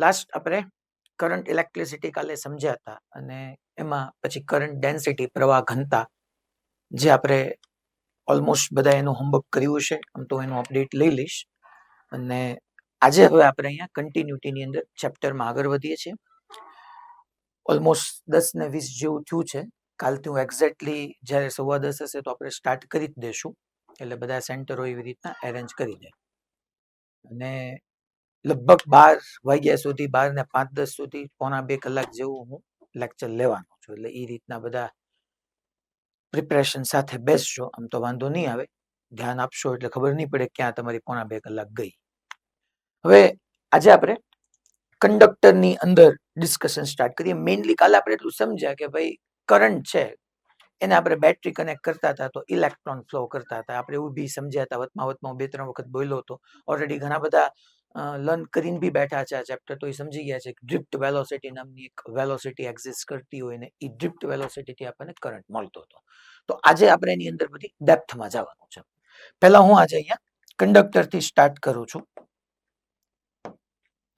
Last આપણે current electricity કાલે સમજ્યા હતા અને એમાં પછી કરંટ ડેન્સિટી પ્રવાહ ઘનતા જે આપણે ઓલમોસ્ટ બધા એનું હોમવર્ક કર્યું છે. આમ તો એનું અપડેટ લઈ લઈશ અને આજે હવે આપણે અહીંયા કન્ટિન્યુટીની અંદર ચેપ્ટરમાં આગળ વધીએ છીએ. ઓલમોસ્ટ 10 ને 20 જેવું થયું છે. કાલથી હું એક્ઝેક્ટલી જ્યારે 10:15 હશે તો આપણે સ્ટાર્ટ કરી જ દેશું, એટલે બધા સેન્ટરો એવી રીતના એરેન્જ કરી દે અને લગભગ 12 વાગ્યા સુધી 12 ને 5-10 સુધી 1.5-2 કલાક જેવું હું લેક્ચર લેવાનો છું. એટલે એ રીતના બધા પ્રિપરેશન સાથે બેસજો. આમ તો વાંધો નહીં આવે, ધ્યાન આપશો એટલે ખબર નહીં પડે ક્યાં તમારી 1.5-2 કલાક ગઈ. હવે આજે આપણે કંડક્ટરની અંદર ડિસ્કશન સ્ટાર્ટ કરીએ. મેઇનલી કાલે આપણે એટલું સમજ્યા કે ભાઈ કરંટ છે એને આપણે બેટરી કનેક્ટ કરતા હતા તો ઇલેક્ટ્રોન ફ્લો કરતા હતા. આપણે એવું બી સમજ્યા હતા, વચમાં 2-3 વખત બોલ્યો હતો. ઓલરેડી ઘણા બધા લર્ન કરીને બી બેઠા છે આ ચેપ્ટર, તો એ સમજી ગયા છે કે ડ્રિફ્ટ વેલોસિટી નામની એક વેલોસિટી એક્ઝિસ્ટ કરતી હોય ને એ ડ્રિફ્ટ વેલોસિટીથી આપણને કરંટ મળતો હતો. તો આજે આપણે એની અંદર બધી ડેપ્થમાં જવાનું છે. પહેલા હું આજે અહીંયા કંડક્ટરથી સ્ટાર્ટ કરું છું.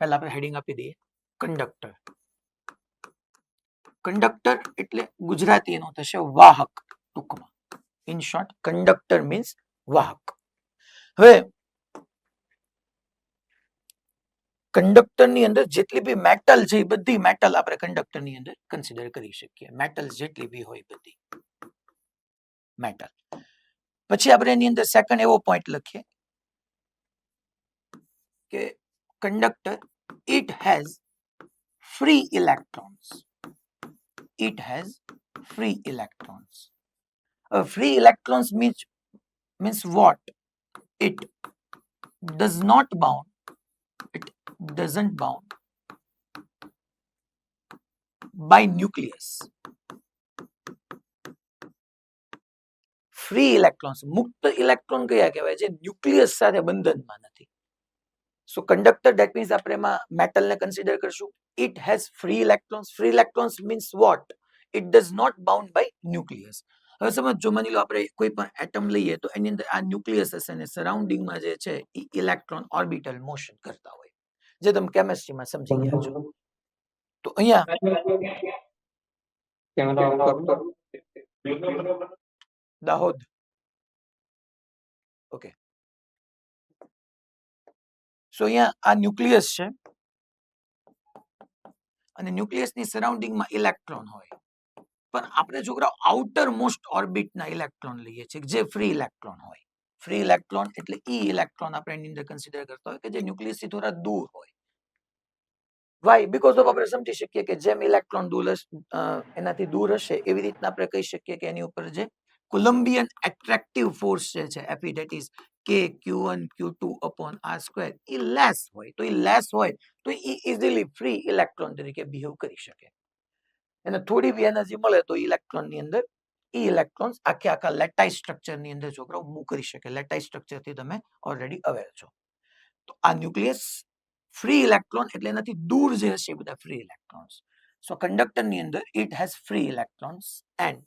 પહેલા આપણે હેડિંગ આપી દઈએ કંડક્ટર. કંડક્ટર એટલે ગુજરાતી એનો થશે વાહક ટૂંકમાં. ઇન શોર્ટ કંડક્ટર મીન્સ વાહક. હવે કંડક્ટરની અંદર જેટલી બી મેટલ છે એ બધી મેટલ આપણે કંડક્ટરની અંદર કન્સિડર કરી શકીએ. મેટલ જેટલી બી હોય બધી મેટલ. પછી આપણે એની અંદર સેકન્ડ એવો પોઈન્ટ લખીએ કે conductor it has free electrons. It has free electrons. Free electrons means what? It does not bound. It doesn't bound by nucleus. Free electrons, મુક્ત ઇલેક્ટ્રોન કયા કહેવાય? જે ન્યુક્લિયસ સાથે બંધનમાં નથી. સો કંડક્ટર ધેટ મીન્સ આપણે એમાં મેટલને કન્સિડર કરશું. It has free electrons. Free electrons means what? It does not bound by nucleus. હવે સમજો, માની લો આપણે કોઈ પણ એટમ લઈએ તો એની અંદર આ ન્યુક્લિયસ હશે ને સરાઉન્ડિંગમાં જે છે એ ઇલેક્ટ્રોન ઓર્બિટલ મોશન કરતા હોય, જે તમે કેમેસ્ટ્રીમાં સમજી ગયા છો. તો અહીંયા દાહોદ. ઓકે. સો અહીંયા આ ન્યુક્લિયસ છે અને ન્યુક્લિયસની સરાઉન્ડિંગમાં ઇલેક્ટ્રોન હોય, પણ આપણે છોકરાઓ આઉટર મોસ્ટ ઓર્બિટના ઇલેક્ટ્રોન લઈએ છીએ જે ફ્રી ઇલેક્ટ્રોન હોય. ફ્રી ઇલેક્ટ્રોન એટલે ઈ ઇલેક્ટ્રોન આપણે એની અંદર કન્સિડર કરતા હોય કે જે ન્યુક્લિયસથી થોડા દૂર હોય. વાય? બીકોઝ ઓફ આપણે સમજી શકીએ કે જેમ ઇલેક્ટ્રોન એનાથી દૂર હશે એવી રીતના આપણે કહી શકીએ કે એની ઉપર જે કોલમ્બિયન એટ્રેક્ટિવ ફોર્સ છે એફી, ધેટ ઇઝ કે Q1 Q2 upon R² એ લેસ હોય. તો એ લેસ હોય તો એ ઇઝીલી ફ્રી ઇલેક્ટ્રોન તરીકે બિહેવ કરી શકે. એને થોડી બી એનર્જી મળે તો ઇલેક્ટ્રોનની અંદર એ ઇલેક્ટ્રોન્સ આખા લેટાઇસ સ્ટ્રક્ચરની અંદર છોકરાઓ મૂવ કરી શકે. લેટાઇસ સ્ટ્રક્ચરથી તમે ઓલરેડી અવેર છો. તો આ ન્યુક્લિયસ ફ્રી ઇલેક્ટ્રોન એટલે એનાથી દૂર જે હશે બધા ફ્રી ઇલેક્ટ્રોન્સ. સો કંડક્ટરની અંદર it has free electrons and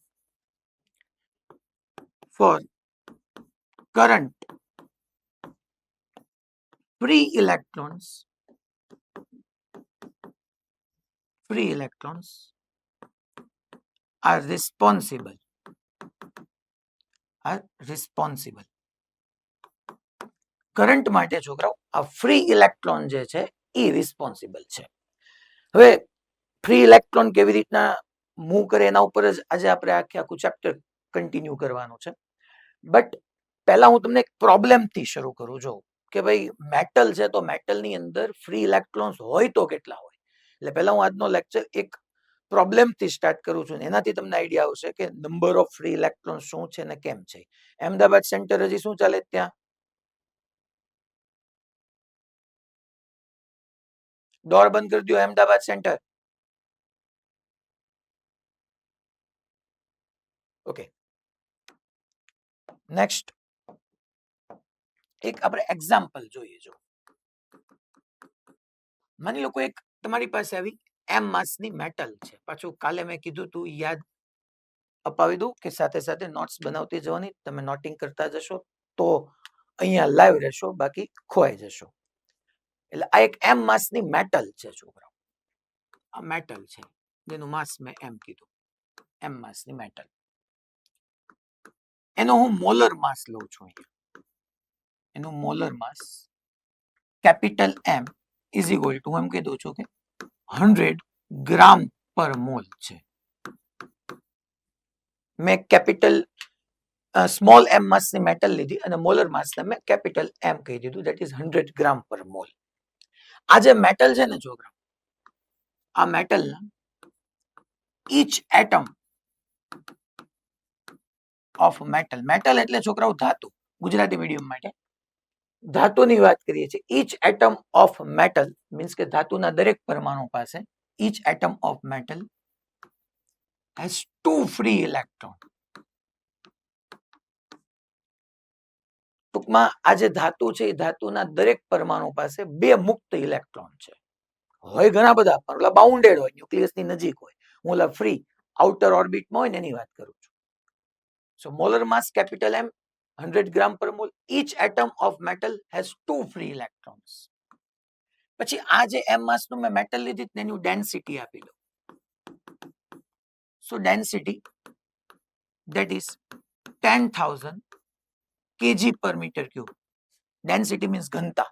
for current free electrons are responsible current માટે છોકરાઓ આ ફ્રી ઇલેક્ટ્રોન જે છે એ રિસ્પોન્સિબલ છે. હવે ફ્રી ઇલેક્ટ્રોન કેવી રીતના મૂવ કરે એના ઉપર જ આજે આપણે આખું ચેપ્ટર કન્ટિન્યુ કરવાનું છે. બટ પહેલા હું તમને એક પ્રોબ્લેમથી શરૂ કરું છું કે ભાઈ મેટલ છે તો મેટલની અંદર ફ્રી ઇલેક્ટ્રોન્સ હોય તો કેટલા હોય. એટલે પહેલા હું આજનો લેક્ચર એક પ્રોબ્લેમથી સ્ટાર્ટ કરું છું, એનાથી તમને આઈડિયા આવશે કે નંબર ઓફ ફ્રી ઇલેક્ટ્રોન શું છે ને કેમ છે. અમદાવાદ સેન્ટર હજી શું ચાલે ત્યાં? ડોર બંધ કરી દો અમદાવાદ સેન્ટર. ઓકે, નેક્સ્ટ એક આપણે એક્ઝામ્પલ જોઈએ. જો માની લો એક તમારી પાસે આવી એમ માસની મેટલ છે. પાછું કાલે મેં કીધું તું યાદ અપાવી દઉં કે સાથે સાથે નોટ્સ બનાવતી જવાની, તમે નોટિંગ કરતા જશો તો અહીંયા લાઈવ રહેશો, બાકી ખોવાઈ જશો. એટલે આ એક એમ માસની મેટલ છે છોકરાઓ. આ મેટલ છે જેનું માસ મેં એમ કીધું, એમ માસની મેટલ. એનો હું મોલર માસ લઉં છું અહીંયા. એનું molar mass capital M is equal to, હું એમ કહી દઉં છું કે 100 ગ્રામ પર મોલ છે. મેં કેપિટલ સ્મોલ એમ માસની મેટલ લીધી અને મોલર માસને મેં કેપિટલ એમ કહી દીધું, ધેટ ઇઝ 100 ગ્રામ પર મોલ. આ જે મેટલ છે ને છોકરા, આ મેટલના each atom of metal, metal એટલે છોકરાઓ ધાતુ, ગુજરાતી મીડિયમ માટે ધાતુની વાત કરીએ છીએ. Each atom of metal means કે ધાતુના દરેક પરમાણુ પાસે each atom of metal has 2 free electron. ટૂંકમાં આ જે ધાતુ છે એ ધાતુના દરેક પરમાણુ પાસે 2 મુક્ત ઇલેક્ટ્રોન છે. હોય ઘણા બધા પણ ઓલા બાઉન્ડેડ હોય, ન્યુક્લિયસની નજીક હોય. હું ઓલા ફ્રી આઉટર ઓર્બિટમાં હોય ને એની વાત કરું છું. સો મોલર માસ કેપિટલ એમ 100 ગ્રામ પર mall. each atom of metal has 2 free electrons. પછી આ જે એમ માસનું મેં મેટલ લીધી તેની ડેન્સિટી આપી દઉં. So density that is 10,000 kg per meter cube. Density means ઘનતા.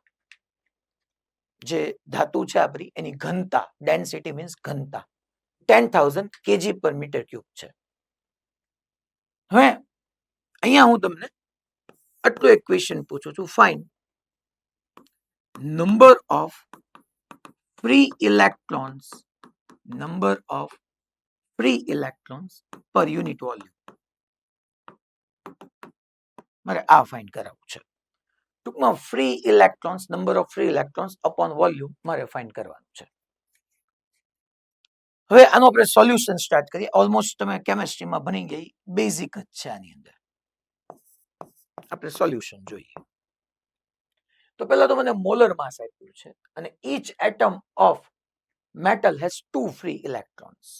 જે ધાતુ છે આપણી એની ઘનતા, ડેન્સિટી મીન્સ ઘનતા 10,000 kg per meter cube છે. હવે અહીંયા હું તમને આટલો એક ક્વેશ્ચન પૂછું છું. Fine number of free electrons, number of free electrons per unit volume. મારે આ ફાઇન્ડ કરાવવું છે. ટૂંકમાં free electrons, number of free electrons upon volume મારે ફાઇન્ડ કરવાનું છે. હવે આનો આપણે સોલ્યુશન સ્ટાર્ટ કરીએ. ઓલમોસ્ટ તમે કેમેસ્ટ્રીમાં ભણી ગઈ બેઝિક જ છે આની અંદર. આપણે સોલ્યુશન જોઈએ. તો પહેલા તો મને મોલર માસ આપ્યું છે અને each atom of metal has 2 free electrons.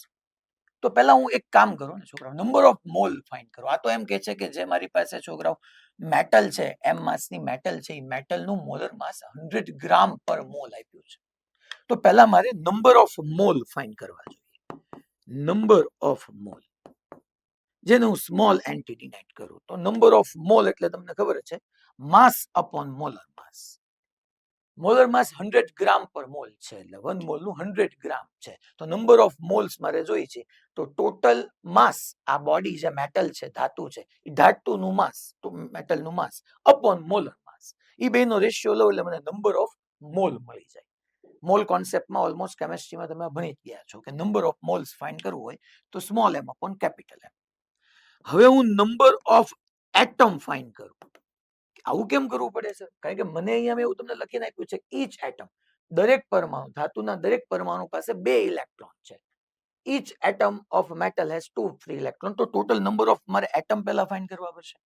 તો પહેલા હું એક કામ કરું ને છોકરાઓ, નંબર ઓફ મોલ ફાઇન્ડ કરો. આ તો એમ કે છે કે જે મારી પાસે છોકરાઓ મેટલ છે, એમ માસની મેટલ છે, એ મેટલનું મોલર માસ 100 ગ્રામ પર મોલ આપ્યું છે. તો પહેલા મારે નંબર ઓફ મોલ ફાઇન્ડ કરવા જોઈએ. નંબર ઓફ મોલ જેને હું સ્મોલ n ડિનોટ કરું તો નંબર ઓફ મોલ એટલે તમને ખબર છે માસ અપોન મોલર માસ. મોલર માસ 100 ગ્રામ પર મોલ છે એટલે 1 મોલનું 100 ગ્રામ છે. તો નંબર ઓફ મોલ્સ મારે જોઈએ છે. તો ટોટલ માસ, આ બોડી જે મેટલ છે, ધાતુ છે, એ ધાતુનું માસ, તો મેટલનું માસ અપોન મોલર માસ, એ બેનો રેશિયો લો એટલે મને નંબર ઓફ મોલ મળી જાય. મોલ કોન્સેપ્ટમાં ઓલમોસ્ટ કેમેસ્ટ્રીમાં તમે ભણી ગયા છો કે નંબર ઓફ મોલ્સ ફાઇન્ડ કરવું હોય તો સ્મોલ એમ અપોન કેપિટલ એમ. હવે હું નંબર ઓફ એટમ ફાઇન્ડ કરું. આવું કેમ કરવું પડે છે? કારણ કે મને અહીંયા એવું તમને લખીને આપ્યું છે ઈચ એટમ, દરેક પરમાણુ, ધાતુના દરેક પરમાણુ પાસે 2 ઇલેક્ટ્રોન છે. Each atom of metal has 2 free electron. તો ટોટલ નંબર ઓફ મારે એટમ પહેલા ફાઇન્ડ કરવા પડશે.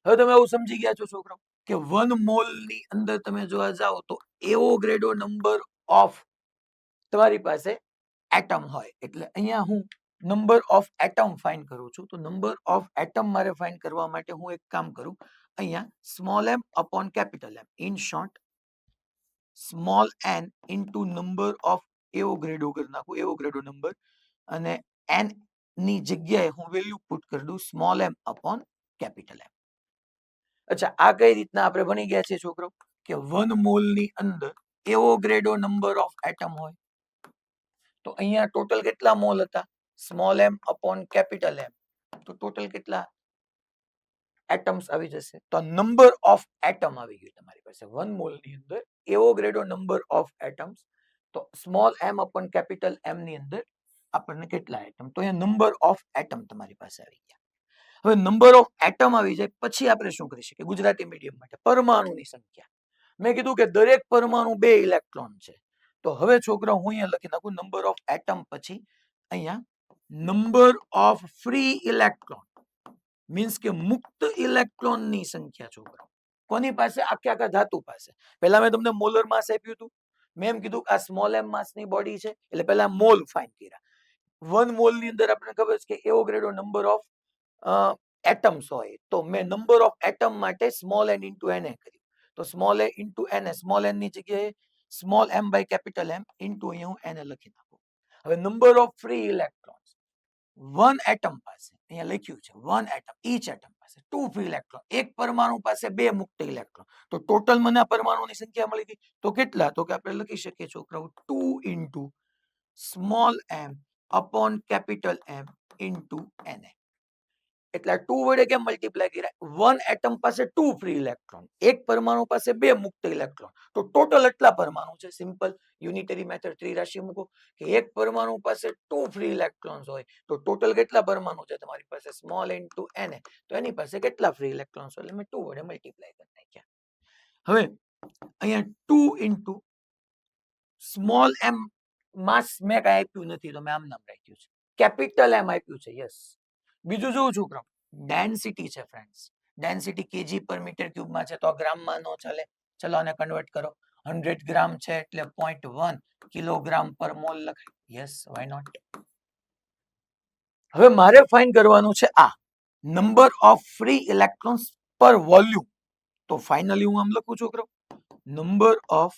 હવે તમે એવું સમજી ગયા છો છોકરાઓ કે 1 મોલ ની અંદર તમે જોવા જાઓ તો એવોગ્રેડો નંબર ઓફ તમારી પાસે એટમ હોય. એટલે અહીંયા હું નંબર ઓફ એટમ ફાઇન્ડ કરું છું. તો નંબર ઓફ એટમ મારે ફાઇન્ડ કરવા માટે હું એક કામ કરું, અહીંયા small M upon capital M. In short small N into number of એવોગ્રેડો કરી નાખું, એવોગ્રેડો નંબર, અને એન ની જગ્યાએ હું વેલ્યુ પુટ કરી દઉં સ્મોલ એમ અપોન કેપિટલ એમ. અચ્છા, આ કઈ રીતના આપણે ભણી ગયા છે છોકરો કે 1 મોલ ની અંદર એવોગ્રેડો નંબર ઓફ એટમ હોય. તો અહીંયા ટોટલ કેટલા મોલ હતા? સ્મોલ એમ અપોન કેપિટલ એમ. તો ટોટલ કેટલા એટમ્સ આવી જશે? તો નંબર ઓફ એટમ આવી ગયું તમારી પાસે 1 મોલ ની અંદર એવોગ્રેડો નંબર ઓફ એટમ્સ. તો સ્મોલ એમ અપોન કેપિટલ એમ ની અંદર આપણને કેટલા એટમ? તો અહીંયા નંબર ઓફ એટમ તમારી પાસે આવી ગયા. હવે નંબર ઓફ એટમ આવી જાય પછી આપણે શું કરી શકીએ ગુજરાતી મીડિયમ માટે? પરમાણુની સંખ્યા. મેં કીધું કે દરેક પરમાણુ 2 ઇલેક્ટ્રોન છે. તો હવે છોકરા હું અહીંયા લખી નાખું નંબર ઓફ એટમ પછી અહીંયા number of free electron means કે મુક્ત ઇલેક્ટ્રોનની સંખ્યા છોકરા. કોની પાસે? આખે આખા ધાતુ પાસે. પહેલા મેં તમને મોલર માસ આપ્યું હતું. મેં એમ કીધું આ સ્મોલ એમ માસની બોડી છે એટલે પહેલા મોલ ફાઇન્ડ કર્યા. 1 મોલ ની અંદર આપણે ખબર છે કે એવોગ્રેડો નંબર ઓફ એટમ્સ હોય. તો મેં નંબર ઓફ એટમ માટે સ્મોલ એન ઇન્ટુ એન કર્યું. તો small a into n, small n ની જગ્યાએ small m by capital M into અહીંયા હું એને લખી નાખું. હવે number of free electrons one atom પાસે અહીંયા લખ્યું છે વન એટમ ઈચ એટમ પાસે 2 ફ્રી ઇલેક્ટ્રોન, એક પરમાણુ પાસે 2 મુક્ત ઇલેક્ટ્રોન. તો ટોટલ મને આ પરમાણુની સંખ્યા મળી ગઈ. તો કેટલા? તો કે આપણે લખી શકીએ છોકરાઓ 2 into small m upon capital M into Na. એટલે 2 વડે કેમ મલ્ટીપ્લાય કર્યા? વન એટમ પાસે 2 ફ્રી ઇલેક્ટ્રોન, એક પરમાણુ પાસે 2 મુક્ત ઇલેક્ટ્રોન. તો ટોટલ એટલા પરમાણુ છે. સિમ્પલ યુનિટરી મેથડ ત્રિરાશિ મૂકો કે એક પરમાણુ પાસે 2 ફ્રી ઇલેક્ટ્રોન્સ હોય તો ટોટલ કેટલા પરમાણુ છે તમારી પાસે? Small into Na. તો એની પાસે કેટલા ફ્રી ઇલેક્ટ્રોન્સ હોય? એટલે મેં 2 વડે મલ્ટીપ્લાય કરી નાખ્યા. હવે અહીંયા 2 ઇન્ટુ સ્મોલ m માસ મેં કઈ આપ્યું નથી તો મેં આમ નામ રાખ્યું છે. કેપિટલ M આપ્યું છે. યસ. બીજું જોઉં છોકરાઓ ડેન્સિટી છે ફ્રેન્ડ્સ. ડેન્સિટી કેજી પર મીટર ક્યુબમાં છે તો ગ્રામમાં નો ચાલે. ચલો આને કન્વર્ટ કરો. 100 ગ્રામ છે એટલે 0.1 કિલોગ્રામ પર મોલ લખાય. Yes, why not. હવે મારે ફાઇન્ડ કરવાનું છે આ number of free electrons per volume. તો ફાઇનલી હું આમ લખું છોકરાઓ number of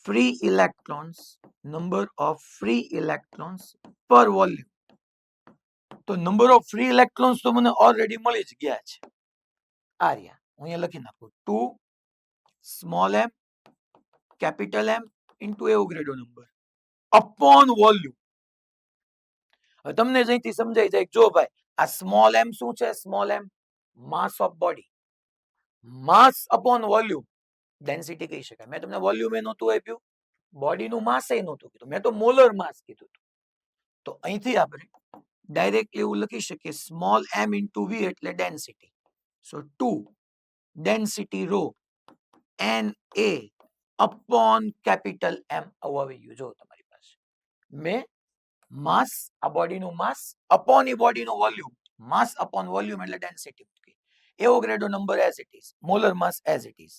free electrons, number of free electrons per volume. તો નંબર ઓફ ફ્રી ઇલેક્ટ્રોન્સ તો મને ઓલરેડી મળી જ ગયા છે. આ રહ્યા હું અહીંયા લખી નાખું 2 small m capital M into Avogadro number upon volume. હવે તમને અહીંથી સમજાઈ જાય. જો ભાઈ આ સ્મોલ m શું છે? Small m mass of body. Mass upon volume density કહી શકાય. મેં તમને વોલ્યુમ એ નહોતું આપ્યું, બોડીનું માસ એ નહોતું કીધું, મેં તો મોલર માસ કીધું. તો અહીંથી આપણે ડાયરેક્ટલી એવું લખી શકીએ સ્મોલ m ઇન્ટુ v એટલે density. So 2 density rho Na upon capital M. આવું આવી ગયું. જો તમારી પાસે મેં માસ, આ બોડીનું માસ અપોન એ બોડીનું વોલ્યુમ, માસ અપોન વોલ્યુમ એટલે ડેન્સિટી મૂકી. Avogadro number as it is, molar mass as it is.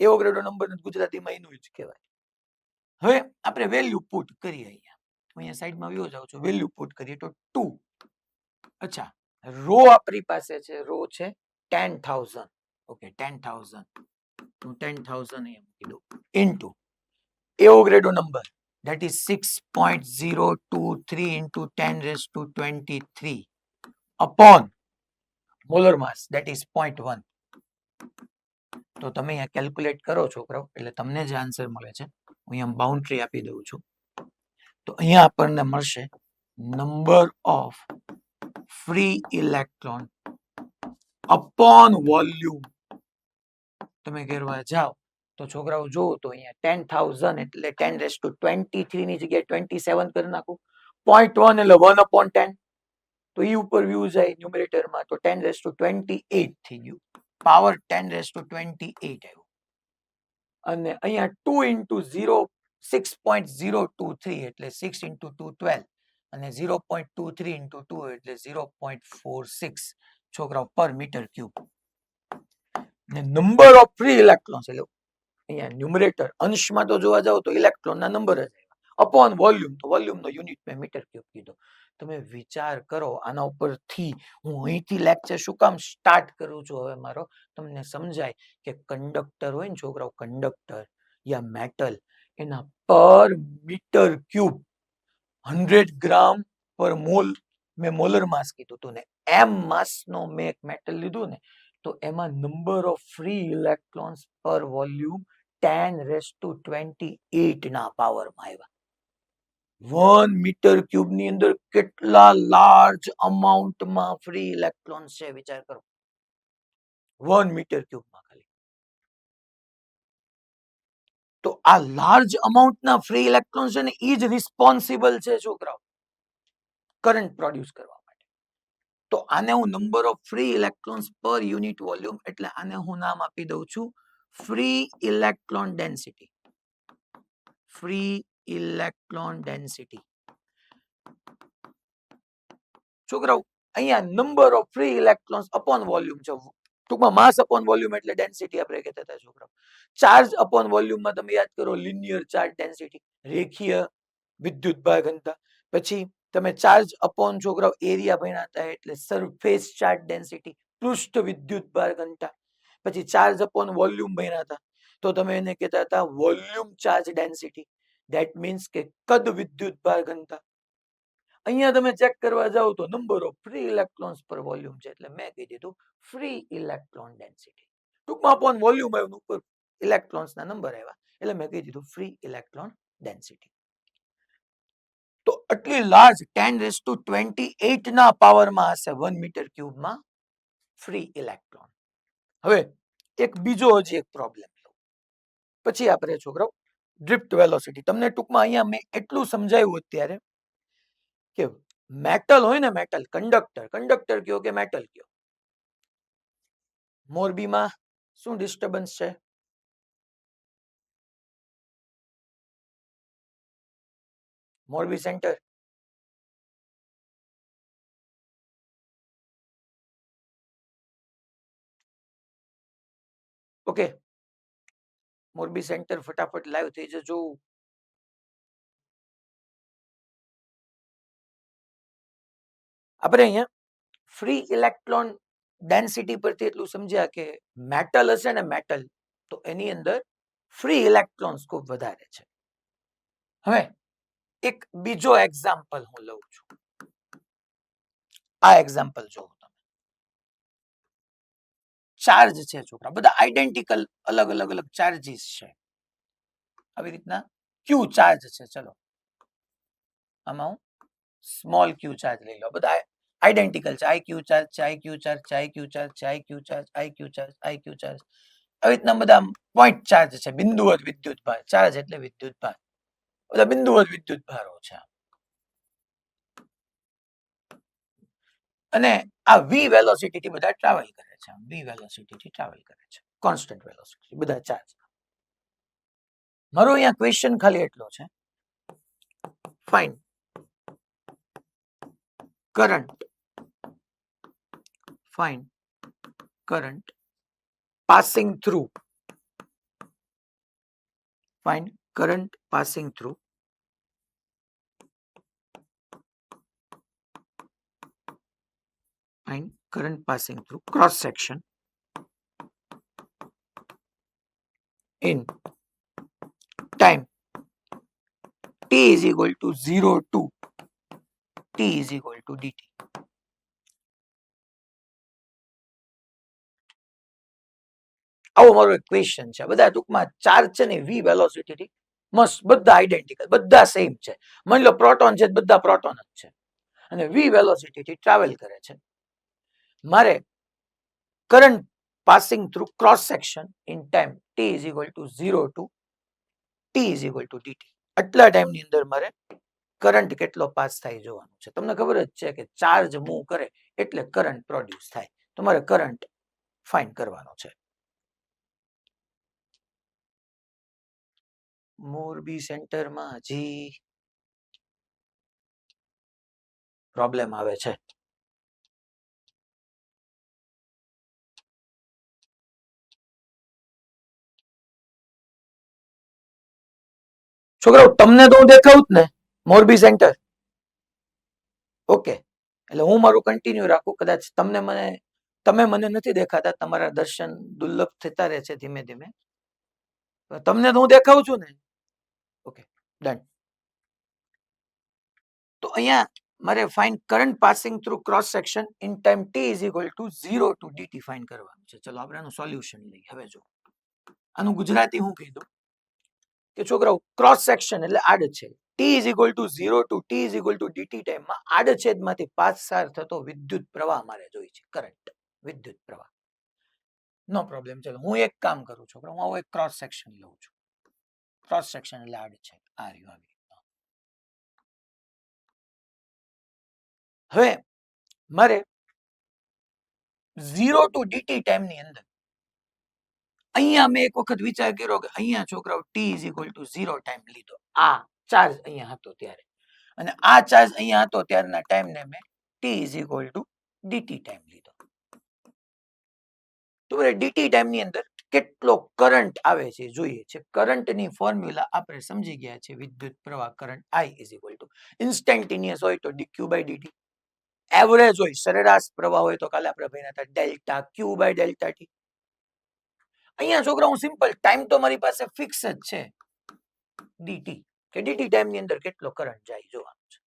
Avogadro number ગુજરાતીમાં એનું જ કહેવાય. હવે આપણે વેલ્યુ પુટ કરીએ. અહીંયા સાઈડમાં વ્યૂ જાઉં છું. વેલ્યુ પુટ કરીએ તો 2. અચ્છા, રો આપણી પાસે છે, રો છે 10,000. ઓકે, 10,000 તો 10,000 અહીંયા મૂકી દઉં into Avogadro number that is 6.023 into 10 raised to 23 upon molar mass that is 0.1. તો તમે અહીંયા કેલ્ક્યુલેટ કરો છોકરાઓ એટલે તમને જે આન્સર મળે છે હું અહીંયા બાઉન્ડ્રી આપી દઉં છું. તો અહીંયા આપણને મળશે number of free electron upon volume. તમે કરવા જાઓ તો છોકરાઓ જોવો તો અહીંયા 10,000 એટલે 10 રેઝ ટુ 23 ની જગ્યાએ 27 કરી નાખું. 0.1 એટલે 1/10. તો ઈ ઉપર વ્યૂ જાય ન્યુમરેટરમાં તો 10 રેઝ ટુ 28 થઈ ગયું. પાવર 10 રેઝ ટુ 28 આવ્યું. અને અહીંયા 2 ઇન્ટુ 6.023 એટલે 6 ઇન્ટુ 2 12 અને 0.23 ઇન્ટુ 2 એટલે 0.46 છોકરાઓ પર મીટર ક્યુબ. ને નંબર ઓફ ફ્રી ઇલેક્ટ્રોન્સ એટલે અહીંયા ન્યુમરેટર અંશમાં તો જોવા જાવ તો ઇલેક્ટ્રોનના નંબર જ આવ્યા અપોન વોલ્યુમ. તો વોલ્યુમનો યુનિટ મેં મીટર ક્યુબ કીધો. તમે વિચાર કરો આના ઉપરથી હું અહીંથી લેક્ચર શું કામ સ્ટાર્ટ કરું છું. હવે મારો તમને સમજાય કે કંડક્ટર હોય ને છોકરાઓ, કંડક્ટર યા મેટલ એના પર મીટર ક્યુબ 100 ગ્રામ પર મોલ મેં મોલર માસ કીધું હતું ને એમ માસનો મેં એક મેટલ લીધું ને તો એમાં number of free electrons per volume 10 rays two 28 ના પાવરમાં આવ્યા. 1 મીટર ક્યુબ ની અંદર કેટલા લાર્જ અમાઉન્ટમાં ફ્રી ઇલેક્ટ્રોન્સ છે વિચાર કરો. 1 મીટર ક્યુબમાં ખાલી. તો આ લાર્જ અમાઉન્ટના ફ્રી ઇલેક્ટ્રોન્સ છે ને એ જ રિસ્પોન્સિબલ છે છોકરાઓ કરંટ પ્રોડ્યુસ કરવા માટે. તો આને હું number of free electrons per unit volume એટલે આને હું નામ આપી દઉં છું free electron density. Free electron density. છોકરાઓ અહીંયા number of free electrons upon volume છે. ટૂંકમાં માસ અપોન વોલ્યુમ એટલે ડેન્સિટી આપણે કહેતા હતા છોકરાઓ. ચાર્જ અપોન વોલ્યુમમાં તમે યાદ કરો લિનિયર ચાર્જ ડેન્સિટી, રેખીય વિદ્યુતભાર ઘનતા. પછી તમે ચાર્જ અપોન છોકરાઓ એરિયા ભણ્યા હતા એટલે સરફેસ ચાર્જ ડેન્સિટી, પૃષ્ઠ વિદ્યુતભાર ઘનતા. પછી ચાર્જ અપોન વોલ્યુમ ભણ્યા હતા તો તમે એને કહેતા હતા volume charge density. That means કે કદ વિદ્યુતભાર ઘનતા. અહીંયા તમે ચેક કરવા જાઓ તો number of free electrons per volume છે, એટલે મેં કહી દીધું ફ્રી ઇલેક્ટ્રોન ડેન્સિટી. ટૂંકમાં અપોન વોલ્યુમ આવ્યું, ઉપર ઇલેક્ટ્રોન્સના નંબર આવ્યા, એટલે મેં કહી દીધું ફ્રી ઇલેક્ટ્રોન ડેન્સિટી. તો આટલી લાર્જ 10⁻28 ના પાવરમાં હશે 1 મીટર ક્યુબમાં ફ્રી ઇલેક્ટ્રોન. હવે એક બીજો હજી એક પ્રોબ્લેમ લો, પછી આપણે છોકરાઓ ડ્રિફ્ટ વેલોસિટી. તમને ટૂંકમાં અહીંયા મેં એટલું સમજાવ્યું અત્યારે કે મેટલ હોય ને, મેટલ કંડક્ટર કયો કે મેટલ કયો, મોરબીમાં શું ડિસ્ટર્બન્સ છે? Morbi centre okay, Morbi centre ફટાફટ લાઈવ થઈ જજો. આપણે અહીંયા ફ્રી ઇલેક્ટ્રોન ડેન્સિટી પરથી એટલું સમજ્યા કે મેટલ હશે ને, મેટલ, તો એની અંદર ફ્રી ઇલેક્ટ્રોન્સ ખૂબ વધારે છે. હવે એક બીજો એક્ઝામ્પલ હું લઉં છું. આ એક્ઝામ્પલ જોવો તમે. ચાર્જ છે છોકરા, બધા આઈડેન્ટિકલ, અલગ અલગ અલગ ચાર્જીસ છે. આવી રીતના ક્યુ ચાર્જ છે. ચલો આમાં હું સ્મોલ ક્યુ ચાર્જ લઈ લો. બધા આઈડેન્ટિકલ છે. આઈ ક્યુ ચાર્જ છે, આઈ ક્યુ ચાર્જ છે, આઈ ક્યુ ચાર્જ છે, આઈ ક્યુ ચાર્જ, આઈ ક્યુ ચાર્જ, આઈ ક્યુ ચાર્જ. આવી રીતના બધા પોઈન્ટ ચાર્જ છે. બિંદુવત વિદ્યુત ભાર. ચાર્જ એટલે વિદ્યુત ભાર. બધા બિંદુવત વિદ્યુત ભારો છે. અને આ વી વેલોસિટી થી બધા ટ્રાવેલ કરે છે. વી વેલોસિટી થી ટ્રાવેલ કરે છે. કોન્સ્ટન્ટ વેલોસિટી બધા ચાર્જ. મારો અહીંયા ક્વેશ્ચન ખાલી એટલો છે, fine current, fine current passing through, find current passing through find current passing through cross section in time t is equal to 0 to t is equal to dt. આવો મારો એક question છે. બધા ટૂંકમાં ચાર્જ છે ને વી વેલોસિટી થી મસ્ત બધા આઈડેન્ટિકલ, બધા સેમ છે. માની લો પ્રોટોન છે, બધા પ્રોટોન જ છે, અને વી વેલોસિટી થી ટ્રાવેલ કરે છે. મારે current passing through cross section in time t is equal to 0 to t is equal to dt. આટલા ટાઈમની અંદર મારે કરંટ કેટલો પાસ થાય જોવાનું છે. તમને ખબર જ છે કે ચાર્જ મૂવ કરે એટલે કરંટ પ્રોડ્યુસ થાય. તમારે કરંટ ફાઇન્ડ કરવાનો છે. મોરબી સેન્ટરમાં હજી પ્રોબ્લેમ આવે છે. છોકરાઓ તમને તો હું દેખાવું જ ને મોરબી સેન્ટર. ઓકે, એટલે હું મારું કન્ટિન્યુ રાખું. કદાચ તમે મને નથી દેખાતા, તમારા દર્શન દુર્લભ થતા રહે છે ધીમે ધીમે. તમને તો હું દેખાઉં છું ને. Okay, done. તો અહીંયા મારે find current passing through cross section in time t is equal to 0 to dt find કરવાનું છે. ચલો આપણે આનું સોલ્યુશન લઈએ. હવે જો આનું ગુજરાતી હું કહી દઉં કે છોકરાઓ ક્રોસ સેક્શન એટલે આડછેદ. t is equal to 0 to t is equal to dt ટાઈમમાં આડછેદમાંથી પાસાર થતો વિદ્યુત પ્રવાહ મારે જોઈએ છે. કરંટ, વિદ્યુત પ્રવાહ. નો પ્રોબ્લેમ. ચલો હું એક કામ કરું છોકરા, હું આવું એક ક્રોસ સેક્શન લઉં છું. ક્રોસ સેક્શન એટલે આડછેદ. આ રહ્યું આવી. હવે મારે 0 to dt ટાઈમની અંદર અહીંયા મેં એક વખત વિચાર કર્યો કે અહીંયા છોકરાઓ t is equal to 0 time લીધો. આ ચાર્જ અહીંયા હતો ત્યારે, અને આ ચાર્જ અહીંયા હતો ત્યારના ટાઈમને મેં t is equal to dt time લીધો. તો dt ટાઈમની અંદર કેટલો કરંટ આવે છે જોઈએ છે. કરંટની ફોર્મ્યુલા આપણે સમજી ગયા છે. વિદ્યુત પ્રવાહ current I is equal to instantaneous હોય તો dq by dt, એવરેજ હોય સરેરાશ પ્રવાહ હોય તો કાલે આપણે ભણ્યા હતા delta q by delta t. અહીંયા છોકરા હું સિમ્પલ ટાઈમ તો મારી પાસે ફિક્સ જ છે ડીટી કે ડીટી ટાઈમ ની અંદર કેટલો કરંટ જાય જોવાનું છે.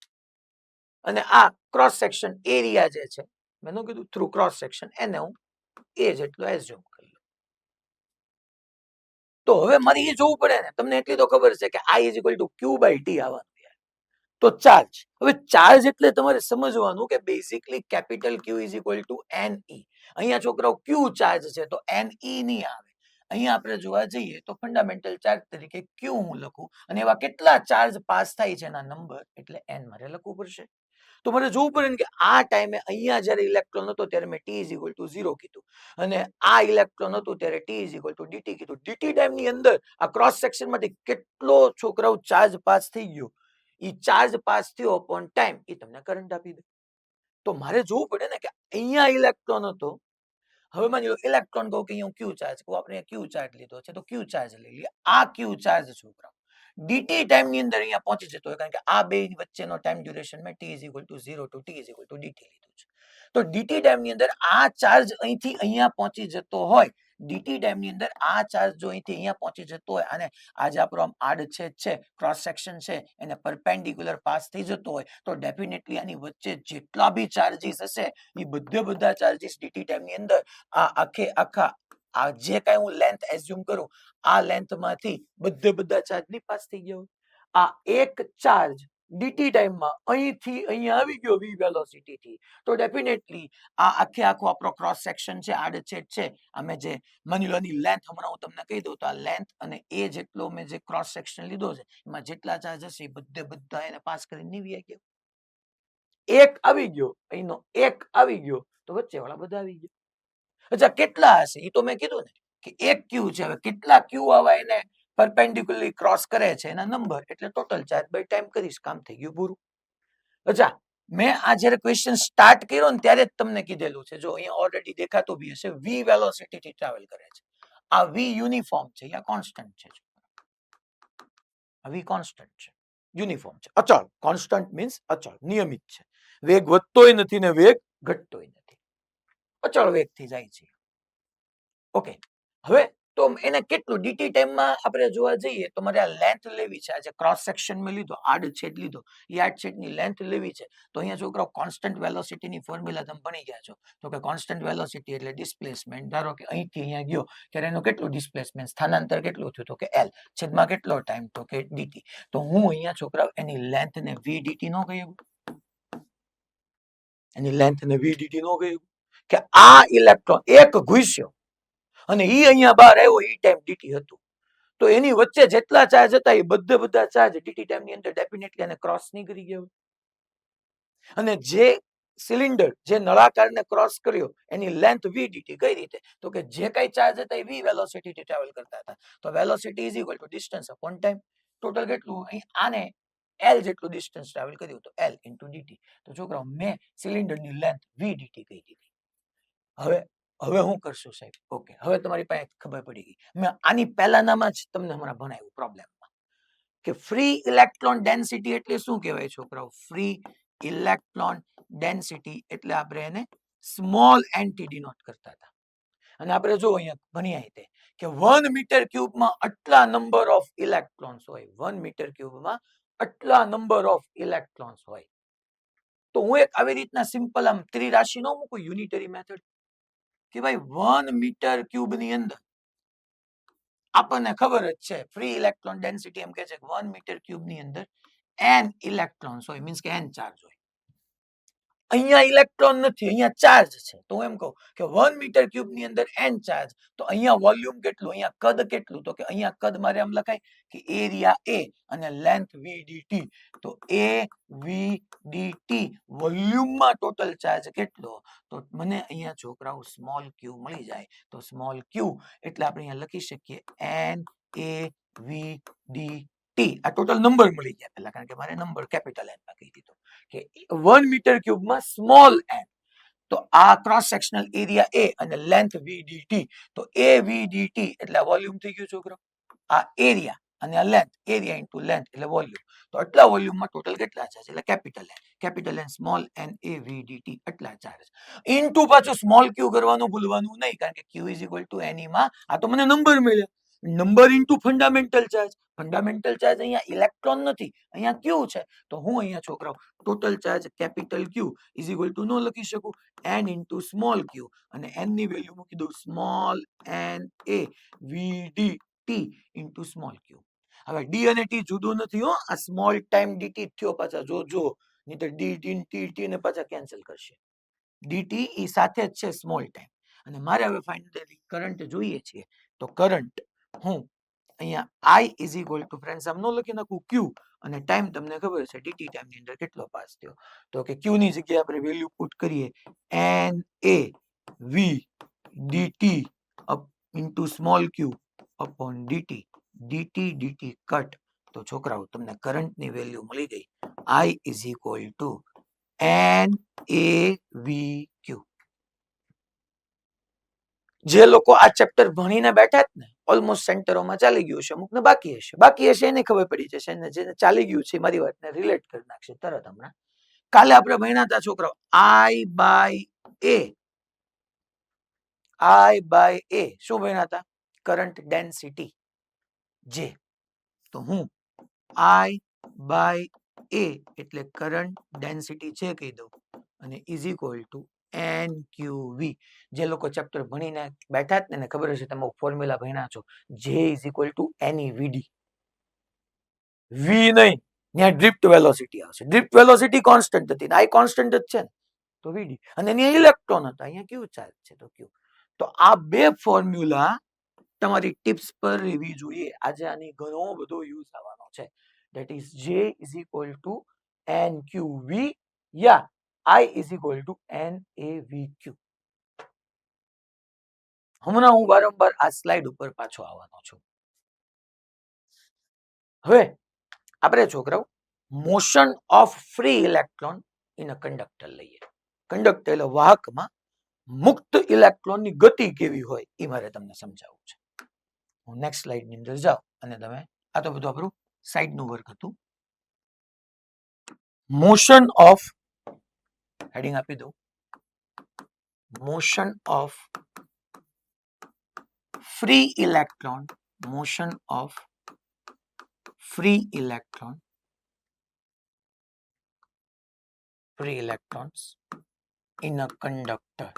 અને આ ક્રોસ સેક્શન એરિયા જે છે મેં કીધું થ્રુ ક્રોસ સેક્શન એને હું એ જેટલો એઝ્યુમ કરી લઉં. તો હવે મારે એ જોવું પડે ને, તમને એટલી તો ખબર છે કે I is equal to Q by T આવવાનું. તો ચાર્જ, હવે ચાર્જ એટલે તમારે સમજવાનું કે basically capital Q is equal to N E. અહીંયા છોકરાઓ ક્યુ ચાર્જ છે તો એન ઈ નહીં આવે. અહીંયા આપણે જોવા જઈએ તો ફંડામેન્ટલ ચાર્જ તરીકે ક્યુ હું લખું અને એવા કેટલા ચાર્જ પાસ થાય છે એના નંબર એટલે એન મારે લખવું પડશે. તો મારે જોવું પડે ને કે આ ટાઈમે અહીંયા જ્યારે ઇલેક્ટ્રોન હતો ત્યારે મેં ટી ઇઝ ઇક્વલ ટુ 0 કીધું અને આ ઇલેક્ટ્રોન હતું ત્યારે T is equal to DT કીધું. ડીટી ટાઈમની અંદર આ ક્રોસ સેક્શનમાંથી કેટલો છોકરાઓ ચાર્જ પાસ થઈ ગયો, ઈ ચાર્જ પાસ થયો અપોન ટાઈમ એ તમને કરંટ આપી દે. તો મારે જોવું પડે ને કે અહીંયા ઇલેક્ટ્રોન હતો, હવે માની લો ઇલેક્ટ્રોન કહું કે અહીંયા ક્યુ ચાર્જ કહું, આપણે ક્યુ ચાર્જ લીધો છે તો ક્યુ ચાર્જ લઈ લઈએ. આ ક્યુ ચાર્જ છોકરાઓ ડીટી ટાઈમ ની અંદર અહીંયા પહોંચી જતો હોય કારણ કે આ બે વચ્ચેનો ટાઈમ ડ્યુરેશન મેં T is equal to 0 to T is equal to d t લીધું છે. તો ડીટી ટાઈમ ની અંદર આ ચાર્જ અહીંથી અહીંયા પહોંચી જતો હોય, ડીટી ટાઈમ ની અંદર આ ચાર્જ જો અહીંથી અહીંયા પહોંચી જતો હોય અને આ જે આપણો આમ આડછેદ છે ક્રોસ સેક્શન છે એને પરપેન્ડિક્યુલર પાસ થઈ જતો હોય તો ડેફિનેટલી આની વચ્ચે જેટલા બી ચાર્જીસ હશે એ બધા ચાર્જીસ ડીટી ટાઈમ ની અંદર આ આખા આ જે કઈ હું લેન્થ એઝ્યુમ કરું આ લેન્થ માંથી બધા ચાર્જ ની પાસ થઈ ગયા હોય. આ એક ચાર્જ ડીટી ટાઈમમાં અહીંથી અહીંયા આવી ગયો વી વેલોસિટી થી તો ડેફિનેટલી આ આખો આપણો ક્રોસ સેક્શન છે આડછેદ છે અમે જે માની લો એની લેન્થ હમણાં હું તમને કહી દઉં તો આ લેન્થ અને એ જેટલો મેં જે ક્રોસ સેક્શન લીધો છે એમાં જેટલા ચાર્જ હશે એ બધા એને પાસ કરીને નીવી ગયા. એક આવી ગયો અહીંનો એક આવી ગયો તો વચ્ચે વાળા બધા આવી ગયા. અચ્છા કેટલા હશે એ તો મેં કીધું ને કે એક ક્યુ છે, હવે કેટલા ક્યુ આવા એને પરપેન્ડિક્યુલરલી ક્રોસ કરે છે એના નંબર એટલે ટોટલ ચાર્જ બાય ટાઈમ કરીશ, કામ થઈ ગયું પૂરું. અચ્છા મેં આ જ્યારે ક્વેશ્ચન સ્ટાર્ટ કર્યો ને ત્યારે જ તમને કીધેલું છે, જો અહીંયા ઓલરેડી દેખાતું બી હશે, વી વેલોસિટી થી ટ્રાવેલ કરે છે. આ વી યુનિફોર્મ છે, અહીંયા કોન્સ્ટન્ટ છે. વી કોન્સ્ટન્ટ છે, યુનિફોર્મ છે, અચળ. કોન્સ્ટન્ટ મીન્સ અચળ, નિયમિત છે. વેગ વધતોય નથી ને વેગ ઘટતોય નથી, અચળ વેગથી જાય છે. ઓકે, હવે તો એને કેટલું ડીટી ટાઈમમાં આપણે જોવા જઈએ તો મારે આ લેન્થ લેવી છે, આ જે ક્રોસ સેક્શન મેં લીધો આડછેદ લીધો એ આડછેદની લેન્થ લેવી છે. તો અહીંયા છોકરાઓ કોન્સ્ટન્ટ વેલોસિટીની ફોર્મ્યુલા તમે ભણી ગયા છો તો કે કોન્સ્ટન્ટ વેલોસિટી એટલે ડિસ્પ્લેસમેન્ટ. ધારો કે અહીંથી અહીંયા ગયો ત્યારે એનું કેટલું ડિસ્પ્લેસમેન્ટ સ્થાનાંતર કેટલું થયું તો કે એલ છેદમાં કેટલો ટાઈમ તો કે ડીટી. તો હું અહીંયા છોકરાઓ એની લેન્થને વી ડીટી નો કહી એની લેન્થને વી ડીટી નો કહી કે આ ઇલેક્ટ્રોન એક ઘૂસ્યો અને ઈ અહીંયા બહાર આવ્યો ઈ ટાઈમ ડીટી હતું તો એની વચ્ચે જેટલા ચાર્જ હતા એ બધા ચાર્જ ડીટી ટાઈમ ની અંદર ડેફિનેટલી એને ક્રોસ નહીં કરી ગયા. અને જે સિલિન્ડર જે નળાકારને ક્રોસ કર્યો એની લેન્થ વી ડીટી કઈ રીતે તો કે જે કઈ ચાર્જ હતા એ વી વેલોસિટી થી ટ્રાવેલ કરતા હતા તો velocity is equal two distance upon time. Total કેટલું અહીં આને એલ જેટલું ડિસ્ટન્સ ટ્રાવેલ કર્યું તો એલ ઇન્ટુ ડીટી. તો છોકરાઓ મેં સિલિન્ડરની લેન્થ વી ડીટી કહી દીધી. હવે હું કરશું સાહેબ? ઓકે, હવે તમારી પાસે ખબર પડી ગઈ. મેં આની પહેલાનામાં જ તમને હમણાં ભણાવ્યું પ્રોબ્લેમમાં કે ફ્રી ઇલેક્ટ્રોન ડેન્સિટી એટલે શું કહેવાય છોકરાઓ? ફ્રી ઇલેક્ટ્રોન ડેન્સિટી એટલે આપણે એને સ્મોલ એન થી ડિનોટ કરતા હતા. અને આપણે જો અહીંયા ભણ્યા તે કે 1 મીટર ક્યુબમાં આટલા નંબર ઓફ ઇલેક્ટ્રોન્સ હોય, 1 મીટર ક્યુબમાં આટલા નંબર ઓફ ઇલેક્ટ્રોન્સ હોય. તો હું એક આવી રીતના સિમ્પલ આમ ત્રિરાશિ નો મૂકું યુનિટરી મેથડ કે ભાઈ 1 મીટર ક્યુબ ની અંદર આપણને ખબર જ છે ફ્રી ઇલેક્ટ્રોન ડેન્સિટી એમ કે છે કે 1 મીટર ક્યુબ ની અંદર n ઇલેક્ટ્રોન્સ હોય, મીન્સ કે n ચાર્જ હોય. અહીંયા ઇલેક્ટ્રોન નથી, અહીંયા ચાર્જ છે. તો હું એમ કહું કે 1 મીટર ક્યુબ ની અંદર n ચાર્જ, તો અહીંયા વોલ્યુમ કેટલું, અહીંયા કદ કેટલું, તો કે અહીંયા કદ મારે આમ લખાય કે એરિયા a અને લેન્થ v dt. તો a v dt વોલ્યુમમાં ટોટલ ચાર્જ કેટલો, તો મને અહીંયા છોકરાઓ સ્મોલ q મળી જાય. તો સ્મોલ q એટલે આપણે અહીંયા લખી શકીએ n a v dt. આ ટોટલ નંબર મળી ગયા પહેલા, કારણ કે મારે નંબર કેપિટલ n માં કહી દીધો કે 1 મીટર ક્યુબમાં સ્મોલ n. તો આ ક્રોસ સેક્શનલ એરિયા a અને લેન્થ v dt. તો a v dt એટલે વોલ્યુમ થઈ ગયું છોકરો. આ એરિયા અને આ લેન્થ એરિયા ઇન્ટુ લેન્થ એટલે વોલ્યુમ. તો આટલા વોલ્યુમમાં ટોટલ કેટલા ચાર્જ એટલે capital N small N A V D T આટલા ચાર્જ ઇન્ટુ પાછું સ્મોલ ક્યુ કરવાનું ભૂલવાનું નહીં, કારણ કે ક્યુ ઇઝ ઇક્વલ ટુ એન માં આ તો મને નંબર મળ્યા, number into fundamental charge. Fundamental charge અહીંયા ઇલેક્ટ્રોન નથી, અહીંયા ક્યુ છે. તો હું અહીંયા છોકરાઓ total charge capital Q is equal to નો લખી શકું, એન ઇન્ટુ સ્મોલ ક્યુ, અને એન ની વેલ્યુ મૂકી દઉં small N A V D T into small ક્યુ. હવે ડી અને ટી જુદું નથી હો, આ સ્મોલ ટાઈમ ડીટી થયો પાછા જો નહીં તો ડી ટી ને પાછા કેન્સલ કરશે. ડીટી ઈ સાથે જ છે સ્મોલ ટાઈમ. અને મારે હવે ફાઇનલી કરંટ જોઈએ છે, તો કરંટ હું અહીંયા આઈ ઇઝ ઇક્વલ ટુ ફ્રેન્ડ્સ આમ નો લખી નાખું ક્યુ, અને ટાઈમ તમને ખબર છે ડીટી ટાઈમ ની અંદર કેટલો પાસ થયો, તો કે ક્યુ ની જગ્યાએ આપણે વેલ્યુ પુટ કરીએ N A V DT into small Q upon DT, DT DT cut. તો છોકરાઓ તમને કરંટ ની વેલ્યુ મળી ગઈ, I is equal to N A V Q. જે લોકો આ ચેપ્ટર ભણીને બેઠા જ ને ઓલમોસ્ટ સેન્ટરોમાં ચાલી ગયું છે, અમુકને બાકી હશે એને ખબર પડી જશે, અને જેને ચાલી ગયું છે મારી વાતને રિલેટ કરી નાખશે તરત. હમણાં કાલે આપણે ભણ્યા હતા છોકરાઓ આઈ બાય એ શું ભણ્યા હતા? કરંટ ડેન્સિટી જે. તો હું આઈ બાય એ એટલે કરંટ ડેન્સિટી છે કહી દઉં, અને is equal to N Q વી. જે લોકો ચેપ્ટર ભણીને બેઠા જ ને ખબર હશે તમે ફોર્મ્યુલા ભણ્યા છો, જે ઇઝ ઇક્વલ ટુ એની વીડી. વી નહીં, ત્યાં ડ્રિફ્ટ વેલોસિટી આવશે. ડ્રિફ્ટ વેલોસિટી કોન્સ્ટન્ટ હતી, આઈ કોન્સ્ટન્ટ જ છે ને, તો વીડી. અને અહીંયા ઇલેક્ટ્રોન હતા, અહીંયા ક્યુ ચાર્જ છે તો ક્યુ. તો આ બે ફોર્મ્યુલા તમારી ટિપ્સ પર રહેવી જોઈએ. આજે આની ઘણો બધો યુઝ આવવાનો છે. ધેટ ઇઝ જે is equal to N Q V યા I is equal to N A V Q. હમણાં હું વારંવાર આ સ્લાઇડ ઉપર પાછો આવવાનો છું. હવે આપણે છોકરાઓ motion of free electron in a conductor લઈએ. કંડક્ટર એટલે વાહકમાં મુક્ત ઇલેક્ટ્રોનની ગતિ કેવી હોય એ મારે તમને સમજાવવું છે. હું નેક્સ્ટ સ્લાઇડ ની અંદર જાઉં અને તમે આ તો બધું આપણું સાઇડ નું વર્ક હતું. મોશન ઓફ હેડિંગ આપી દઉં, motion of free electron, motion of free electrons in a conductor.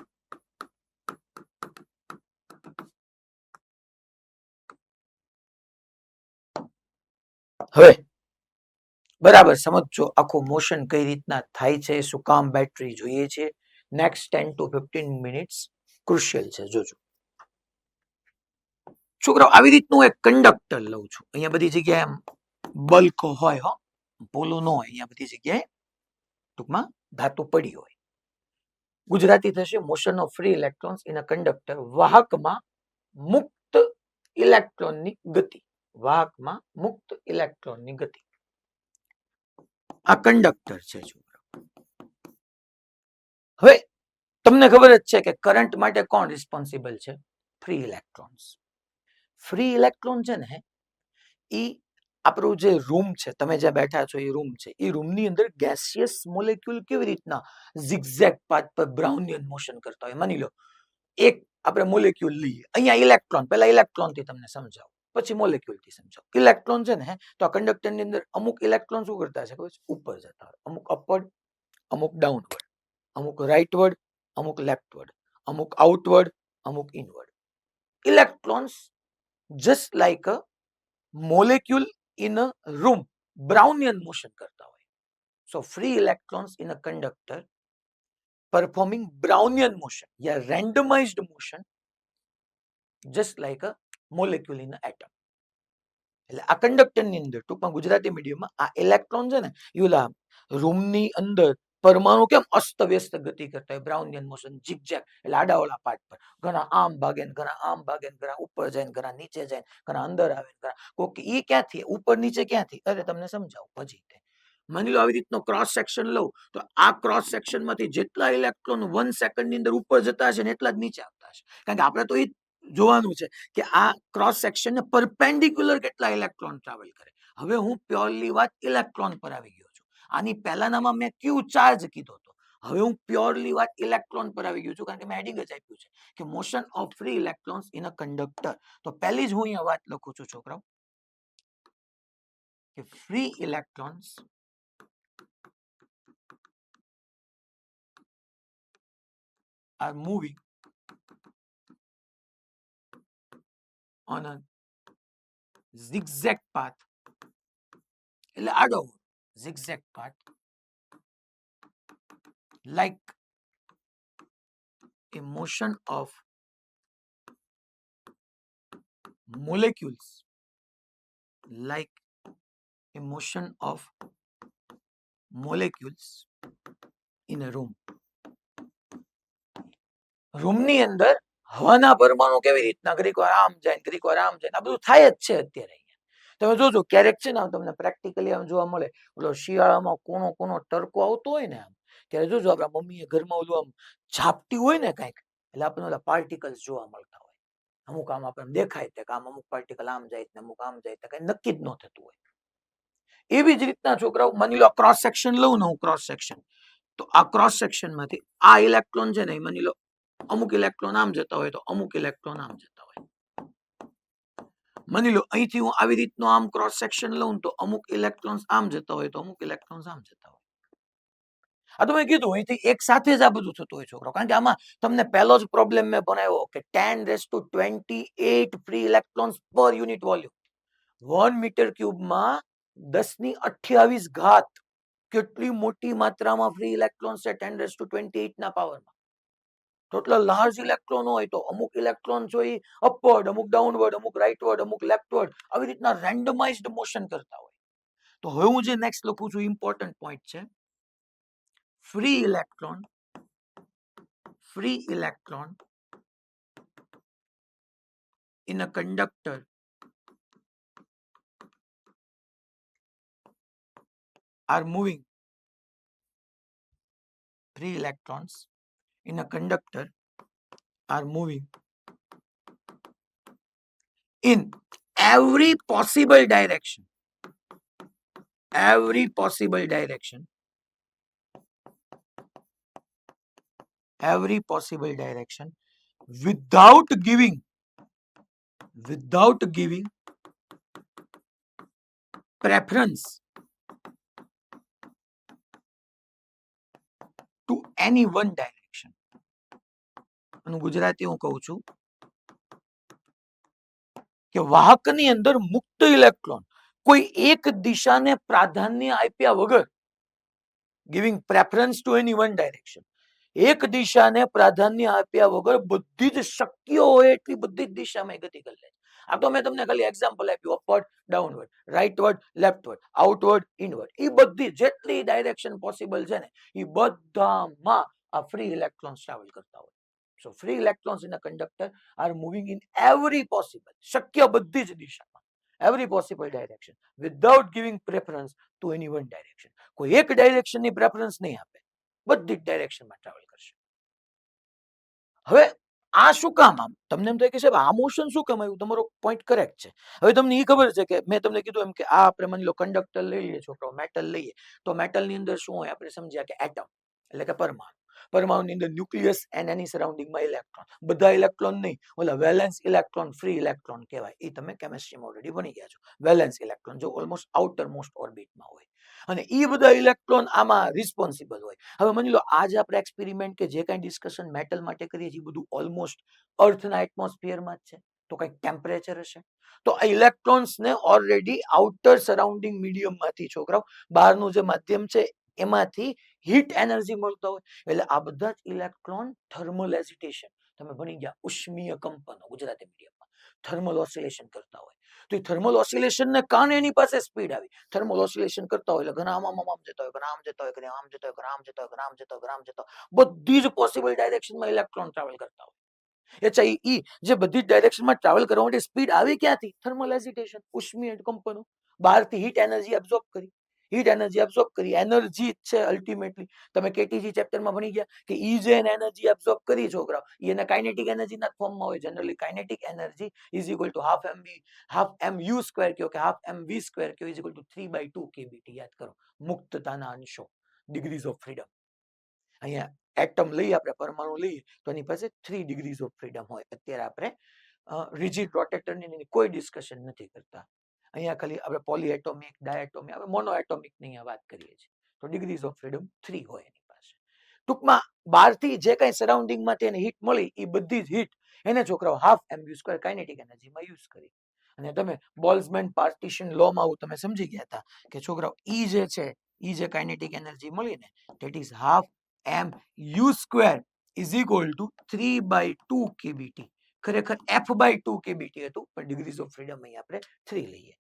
હવે બરાબર સમજો આખું મોશન કઈ રીતના થાય છે, શું કામ બેટરી જોઈએ છે. નેક્સ્ટ 10 to 15 મિનિટ્સ ક્રુશિયલ છે, જોજો છોકરાઓ. આવી રીતનું એક કંડક્ટર લઉં છું, અહીંયા બધી જગ્યાએ બલ્ક હોય હો, પોલું ન હોય, અહીંયા બધી જગ્યાએ ટૂંકમાં ધાતુ પડી હોય. ગુજરાતી થશે motion of free electrons in a conductor. વાહકમાં મુક્ત ઇલેક્ટ્રોનની ગતિ. વાહકમાં મુક્ત ઇલેક્ટ્રોનની ગતિ. આ કંડક્ટર છે છોકરાઓ. હવે તમને ખબર જ છે કે કરંટ માટે કોણ રિસ્પોન્સિબલ છે? Free electrons. ફ્રી ઇલેક્ટ્રોન છે ને એ આપણું જે રૂમ છે, તમે જ્યાં બેઠા છો એ રૂમ છે, એ રૂમની અંદર ગેસિયસ મોલેક્યુલ કેવી રીતના ઝિગઝેગ પાથ પર બ્રાઉનિયન મોશન કરતા હોય. માની લો એક આપણે મોલેક્યુલ લઈએ, અહીંયા ઇલેક્ટ્રોન, પહેલા ઇલેક્ટ્રોન થી તમને સમજાવું, પછી મોલેક્યુલ થી સમજાવું. ઇલેક્ટ્રોન છે ને તો આ કંડક્ટર ની અંદર અમુક ઇલેક્ટ્રોન શું કરતા છે ખબર છે? ઉપર જતા હોય, અમુક અપવર્ડ, અમુક ડાઉનવર્ડ, અમુક રાઇટવર્ડ, અમુક લેફ્ટવર્ડ, અમુક આઉટવર્ડ, અમુક inward. Electrons just like a molecule in a room Brownian motion કરતા હોય. So free electrons in a conductor performing Brownian motion या randomized motion just like a molecule in an atom. એટલે આ conductor ની અંદર ટૂંકમાં ગુજરાતી મીડિયમમાં આ ઇલેક્ટ્રોન છે ને યુલા રૂમની અંદર પરમાણુ કેમ અસ્તવ્યસ્ત ગતિ કરતા હોય, બ્રાઉનિયન મોશન, ઝિગઝેગ એટલે આડાવાળા પાર્ટ પર ઘણા આમ ભાગે ને ઘણા આમ ભાગે ને ઘણા ઉપર જાય ને ઘણા નીચે જાય ઘણા અંદર આવે ઘણા કોક ઈ ક્યાંથી ઉપર નીચે ક્યાંથી? અરે તમને સમજાવું પછી. માની લો આવી રીતનો ક્રોસ સેક્શન લઉં તો આ ક્રોસ સેક્શન માંથી જેટલા ઇલેક્ટ્રોન 1 સેકન્ડ ની અંદર ઉપર જતા હશે ને એટલા જ નીચે આવતા હશે, કારણ કે આપણે તો એ જોવાનું છે કે આ ક્રોસ સેક્શન ને પરપેન્ડિક્યુલર કેટલા ઇલેક્ટ્રોન ટ્રાવેલ કરે. હવે હું પ્યોરલી વાત ઇલેક્ટ્રોન પર આવી ગયો છું. આની પહેલાનામાં મેં ક્યુ ચાર્જ કીધો હતો. હવે હું પ્યોરલી વાત ઇલેક્ટ્રોન પર આવી ગયો છું, કારણ કે મેં હેડિંગ જ આપ્યું છે કે motion of free electrons in a conductor. તો પહેલી જ હું અહીંયા વાત લખું છું છોકરાઓ કે free electrons are moving on a zigzag path, એટલે આડો zigzag path, like a motion of molecules, like a motion of molecules in a room. રૂમની અંદર હવાના પરમાણુ કેવી રીતના ઘડીક વાર આમ જાય ઘડીક વાર આમ જાય, આ બધું થાય જ છે અત્યારે. તમે જોજો ક્યારેક છે ને તમને પ્રેક્ટિકલી આમ જોવા મળે, ઓલો શિયાળામાં કોનો કોનો ટરકો આવતો હોય ને આમ, ત્યારે જોજો આપણા મમ્મીએ ઘરમાં ઓલું આમ ઝાપટી હોય ને કંઈક, એટલે આપણને ઓલા પાર્ટિકલ્સ જોવા મળતા હોય. અમુક આમ આપણને દેખાય છે કે આમ અમુક પાર્ટિકલ આમ જાય ને અમુક આમ જાય, કઈ નક્કી જ ન થતું હોય. એવી જ રીતના છોકરાઓ માની લો ક્રોસ સેક્શન લઉં ને હું, ક્રોસ સેક્શન, તો આ ક્રોસ સેક્શન માંથી આ ઇલેક્ટ્રોન છે ને, માની લો અમુક ઇલેક્ટ્રોન આમ જતા હોય તો અમુક ઇલેક્ટ્રોન આમ જતા હોય. માની લો અહીંથી હું આવી રીતનો આમ ક્રોસ સેક્શન લઉં તો અમુક ઇલેક્ટ્રોન્સ આમ જતા હોય તો અમુક ઇલેક્ટ્રોન્સ આમ જતા હોય. આ તો મેં કીધું અહીંથી એક સાથે જ આ બધું થતું હોય છોકરો, કારણ કે આમાં તમને પહેલો જ પ્રોબ્લેમ મેં ભણાવ્યો કે 10⁻28 free electrons per unit volume. 1 metre ક્યુબમાં 10⁻28 કેટલી મોટી માત્રામાં ફ્રી ઇલેક્ટ્રોન્સ છે 10⁻28 ના પાવરમાં. તો એટલા લાર્જ ઇલેક્ટ્રોન હોય તો અમુક ઇલેક્ટ્રોન જો એ અપવર્ડ, અમુક ડાઉનવર્ડ, અમુક રાઇટવર્ડ, અમુક લેફ્ટવર્ડ, આવી રીતના રેન્ડમાઇઝ્ડ મોશન કરતા હોય. તો હવે હું જે નેક્સ્ટ લખું છું ઇમ્પોર્ટન્ટ પોઈન્ટ છે, free electron in a conductor are moving, free electrons in a conductor are moving in every possible direction, every possible direction, every possible direction, without giving preference to any one direction. અને ગુજરાતી હું કહું છું કે વાહકની અંદર મુક્ત electron કોઈ એક દિશાને પ્રાધાન્ય આપ્યા વગર, giving preference to any one direction, એક દિશાને પ્રાધાન્ય આપ્યા વગર બધી જ શક્ય હોય એટલી બધી જ દિશામાં ગતિ કરી લે. આ તો મેં તમને ખાલી એક્ઝામ્પલ આપ્યું, અપવર્ડ, ડાઉનવર્ડ, રાઇટવર્ડ, લેફ્ટવર્ડ, આઉટવર્ડ, ઇનવર્ડ, એ બધી જેટલી ડાયરેક્શન પોસિબલ છે ને એ બધામાં આ ફ્રી ઇલેક્ટ્રોન્સ ટ્રાવેલ કરતા હોય. So free electrons in a conductor are moving in every possible, શક્ય બધી જ દિશામાં, every possible direction, without giving preference to any one direction. કોઈ એક ડાયરેક્શનની પ્રેફરન્સ નહીં આપે, બધી જ ડાયરેક્શનમાં ટ્રાવેલ કરશે. હવે આ શું કામ? આમ તમને એમ થાય કે સાહેબ આ મોશન શું કામ આવ્યું? તમારો પોઈન્ટ કરેક્ટ છે. હવે તમને એ ખબર છે કે મેં તમને કીધું એમ કે આ આપણે માની લો કંડક્ટર લઈ લઈએ છોકરાઓ, મેટલ લઈએ તો મેટલની અંદર શું હોય? આપણે સમજ્યા કે એટમ એટલે કે પરમાણુ. પરમાણુની અંદર ન્યુક્લિયસ એન્ડ એની સરાઉન્ડિંગમાં ઇલેક્ટ્રોન, બધા ઇલેક્ટ્રોન નહીં, ઓલા વેલેન્સ ઇલેક્ટ્રોન, ફ્રી ઇલેક્ટ્રોન કહેવાય. એ તમે કેમિસ્ટ્રીમાં ઓલરેડી ભણી ગયા છો. વેલેન્સ ઇલેક્ટ્રોન જો ઓલમોસ્ટ આઉટર મોસ્ટ ઓર્બિટમાં હોય, અને એ બધા ઇલેક્ટ્રોન આમાં રિસ્પોન્સિબલ હોય. હવે માની લો આજે આપણે એક્સપેરિમેન્ટ કે જે કાંઈ ડિસ્કશન મેટલ માટે કરીએ છીએ બધું ઓલમોસ્ટ અર્થના એટમોસ્ફિયરમાં જ છે, તો કંઈક ટેમ્પરેચર હશે. તો આ ઇલેક્ટ્રોન્સને ઓલરેડી આઉટર સરાઉન્ડિંગ મીડિયમમાંથી છોકરાઓ, બહારનું જે માધ્યમ છે એમાંથી હીટ એનર્જી મળતો હોય. એટલે આ બધા જ ઇલેક્ટ્રોન થર્મલ એજિટેશન, તમે ભણી ગયા ઉષ્મીય કંપનો ગુજરાતી મીડિયમમાં, થર્મલ ઓસિલેશન કરતા હોય. તો એ થર્મલ ઓસિલેશનને કારણે એની પાસે સ્પીડ આવી. થર્મલ ઓસિલેશન કરતા હોય એટલે ઘણા આમ જતા હોય, ઘણા આમ જતા હોય, ઘણા આમ જતા હોય, ઘણા આમ જતા હોય, ઘણા આમ જતા હોય, ઘણા આમ જતા હોય, બધી જ પોસિબલ ડાયરેક્શનમાં ઇલેક્ટ્રોન ટ્રાવેલ કરતા હોય. અચ્છા, ઈ જે બધી ડાયરેક્શનમાં ટ્રાવેલ કરવા માટે સ્પીડ આવી ક્યાંથી? થર્મલ એજિટેશન, ઉષ્મીય કંપનો, બહારથી હીટ એનર્જી એબ્ઝોર્બ કરી. હીટ એનર્જી એબ્સોર્બ કરી, એનર્જી જ છે અલ્ટિમેટલી. તમે કેટીજી ચેપ્ટરમાં ભણી ગયા કે ઈ જે એનર્જી એબ્સોર્બ કરી છોકરાઓ, એને કાઇનેટિક એનર્જીના ફોર્મમાં હોય. Generally kinetic energy is equal to half M U square કયો કે હાફ એમ વી સ્ક્વેર કયો ઇઝ ઇક્વલ ટુ 3/2 કેબીટી. યાદ કરો, મુક્તતાના અંશો, ડિગ્રીઝ ઓફ ફ્રીડમ. અહીંયા એટમ લઈએ આપણે, પરમાણુ લઈએ તો એની પાસે 3 ડિગ્રીઝ ઓફ ફ્રીડમ હોય. અત્યારે આપણે રિજિડ રોટેટરની કોઈ ડિસ્કશન નથી કરતા. અહીંયા ખાલી આપણે પોલીએટોમિક, ડાયએટોમિક, આપણે મોનોએટોમિક ની વાત કરીએ છીએ. તો ડિગ્રીઝ ઓફ ફ્રીડમ 3 હોય એની પાસે. ટૂંકમાં બહારથી જે કઈ સરાઉન્ડિંગમાં તેને હીટ મળી એ બધી જ હીટ એને છોકરાઓ half M U square kinetic એનર્જીમાં યુઝ કરી. અને તમે બોલ્ટ્ઝમેન પાર્ટીશન લો માં તમે સમજી ગયા હતા કે છોકરાઓ ઈ જે છે, ઈ જે કાઇનેટિક એનર્જી મળી ને, that is half M U square is equal to 3/2 k B T. ખરેખર f/2 કેબીટી હતું, પણ ડિગ્રીઝ ઓફ ફ્રીડમ અહીં આપણે 3 લઈએ.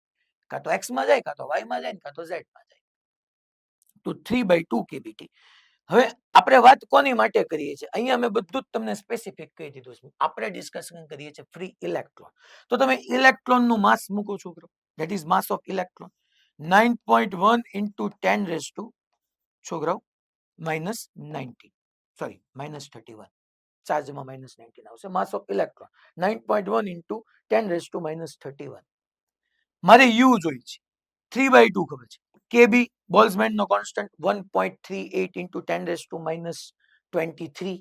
કાં તો x માં જાય, કાં તો y માં જાય, કાં તો z માં જાય. તો 3/2 કેબીટી. હવે આપણે વાત કોની માટે કરીએ છીએ? અહીંયા અમે બધું જ તમને સ્પેસિફિક કહી દીધું છે. આપણે ડિસ્કશન કરીએ છીએ ફ્રી ઇલેક્ટ્રોન. તો તમે ઇલેક્ટ્રોન નું માસ મૂકો છોકરો, that is mass of electron 9.1 into 10 raised to છોકરાઓ -19, સોરી -31. ચાર્જમાં -19 આવશે. માસ of electron 9.1 into 10 raised to -31. મારે યુ જોઈ છે, 3/2 ખબર છે. કેબી બોલ્ટ્ઝમેન નો constant 1.38 into 10 raised to -23.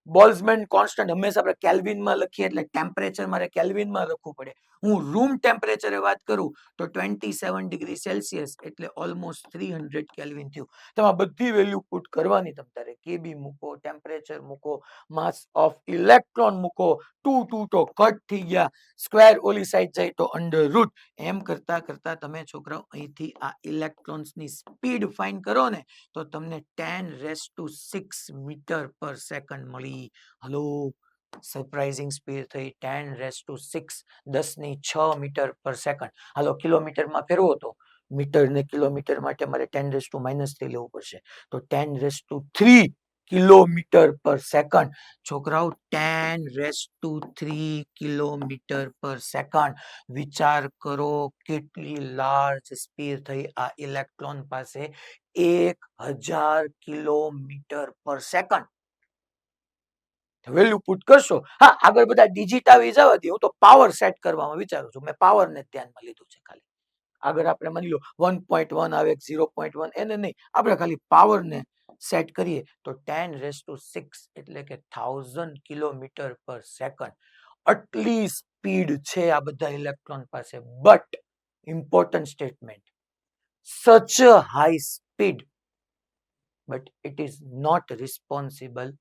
Boltzmann constant હંમેશા આપણે કેલ્વિનમાં લખીએ એટલે ટેમ્પરેચર મારે કેલ્વિનમાં લખવું પડે. હું રૂમ ટેમ્પરેચરે વાત કરું તો 27 ડિગ્રી સેલ્સિયસ એટલે ઓલમોસ્ટ 300 કેલ્વિન થયું. તમે બધી વેલ્યુ પુટ કરવાની. તમારે કેબી મૂકો, ટેમ્પરેચર મૂકો, માસ ઓફ ઇલેક્ટ્રોન મૂકો. 2 2 તો કટ થઈ ગયા, સ્ક્વેર ઓલી સાઈડ જાય તો અંડર રૂટ. એમ કરતા કરતા તમે છોકરાઓ અહીંથી આ ઇલેક્ટ્રોન્સની સ્પીડ ફાઇન્ડ કરો ને તો તમને 10⁶ મીટર પર સેકન્ડ મળી. હલો, સરપ્રાઇઝિંગ સ્પીડ થઈ 10⁶, 10⁶ મીટર પર સેકન્ડ. હાલો, કિલોમીટરમાં ફેરવો તો મીટર ને કિલોમીટર માટે મારે 10⁻³ લેવું પડશે. તો 10⁻³ કિલોમીટર પર સેકન્ડ. છોકરાઓ 10⁻³ કિલોમીટર પર સેકન્ડ. વિચાર કરો કેટલી લાર્જ સ્પીડ થઈ આ ઇલેક્ટ્રોન પાસે. 1000 કિલોમીટર પર સેકન્ડ. વેલ્યુ પુટ કરશો. હા, આગળ બધા ડિજિટ આવી જવા દે, હું તો પાવર સેટ કરવામાં વિચારું છું. મેં પાવર ને ધ્યાનમાં લીધું છે ખાલી. આગળ આપણે માની લો 1.1 આવે, 0.1, એને નહીં, આપણે ખાલી પાવર ને સેટ કરીએ તો 10⁶ એટલે કે 1000 કિલોમીટર પર સેકન્ડ. આટલી સ્પીડ છે આ બધા ઇલેક્ટ્રોન પાસે. But important statement, such a high speed but it is not responsible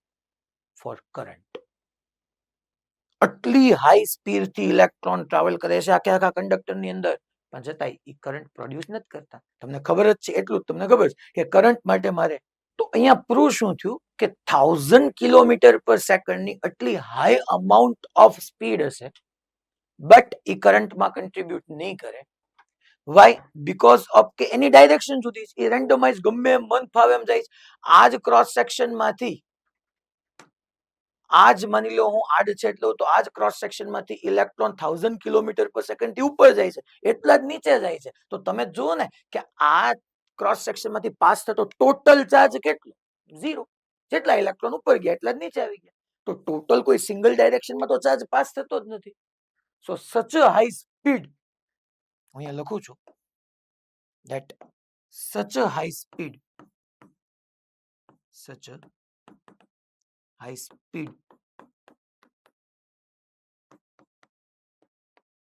for current. આટલી હાઈ સ્પીડ થી ઇલેક્ટ્રોન ટ્રાવેલ કરે છે આખા કંડક્ટર ની અંદર, પણ છતાંય એ કરંટ પ્રોડ્યુસ નથી કરતા. તમને ખબર જ છે, એટલું તમને ખબર છે કે કરંટ માટે મારે, તો અહીંયા પ્રૂવ શું થયું કે 1000 કિલોમીટર પર સેકન્ડ ની આટલી હાઈ અમાઉન્ટ ઓફ સ્પીડ હશે, બટ એ કરંટમાં કન્ટ્રીબ્યુટ નહીં કરે. વાય? બીકોઝ ઓફ કે એની ડાયરેક્શન સુધી એ રેન્ડમાઇઝ ગમે એમ મન ફાવે એમ જાય. આ જ ક્રોસ સેક્શન માંથી, આજ માની લો હું આડછેદ લઉં તો આજ ક્રોસ સેક્શન માંથી ઇલેક્ટ્રોન 1000 કિલોમીટર પર સેકન્ડ થી ઉપર જાય છે, એટલા જ નીચે જાય છે. તો તમે જુઓ ને કે આ ક્રોસ સેક્શન માંથી પાસ થતો ટોટલ ચાર્જ કેટલો? 0. જેટલા ઇલેક્ટ્રોન ઉપર ગયા એટલા જ નીચે આવી ગયા. તો ટોટલ કોઈ સિંગલ ડાયરેક્શનમાં તો ચાર્જ પાસ થતો જ નથી. સો સચ અ હાઈ સ્પીડ, અહીંયા લખું છું that such a high speed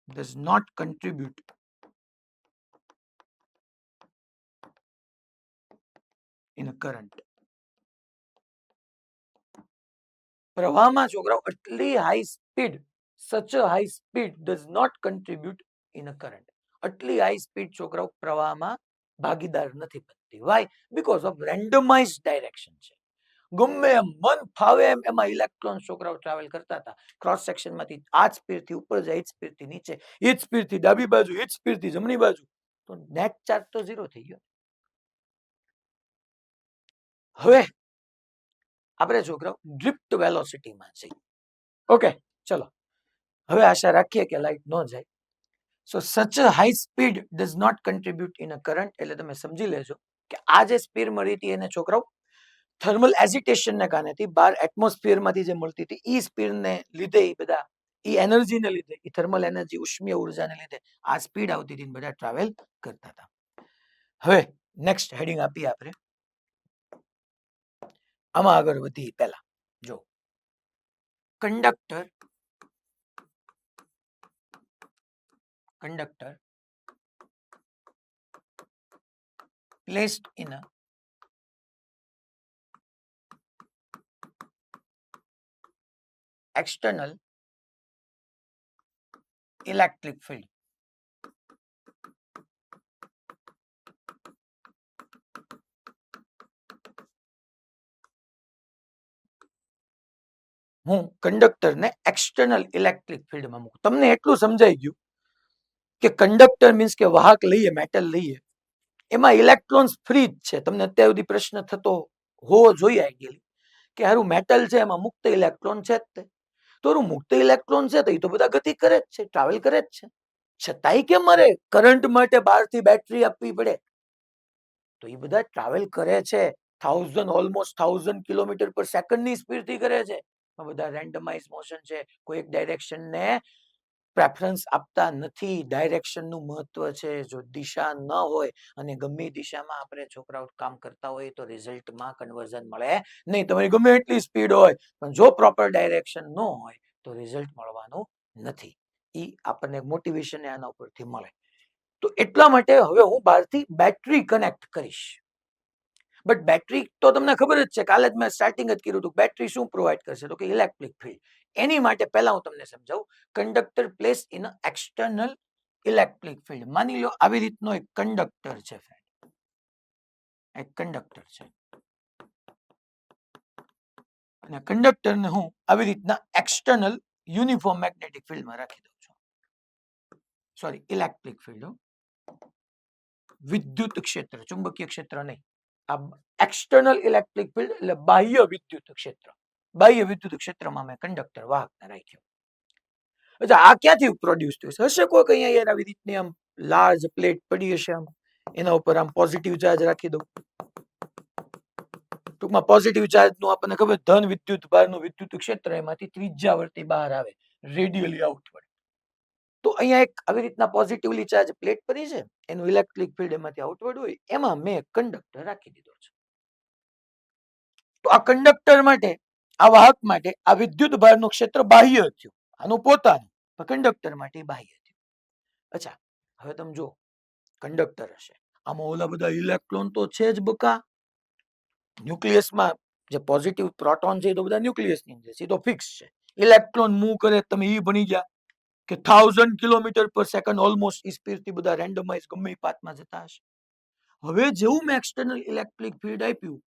does not contribute in a current. પ્રવાહમાં છોકરાઓ આટલી high speed, such a high speed does not contribute in a current. આટલી હાઈ સ્પીડ છોકરાઓ પ્રવાહમાં ભાગીદાર નથી બનતી. Why? Because of randomise direction છે. ગમે એમ મન ફાવે એમ એમાં ઇલેક્ટ્રોન છોકરાઓ ટ્રાવેલ કરતા હતા. ક્રોસ સેક્શન માંથી આ જ સ્પીડ થી ઉપર જાય, એ જ સ્પીડ થી નીચે, એ જ સ્પીડ થી ડાબી બાજુ, એ જ સ્પીડ થી જમણી બાજુ. તો નેટ ચાર્જ તો 0 થઈ ગયો. હવે આપણે છોકરાઓ ડ્રિફ્ટ વેલોસિટીમાં છીએ. ઓકે, ચલો હવે આશા રાખીએ કે લાઈટ ન જાય. So such a high speed does not contribute in a current. એટલે તમે સમજી લેજો કે આ જે સ્પીડ મળી હતી એને છોકરાઓ થર્મલ એજિટેશનને કારણે બહાર એટમોસ્ફિયરમાંથી જે મળતી હતી એ સ્પીડને લીધે એ બધા એ એનર્જીને લીધે એ થર્મલ એનર્જી ઉષ્મીય ઉર્જાને લીધે આ સ્પીડ આવતી હતી બધા ટ્રાવેલ કરતા હતા. હવે નેક્સ્ટ હેડિંગ આપીએ આપણે. આમાં આગળ વધી પહેલા જો conductor placed in a external electric field. હું કંડક્ટરને એક્સટર્નલ ઇલેક્ટ્રિક ફિલ્ડમાં મૂકું. તમને એટલું સમજાઈ ગયું કે કંડક્ટર મીન્સ કે વાહક લઈએ, મેટલ લઈએ, એમાં ઇલેક્ટ્રોન્સ ફ્રી જ છે. તમને અત્યાર સુધી પ્રશ્ન થતો હોવો જોઈએ આઈડિયલી કે હારું મેટલ છે એમાં મુક્ત ઇલેક્ટ્રોન છે જ તે. તો મુક્ત ઇલેક્ટ્રોન છે તો એ તો બધા ગતિ કરે જ છે, ટ્રાવેલ કરે જ છે. છતાંય કેમ મારે કરંટ માટે બહારથી બેટરી આપવી પડે? તો એ બધા ટ્રાવેલ કરે છે. ઓલમોસ્ટ 1000 કિલોમીટર પર સેકન્ડની સ્પીડથી કરે છે. બધા રેન્ડમાઇઝ મોશન છે. કોઈ એક ડાયરેક્શનને પ્રેફરન્સ આપતા નથી. ડાયરેક્શનનું મહત્વ છે. જો દિશા ન હોય અને ગમે દિશામાં આપણે છોકરાઓ કામ કરતા હોય તો રિઝલ્ટમાં કન્વર્ઝન મળે નહીં. તમારી ગમે એટલી સ્પીડ હોય પણ જો પ્રોપર ડાયરેક્શન ન હોય તો રિઝલ્ટ મળવાનું નથી. એ આપણને મોટિવેશન આના ઉપરથી મળે. તો એટલા માટે હવે હું બહારથી બેટરી કનેક્ટ કરીશ. બટ બેટરી તો તમને ખબર જ છે, કાલે જ મેં સ્ટાર્ટિંગ જ કર્યું હતું. બેટરી શું પ્રોવાઈડ કરશે? તો કે ઇલેક્ટ્રિક ફિલ્ડ. એની માટે પહેલા હું તમને સમજાવું. Conductor place in external electric field. માની લો આવી રીતનો એક કંડક્ટર છે ફ્રેન્ડ, એક કંડક્ટર છે અને કંડક્ટરને હું આવી રીતના એક્સટર્નલ યુનિફોર્મ મેગ્નેટિક ફિલ્ડમાં રાખી દઉં છું. સોરી, ઇલેક્ટ્રિક ફિલ્ડ, વિદ્યુત ક્ષેત્ર, ચુંબકીય ક્ષેત્ર નહીં. આ એક્સટર્નલ ઇલેક્ટ્રિક ફિલ્ડ એટલે બાહ્ય વિદ્યુત ક્ષેત્ર. બાહ્ય વિદ્યુત ક્ષેત્રમાં મેં કંડક્ટર વાહકને રાખ્યો. અચ્છા, આ ક્યાંથી પ્રોડ્યુસ થયું હશે? કોઈ અહીંયા યાર આવી રીતની આમ લાર્જ પ્લેટ પડી હશે, આમ એના ઉપર આમ પોઝિટિવ ચાર્જ રાખી દઉં. ટૂંકમાં પોઝિટિવ ચાર્જ નું આપણને ખબર, ધન વિદ્યુત ભારનું વિદ્યુત ક્ષેત્ર એમાંથી ત્રિજ્યાવર્તી બહાર આવે, રેડિયલી આઉટવર્ડ. તો અહીંયા એક આવી રીતના પોઝિટિવલી ચાર્જ પ્લેટ પડી છે, એનું ઇલેક્ટ્રિક ફિલ્ડ એમાંથી આઉટવર્ડ હોય, એમાં મેં કંડક્ટર રાખી દીધો છે. તો આ કંડક્ટર માટે, આ વાહક માટે આ વિદ્યુત ભારનું ક્ષેત્ર બાહ્ય થયું, આનું પોતાનું. કંડક્ટર માટે બાહ્ય થયું. અચ્છા, હવે તમે જો કંડક્ટર હશે, આમાં ઓલા બધા ઇલેક્ટ્રોન તો છે જ બકા. ન્યુક્લિયસમાં જે પોઝિટિવ પ્રોટોન છે એ તો બધા ન્યુક્લિયસની અંદર છે, એ તો ફિક્સ છે. ઇલેક્ટ્રોન મૂવ કરે, તમે એ ભણી ગયા કે 1000 કિલોમીટર પર સેકન્ડ ઓલમોસ્ટ સ્પીડથી બધા રેન્ડમાઇઝ ગમે પાથમાં જતા હશે. હવે જેવું મેં એક્સટર્નલ ઇલેક્ટ્રિક ફિલ્ડ આપ્યું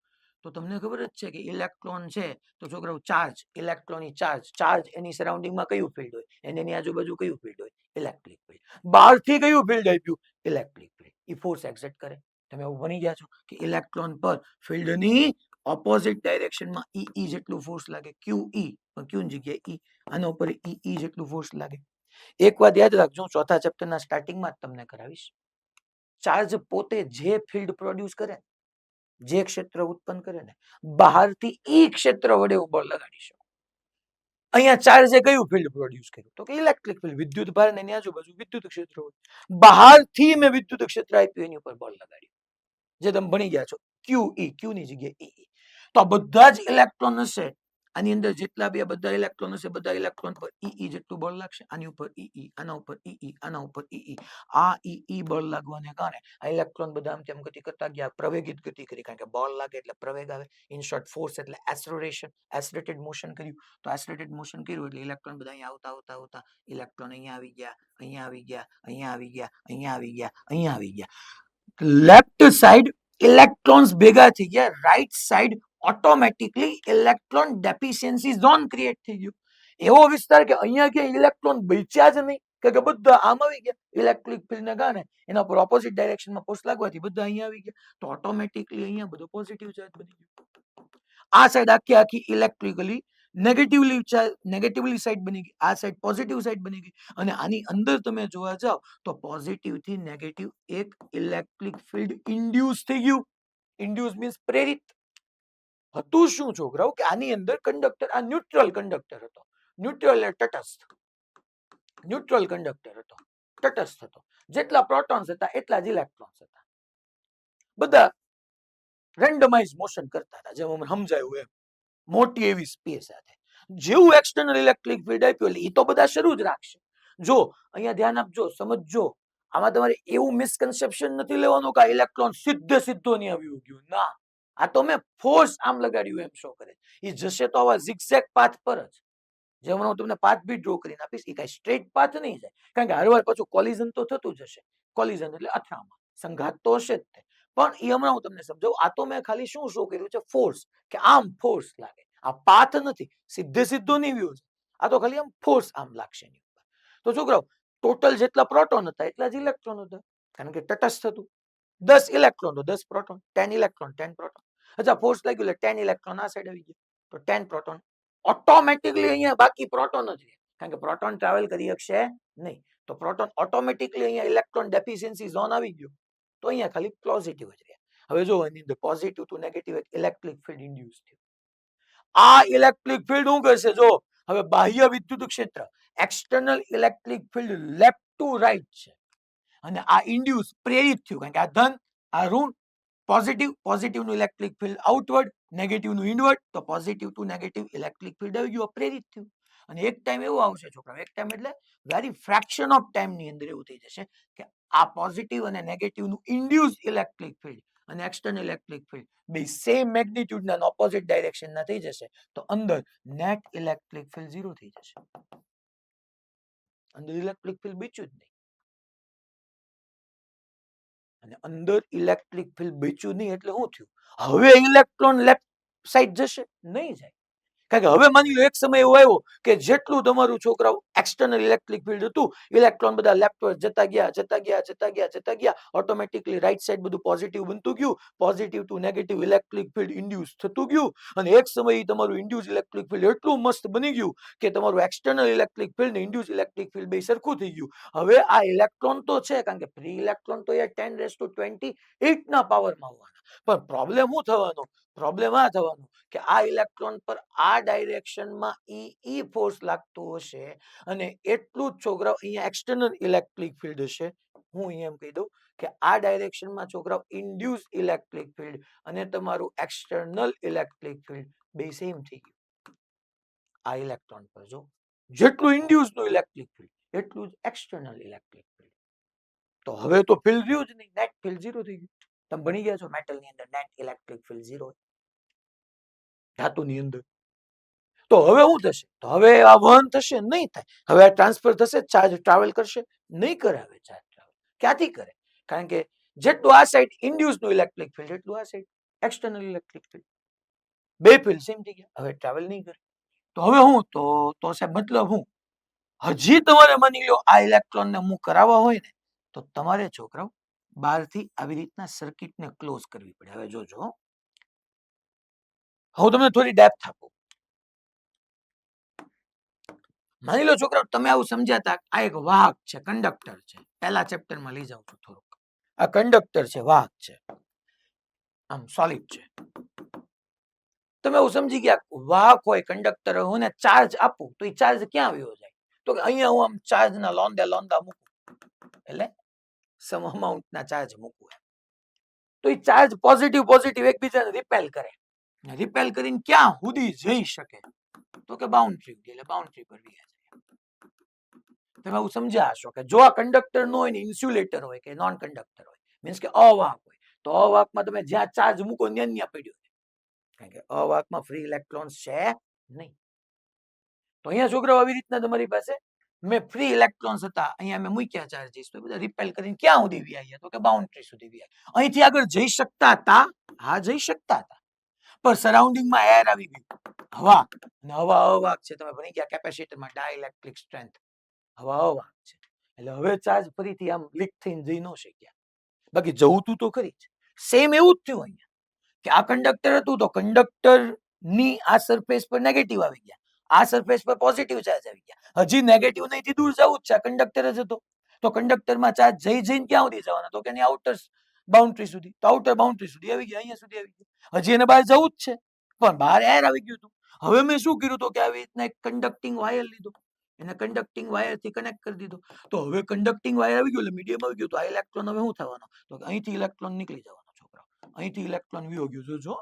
તો તમને ખબર જ છે કે ઇલેક્ટ્રોન છે તો છોકરાઓ ચાર્જ, ઇલેક્ટ્રોનિક ચાર્જ એની સરાઉન્ડિંગમાં કયું ફિલ્ડ હોય, એની આજુબાજુ કયું ફિલ્ડ હોય? Electric field. બહારથી કયું ફિલ્ડ આપ્યું? Electric field. એ ફોર્સ એક્ઝર્ટ કરે. તમે એવું ભણી ગયા છો કે ઇલેક્ટ્રોન પર ફિલ્ડની ઓપોઝિટ ડાયરેક્શનમાં ઈ જેટલું ફોર્સ લાગે, ક્યુ ઈ, ક્યુ ની જગ્યાએ ઈ, આના ઉપર ઈ જેટલું ફોર્સ લાગે. એક વાત યાદ રાખજો, ચોથા ચેપ્ટરના સ્ટાર્ટિંગમાં જ તમને કરાવીશ. ચાર્જ પોતે જે ફિલ્ડ પ્રોડ્યુસ કરે, જે ક્ષેત્ર ઉત્પન્ન કરે ને, બહારથી ઈ ક્ષેત્ર વડે હું બળ લગાડી શકું. અહીંયા ચાર્જે કયું ફિલ્ડ પ્રોડ્યુસ કર્યું? તો કે ઇલેક્ટ્રિક ફિલ્ડ. વિદ્યુત ભાર ને એની આજુબાજુ વિદ્યુત ક્ષેત્ર હોય. બહારથી મેં વિદ્યુત ક્ષેત્ર આપ્યું, એની ઉપર બળ લગાડ્યું, જે તમે ભણી ગયા છો. ક્યુ ની જગ્યાએ ઈ. તો આ બધા જ ઇલેક્ટ્રોન હશે, આની અંદર જેટલા બી બધા ઇલેક્ટ્રોન હશે, બધા ઇલેક્ટ્રોન પર ઈ જેટલું બળ લાગશે. આની ઉપર ઈ, આના ઉપર ઈ, આના ઉપર ઈ. આ ઈ બળ લાગવાને કારણે આ ઇલેક્ટ્રોન બધા આમ તેમ ગતિ કરતા ગયા, પ્રવેગિત ગતિ કરી, કારણ કે બળ લાગે એટલે પ્રવેગ આવે. ઇન શોર્ટ, ફોર્સ એટલે એસલરેશન, એસલરેટેડ મોશન કર્યું. તો એસલરેટેડ મોશન કર્યું એટલે ઇલેક્ટ્રોન બધા અહીંયા આવતા ઇલેક્ટ્રોન અહીંયા આવી ગયા, અહીંયા આવી ગયા, અહીંયા આવી ગયા, અહીંયા આવી ગયા, અહીંયા આવી ગયા. લેફ્ટ સાઈડ ઇલેક્ટ્રોન્સ ભેગા થઈ ગયા, right side automatically electron deficiency zone create થઈ ગયું. એવો વિસ્તાર કે અહીંયા કે ઇલેક્ટ્રોન બચ્યા જ નહીં, કે બધા આમ આવી ગયા. ઇલેક્ટ્રિક ફિલ્ડને કારણે એના પર ઓપોઝિટ ડાયરેક્શનમાં ફોર્સ લાગવાથી બધા અહીંયા આવી ગયા. તો ઓટોમેટિકલી અહીંયા બધું પોઝિટિવ ચાર્જ બની ગયું. આ સાઈડ આખી ઇલેક્ટ્રિકલી નેગેટિવલી સાઈડ બની ગઈ, આ સાઈડ પોઝિટિવ સાઈડ બની ગઈ, અને આની અંદર તમે જોવા જાવ તો પોઝિટિવ થી નેગેટિવ એક ઇલેક્ટ્રિક ફિલ્ડ ઇન્ડ્યુસ થઈ ગયું. ઇન્ડ્યુસ મીન્સ પ્રેરિત. હતું શું છોકરાઓ કે આની અંદર કંડક્ટર, આ ન્યુટ્રલ કંડક્ટર હતો. ન્યુટ્રલ એટલે તટસ્થ. ન્યુટ્રલ કંડક્ટર હતો, તટસ્થ હતો. જેટલા પ્રોટોન્સ હતા એટલા જ ઇલેક્ટ્રોન્સ હતા. બધા રેન્ડમાઇઝ મોશન કરતા હતા, જેમ અમને સમજાયું એમ, મોટી એવી સ્પેસ સાથે. જેવું એક્સટર્નલ ઇલેક્ટ્રિક ફિલ્ડ આપ્યું એટલે એ તો બધા શરૂ જ રાખશે. જો અહીંયા ધ્યાન આપજો, સમજજો, આમાં તમારે એવું મિસકન્સેપ્શન નથી લેવાનું કે આ ઇલેક્ટ્રોન સીધો નહીં આવ્યું ગયું. ના, આ તો મેં ફોર્સ આમ લગાડ્યું એમ શો કરે. એ જશે તો આવા ઝિગઝેગ પાથ પર જ. જેમ હું તમને પાથ બી ડ્રો કરીને આપીશ, એ કઈ સ્ટ્રેટ પાથ નહીં જાય, કારણ કે હરવાર પાછું કોલિઝન તો થતું જ હશે. કોલિઝન એટલે અથડામણ, સંઘાત તો હશે જ તે. પણ એ હમણાં હું તમને સમજાવું. આ તો મેં ખાલી શું શો કર્યું છે? ફોર્સ, કે આમ ફોર્સ લાગે. આ પાથ નથી, સીધો નહીં વ્યૂ છે. આ તો ખાલી આમ ફોર્સ આમ લાગશે. તો છોકરાઓ, ટોટલ જેટલા પ્રોટોન હતા એટલા જ ઇલેક્ટ્રોન હતા, કારણ કે તટસ્થ હતું. 10 ઇલેક્ટ્રોન તો 10 પ્રોટોન, 10 ઇલેક્ટ્રોન 10 પ્રોટોન. અચ્છા, ફોર્સ લાગ્યું એટલે 10 ઇલેક્ટ્રોન આ સાઈડ આવી ગયા, તો 10 પ્રોટોન. ઓટોમેટિકલી અહીંયા બાકી પ્રોટોન જ રહે, કારણ કે પ્રોટોન ટ્રાવેલ કરી શકશે નહીં. તો પ્રોટોન ઓટોમેટિકલી અહીંયા ઇલેક્ટ્રોન ડેફિશિયન્સી ઝોન આવી ગયો, તો અહીંયા ખાલી પોઝિટિવ જ રહે. હવે જો એની અંદર positive to negative electric field induce થયું. આ ઇલેક્ટ્રિક ફિલ્ડ શું કરશે? જો હવે બાહ્ય વિદ્યુત ક્ષેત્ર, external electric field left to right છે, અને આ ઇન્ડ્યુસ પ્રેરિત થયું, કારણ કે આ ધન, આ ઋણ. પોઝિટિવ નું ઇલેક્ટ્રિક ફિલ્ડ આઉટવર્ડ, નેગેટિવ નું ઇનવર્ડ. તો positive to negative electric field આવી ગયું, પ્રેરિત થયું. અને એક ટાઈમ એવો આવશે છોકરા, એક ટાઈમ એટલે વેરી ફ્રેક્શન ઓફ ટાઈમ ની અંદર એવું થઈ જશે કે આ પોઝિટિવ અને નેગેટિવ નું ઇન્ડ્યુસ ઇલેક્ટ્રિક ફિલ્ડ અને એક્સટર્નલ ઇલેક્ટ્રિક ફિલ્ડ બે સેમ મેગ્નિટ્યુડ ના ઓપોઝિટ ડાયરેક્શન ના થઈ જશે. તો અંદર નેટ ઇલેક્ટ્રિક ફિલ્ડ 0 થઈ જશે. અંદર ઇલેક્ટ્રિક ફિલ્ડ બીચું જ નહીં. અને અંદર ઇલેક્ટ્રિક ફિલ્ડ બીચું નહીં એટલે શું થયું? હવે ઇલેક્ટ્રોન લેફ્ટ સાઈડ જશે નહીં જાય, કારણ કે હવે માની લો એક સમય એવો આવ્યો કે જેટલું તમારું છોકરાઓ એક્સટર્નલ ઇલેક્ટ્રિક ફિલ્ડ હતું, ઇલેક્ટ્રોન બધા લેફ્ટ જતા ગયા, ઓટોમેટિકલી રાઈટ સાઈડ બધું પોઝિટિવ બનતું ગયું, positive to negative electric field induce થતું ગયું. અને એક સમયે તમારું ઇન્ડ્યુસ ઇલેક્ટ્રિક ફિલ્ડ એટલું મસ્ત બની ગયું કે તમારું એક્સટર્નલ ઇલેક્ટ્રિક ફિલ્ડ ને ઇન્ડ્યુસ ઇલેક્ટ્રિક ફિલ્ડ બે સરખું થઈ ગયું. હવે આ ઇલેક્ટ્રોન તો છે, કારણ કે ફ્રી ઇલેક્ટ્રોન તો 10⁻28 ના પાવરમાં આવવાના. પણ પ્રોબ્લેમ શું થવાનો? પ્રોબ્લેમ આ થવાનો કે આ ઇલેક્ટ્રોન પર આ ડાયરેક્શનમાં ઈ ફોર્સ લાગતો હશે, અને એટલું જ છોકરાઓ અહીંયા એક્સટર્નલ ઇલેક્ટ્રિક ફિલ્ડ હશે. હું અહીંયા એમ કહી દઉં કે આ ડાયરેક્શનમાં છોકરાઓ ઇન્ડ્યુસ ઇલેક્ટ્રિક ફિલ્ડ અને તમારું એક્સટર્નલ ઇલેક્ટ્રિક ફિલ્ડ બે સેમ થઈ ગયું. આ ઇલેક્ટ્રોન પર જો જેટલું ઇન્ડ્યુસ નું ઇલેક્ટ્રિક ફિલ્ડ એટલું જ એક્સટર્નલ ઇલેક્ટ્રિક ફિલ્ડ. તો હવે તો ફિલ્ડ રહ્યું જ નહીં, નેટ ફિલ્ડ 0 થઈ ગયું. તમે ભણી ગયા છો મેટલ ની અંદર નેટ ઇલેક્ટ્રિક ફિલ્ડ 0, ધાતુની અંદર. તો હવે શું થશે? તો હવે આ વહન થશે નહીં થાય. હવે આ ટ્રાન્સફર થશે, ચાર્જ ટ્રાવેલ કરશે નહીં? કરાવે ચાર્જ ટ્રાવેલ. ક્યાંથી કરે? કારણ કે જેટલું આ સાઈડ ઇન્ડ્યુસ નું ઇલેક્ટ્રિક ફિલ્ડ એટલું આ સાઈડ એક્સટર્નલ ઇલેક્ટ્રિક ફિલ્ડ. બે ફિલ્ડ સેમ થઈ ગયા, હવે ટ્રાવેલ નહીં કરે. તો હવે હું તો સાહેબ મતલબ હું હજી તમારે માની લો આ ઇલેક્ટ્રોન ને મૂવ કરાવવા હોય ને, તો તમારે છોકરાઓ બહારથી આવી રીતના સર્કિટને ક્લોઝ કરવી પડે. હવે જોજો, હું તમને થોડી ડેપ્થ આપું. માની લો છોકરાઓ તમે આવું સમજ્યા હતા, આ એક વાહક છે, કંડક્ટર છે. પહેલા ચેપ્ટરમાં લઈ જાઉં છું થોડુંક. આ કંડક્ટર છે, વાહક છે, આમ સોલિડ છે. તમે એવું સમજી ગયા, વાહક હોય, કંડક્ટર હોય, હું ને ચાર્જ આપું તો એ ચાર્જ ક્યાં આવ્યો જાય? તો અહીંયા હું આમ ચાર્જ ના લોંદા મૂકું, એટલે સમ અમાઉન્ટ ના ચાર્જ મૂકું, તો એ ચાર્જ પોઝિટિવ એકબીજાને રિપેલ કરે. રિપેલ કરીને ક્યાં સુધી જઈ શકે? તો કે બાઉન્ડ્રી, એટલે બાઉન્ડ્રી પર વી જાય. તમે આવું સમજ્યા હશો કે જો આ કંડક્ટર નો હોય ને ઇન્સ્યુલેટર હોય કે નોન કંડક્ટર હોય, મીન્સ કે અવાહક હોય, તો અવાહકમાં તમે જ્યાં ચાર્જ મૂકો ત્યાં પડ્યો, કારણ કે અવાહકમાં ફ્રી ઇલેક્ટ્રોન્સ છે નહીં. તો અહીંયા છોકરાઓ આવી રીતના તમારી પાસે મેં ફ્રી ઇલેક્ટ્રોન્સ હતા, અહીંયા મેં મૂક્યા ચાર્જીસ, તો બધા રિપેલ કરીને ક્યાં સુધી વ્યાયા? તો કે બાઉન્ડ્રી સુધી વ્યાયા. અહીંથી આગળ જઈ શકતા હતા? હા, જઈ શકતા હતા, પણ સરાઉન્ડિંગમાં એર આવી ગયું, હવા, અને હવા અવાહક છે. તમે ભણી ગયા કેપેસિટરમાં ડાઇલેક્ટ્રિક સ્ટ્રેન્થ, હવા અવાહક છે, એટલે હવે ચાર્જ ફરીથી આમ લીક થઈને જઈ ન શક્યા. બાકી જવું તું તો ખરી જ. સેમ એવું જ થયું અહીંયા કે આ કંડક્ટર હતું, તો કંડક્ટર ની આ સરફેસ પર નેગેટિવ આવી ગયા, આ સરફેસ પર પોઝિટિવ ચાર્જ આવી ગયા, હજી નેગેટિવ નહીં દૂર જવું જ છે, કંડક્ટર જ હતો. તો કંડક્ટરમાં ચાર્જ જઈને ક્યાં સુધી જવાના, તો કે એની આઉટર બાઉન્ડ્રી સુધી, તો આઉટર બાઉન્ડ્રી સુધી આવી ગયા, અહીંયા સુધી આવી ગયા, હજી એને બહાર જવું જ છે, પણ બહાર એર આવી ગયું હતું. હવે મેં શું કર્યું તો કે આવી રીતના એક કન્ડક્ટિંગ વાયર લીધો, એને કન્ડક્ટિંગ વાયર થી કનેક્ટ કરી દીધો. તો હવે કન્ડક્ટિંગ વાયર આવી ગયું એટલે મીડિયમ આવી ગયું, તો આ ઇલેક્ટ્રોન હવે શું થવાનો, તો અહીંથી ઇલેક્ટ્રોન નીકળી જવાનો છોકરાઓ, અહીંથી ઇલેક્ટ્રોન વિયો ગયો, જો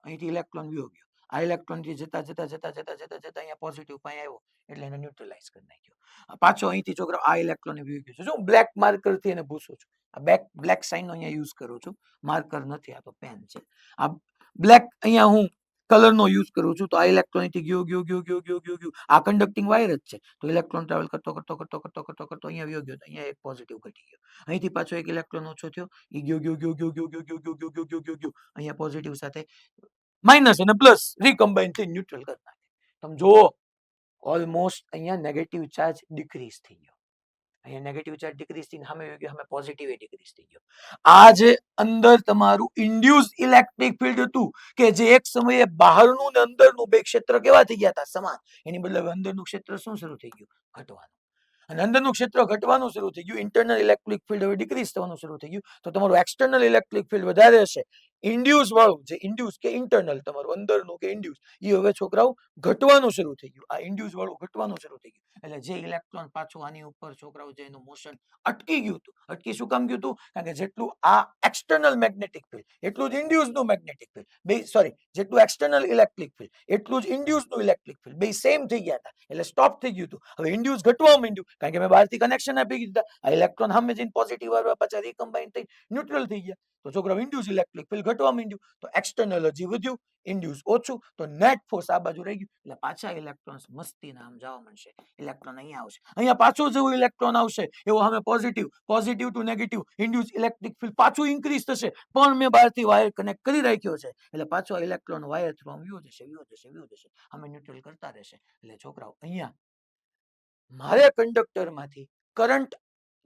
અહીંથી ઇલેક્ટ્રોન વિયો ગયો, આ ઇલેક્ટ્રોન થી જતા જતા જતા જતા જતા જતા અહીંયા પોઝિટિવ પાસે આવ્યો એટલે એને ન્યુટ્રલાઇઝ કરી નાખ્યો. પાછો અહીંથી છોકરાઓ આ ઇલેક્ટ્રોન વિયો ગયો છે, જો બ્લેક માર્કર થી એને ભૂસું છું, આ બ્લેક સાઇન નો અહીંયા યુઝ કરું છું, માર્કર નથી, આ તો પેન છે. આ બ્લેક અહીંયા હું કલર નો યુઝ કરું છું, તો આ ઇલેક્ટ્રોન થી ગયો ગયો ગયો ગયો ગયો ગયો ગયો, આ કન્ડક્ટિંગ વાયર જ છે, તો ઇલેક્ટ્રોન ટ્રાવેલ કરતો કરતો કરતો કરતો કરતો કરતો અહીંયા વિયો ગયો, અહીંયા એક પોઝિટિવ ઘટી ગયો, અહીંથી પાછો એક ઇલેક્ટ્રોન ઓછો થયો, એ ગયો ગયો ગયો ગયો ગયો ગયો ગયો ગયો ગયો ગયો ગયો ગયો, અહીંયા પોઝિટિવ સાથે માઇનસ અને પ્લસ રીકમ્બાઇન થઈ ન્યુટ્રલ કરી નાખે. તમે જુઓ ઓલમોસ્ટ અહીંયા નેગેટિવ ચાર્જ ડિક્રીઝ થઈ ગયો, અહીંયા નેગેટિવ ચાર્જ ડિક્રીઝ થઈને સામે આવી ગયો, સામે પોઝિટિવ ડિક્રીઝ થઈ ગયો. આ જે અંદર તમારું ઇન્ડ્યુસ ઇલેક્ટ્રિક ફિલ્ડ હતું કે જે એક સમયે બહારનું ને અંદરનું બે ક્ષેત્ર કેવા થઈ ગયા હતા સમાન, એની બદલે અંદરનું ક્ષેત્ર શું શરૂ થઈ ગયું, ઘટવાનું, અને અંદરનું ક્ષેત્ર ઘટવાનું શરૂ થઈ ગયું, ઇન્ટરનલ ઇલેક્ટ્રિક ફિલ્ડ હવે ડિક્રીઝ થવાનું શરૂ થઈ ગયું, તો તમારું એક્સટર્નલ ઇલેક્ટ્રિક ફિલ્ડ વધારે હશે. ઇન્ડ્યુસ વાળું જે ઇન્ડ્યુસ કે ઇન્ટરનલ તમારું અંદરનું કે ઇન્ડ્યુસ, એ હવે છોકરાઓ ઘટવાનું શરૂ થઈ ગયું, આ ઇન્ડ્યુસ વાળું ઘટવાનું શરૂ થઈ ગયું, એટલે જે ઇલેક્ટ્રોન પાછું આની ઉપર છોકરાઓ જે એનું મોશન અટકી ગયું હતું, અટકી શું કામ ગયું હતું, કારણ કે જેટલું આ એક્સટર્નલ મેગ્નેટિક ફિલ્ડ એટલું જ ઇન્ડ્યુસ નું મેગ્નેટિક ફિલ્ડ બે સોરી જેટલું એક્સટર્નલ ઇલેક્ટ્રિક ફિલ્ડ એટલું જ ઇન્ડ્યુસ નું ઇલેક્ટ્રિક ફિલ્ડ બે સેમ થઈ ગયા હતા, એટલે સ્ટોપ થઈ ગયું હતું. હવે ઇન્ડ્યુસ ઘટવા માંડ્યું કારણ કે મેં બહારથી કનેક્શન આપી દીધા, આ ઇલેક્ટ્રોન સામે જઈને પોઝિટિવ આવ્યા, પાછા રીકમ્બાઇન થઈ ન્યુટ્રલ થઈ ગયા, તો છોકરાઓ ઇન્ડ્યુસ ઇલેક્ટ્રિક ફિલ્ડ ઘટવા માંડ્યું, તો એક્સટર્નલ હજી વધ્યું, ઇન્ડ્યુસ ઓછું, તો નેટ ફોર્સ આ બાજુ રહી ગયું, એટલે પાછા ઇલેક્ટ્રોન્સ મસ્તી નામ જવા મળશે, ઇલેક્ટ્રોન અહીંયા આવશે, અહીંયા પાછો જેવું ઇલેક્ટ્રોન આવશે એવો સામે positive, positive to negative induce electric field પાછું ઇન્ક્રીઝ થશે, પણ મેં બહારથી વાયર કનેક્ટ કરી રાખ્યો છે, એટલે પાછો ઇલેક્ટ્રોન વાયર થ્રુ વિયો જશે વિયો જશે વિયો જશે, અમે ન્યુટ્રલ કરતા રહેશે. એટલે છોકરાઓ અહીંયા મારે કંડક્ટરમાંથી કરંટ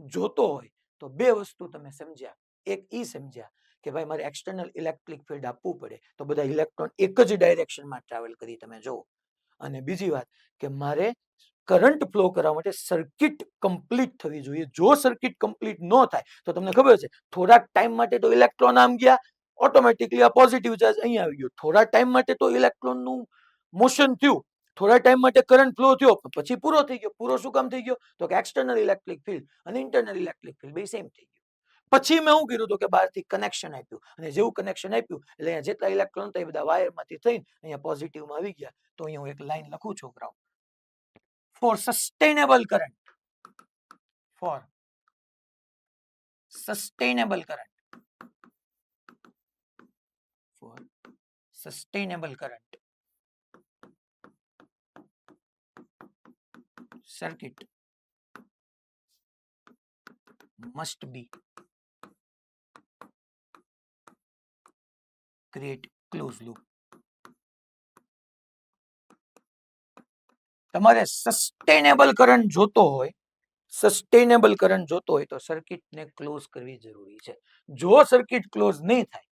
જોતો હોય તો બે વસ્તુ તમે સમજ્યા, એક ઈ સમજ્યા કે ભાઈ મારે એક્સટર્નલ ઇલેક્ટ્રિક ફિલ્ડ આપવું પડે તો બધા ઇલેક્ટ્રોન એક જ ડાયરેક્શનમાં ટ્રાવેલ કરી તમે જુઓ, અને બીજી વાત કે મારે કરંટ ફ્લો કરવા માટે સર્કિટ કમ્પ્લીટ થવી જોઈએ, જો સર્કિટ કમ્પ્લીટ ન થાય તો તમને ખબર છે થોડાક ટાઈમ માટે તો ઇલેક્ટ્રોન આમ ગયા, ઓટોમેટિકલી આ પોઝિટિવ ચાર્જ અહીંયા આવી ગયો, થોડા ટાઈમ માટે તો ઇલેક્ટ્રોનનું મોશન થયું, થોડા ટાઈમ માટે કરંટ ફ્લો થયો, પછી પૂરો થઈ ગયો. પૂરો શું કામ થઈ ગયો, તો કે એક્સટર્નલ ઇલેક્ટ્રિક ફિલ્ડ અને ઇન્ટરનલ ઇલેક્ટ્રિક ફિલ્ડ બે સેમ થઈ ગયું. પછી મેં શું કર્યું તો કે બહારથી કનેક્શન આપ્યું, અને જેવું કનેક્શન આપ્યું એટલે અહીંયા જેટલા ઇલેક્ટ્રોન હતા એ બધા વાયરમાંથી થઈને અહીંયા પોઝિટિવમાં આવી ગયા. તો અહીંયા હું એક લાઈન લખું છોકરાઓ, four sustainable current, four sustainable current, four sustainable current circuit must be create closed loop. તમારે સસ્ટેનેબલ કરંટ જોતો હોય, સસ્ટેનેબલ કરંટ જોતો હોય તો સર્કિટને ક્લોઝ કરવી જરૂરી છે. જો સર્કિટ ક્લોઝ નહીં થાય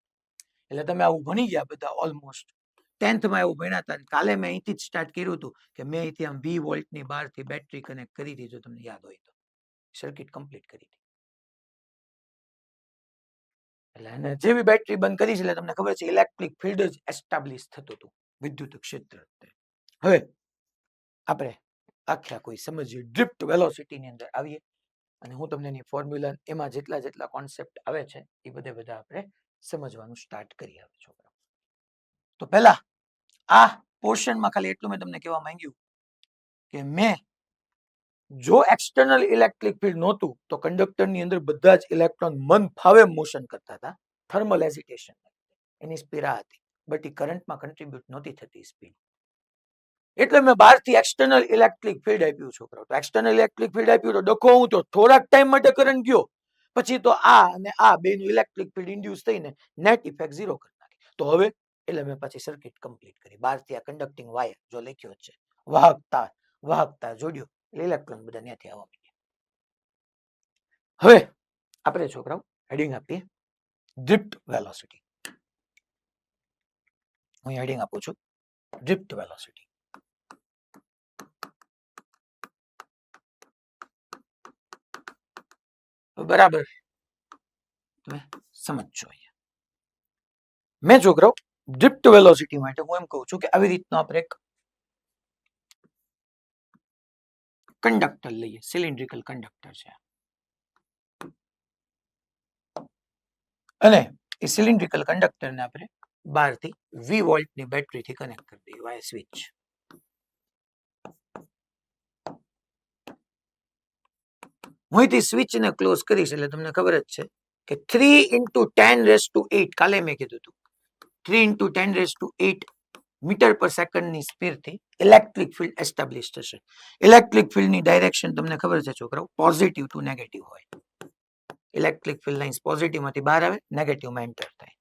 એટલે તમે આવું ભણી ગયા બધા ઓલમોસ્ટ 10th માં એવું ભણ્યા હતા, કાલે મેં અહીંથી જ સ્ટાર્ટ કર્યું હતું કે મેં અહીંથી આમ 20 વોલ્ટની બહારથી બેટરી કનેક્ટ કરી હતી, જો તમને યાદ હોય તો સર્કિટ કમ્પ્લીટ કરી હતી. એટલે જેવી બેટરી બંધ કરી છે એટલે તમને ખબર છે ઇલેક્ટ્રિક ફિલ્ડ જ એસ્ટાબ્લિશ થતું હતું, વિદ્યુત ક્ષેત્ર. હવે આપણે આખા કોઈ સમજીએ ડ્રિફ્ટ વેલોસિટીની અંદર આવીએ, અને હું તમને એની ફોર્મ્યુલા એમાં જેટલા જેટલા કોન્સેપ્ટ આવે છે એ બધા આપણે સમજવાનું સ્ટાર્ટ કરીએ. હવે છોકરાઓ તો પહેલા આ પોર્શનમાં ખાલી એટલું મેં તમને કહેવા માંગ્યું કે મેં જો એક્સટર્નલ ઇલેક્ટ્રિક ફિલ્ડ નહોતું તો કંડક્ટરની અંદર બધા જ ઇલેક્ટ્રોન મન ફાવે મોશન કરતા હતા, થર્મલ એજિટેશન એની સ્પીડ હતી, બટ એ કરંટમાં કન્ટ્રીબ્યુટ નહોતી થતી સ્પીડ, એટલે મેં બહારથી એક્સટર્નલ ઇલેક્ટ્રિક ફિલ્ડ આપ્યું છોકરાઓ. તો એક્સટર્નલ ઇલેક્ટ્રિક ફિલ્ડ આપ્યું તો ડખો હું તો થોડાક ટાઈમ માટે કરંટ ગયો, પછી તો આ અને આ બેનું ઇલેક્ટ્રિક ફિલ્ડ ઇન્ડ્યુસ થઈને નેટ ઇફેક્ટ ઝીરો કરી નાખી. તો હવે એટલે મેં પછી સર્કિટ કમ્પ્લીટ કરી, બહારથી આ કન્ડક્ટિંગ વાયર જો લખ્યો છે વાહક તાર જોડ્યો એટલે ઇલેક્ટ્રોન બધા ત્યાંથી આવવા માંડ્યા. હવે આપણે છોકરાઓ હેડિંગ આપીએ ડ્રિફ્ટ વેલોસિટી. હું હેડિંગ આપું છું ડ્રિફ્ટ વેલોસિટી. બરાબર તમે સમજજો. મેં છોકરાઓ ડ્રિફ્ટ વેલોસિટી માટે હું એમ કહું છું કે આવી રીતનો આપણે એક કંડક્ટર લઈએ, સિલિન્ડ્રિકલ કંડક્ટર છે અને એ સિલિન્ડ્રિકલ કંડક્ટરને આપણે બહારથી V વોલ્ટની બેટરીથી કનેક્ટ કરી દઈએ વાય સ્વિચ. હું અહીંથી સ્વિચને ક્લોઝ કરીશ એટલે તમને ખબર જ છે કે 3 × 10⁸ કાલે મેં કીધું હતું 3 × 10⁸ મીટર પર સેકન્ડની સ્પીડથી ઇલેક્ટ્રિક ફિલ્ડ એસ્ટાબ્લિશ થશે. ઇલેક્ટ્રિક ફિલ્ડની ડાયરેક્શન તમને ખબર છે છોકરાઓ, પોઝિટિવ ટુ નેગેટિવ હોય. ઇલેક્ટ્રિક ફિલ્ડ લાઇન્સ પોઝિટિવમાંથી બહાર આવે, નેગેટિવમાં એન્ટર થાય.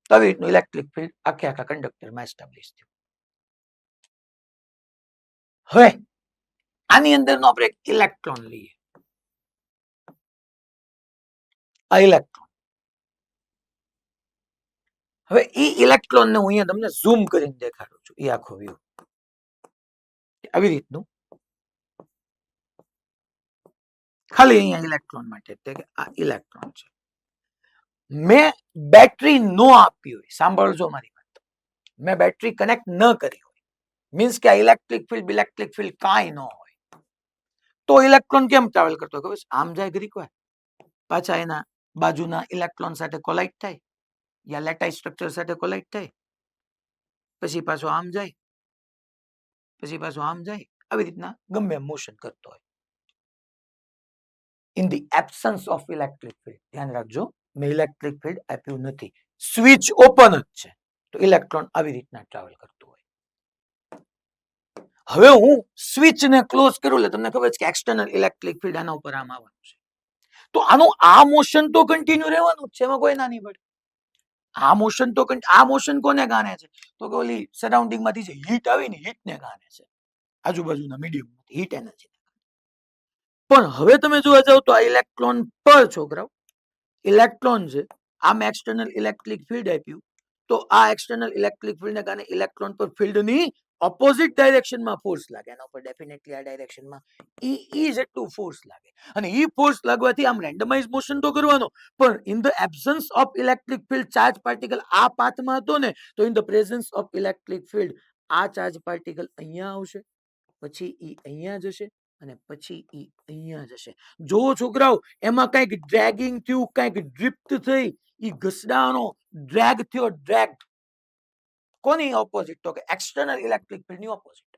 તો આવી રીતનું ઇલેક્ટ્રિક ફિલ્ડ આખા કંડક્ટરમાં એસ્ટાબ્લિશ થયું. હવે આની અંદરનો આપણે એક ઇલેક્ટ્રોન લઈએ. આ ઇલેક્ટ્રોન, હવે એ ઇલેક્ટ્રોનને હું અહીંયા તમને ઝૂમ કરીને દેખાડું છું. એ આખો વ્યૂ આવી રીતનું, ખાલી અહીંયા ઇલેક્ટ્રોન માટે કે આ ઇલેક્ટ્રોન છે. મેં બેટરી નો આપી હોય, સાંભળજો મારી વાત, મેં બેટરી કનેક્ટ ન કરી હોય, મીન્સ કે આ ઇલેક્ટ્રિક ફિલ્ડ કાંઈ ન હોય, તો ઇલેક્ટ્રોન કેમ ટ્રાવેલ કરતો હોય ખબર છે? આમ જાય ઘડીક વાર, પાછા એના બાજુના ઇલેક્ટ્રોન સાથે કોલાઇડ થાય, યા લેટાઇસ સ્ટ્રક્ચર સાથે કોલાઇડ થાય, પછી પાછો આમ જાય, પછી પાછો આમ જાય, આવી રીતના ગમે મોશન કરતો હોય. In the absence of electric field, ધ્યાન રાખજો, મેં ઇલેક્ટ્રિક ફિલ્ડ આપ્યું નથી, સ્વિચ ઓપન જ છે, તો ઇલેક્ટ્રોન આવી રીતના ટ્રાવેલ કરતું હોય. હવે હું સ્વિચને ક્લોઝ કરું એટલે તમને ખબર છે કે એક્સટર્નલ ઇલેક્ટ્રિક ફિલ્ડ આના ઉપર આમ આવવાનું છે, તો આનું આ મોશન તો કન્ટિન્યુ રહેવાનું જ છે, એમાં કોઈ ના નહીં પડે. આ મોશન કોને કારણે છે? તો કે ઓલી સરાઉન્ડિંગ માંથી જે હીટ આવી ને હીટને કારણે છે, આજુબાજુના મીડિયમ હીટ એનર્જી. પણ હવે તમે જોવા જાવ તો આ ઇલેક્ટ્રોન પર છોકરાઓ, ઇલેક્ટ્રોન છે, આમ એક્સટર્નલ ઇલેક્ટ્રિક ફિલ્ડ આપ્યું, તો આ એક્સટર્નલ ઇલેક્ટ્રિક ફિલ્ડને કારણે ઇલેક્ટ્રોન પર ફિલ્ડની ઓપોઝિટ ડાયરેક્શનમાં ફોર્સ લાગે. એના ઉપર ડેફિનેટલી આ ડાયરેક્શનમાં ઈ જેટલું ફોર્સ લાગે, અને ઈ ફોર્સ લાગવાથી આમ રેન્ડમાઇઝ મોશન તો કરવાનો, પણ in the absence of electric field charge particle આ પાથમાં હતો ને, તો in the presence of electric field આ ચાર્જ પાર્ટિકલ અહીંયા આવશે, પછી ઈ અહીંયા જશે, અને પછી ઈ અહીંયા જશે. જો છોકરાઓ એમાં કંઈક ડ્રેગિંગ થયું, કંઈક ડ્રિફ્ટ થઈ, ઈ ઘસડાનો ડ્રેગ થયો, ડ્રેગ કોની ઓપોઝિટ? તો કે એક્સટર્નલ ઇલેક્ટ્રિક ફિલ્ડની ઓપોઝિટ.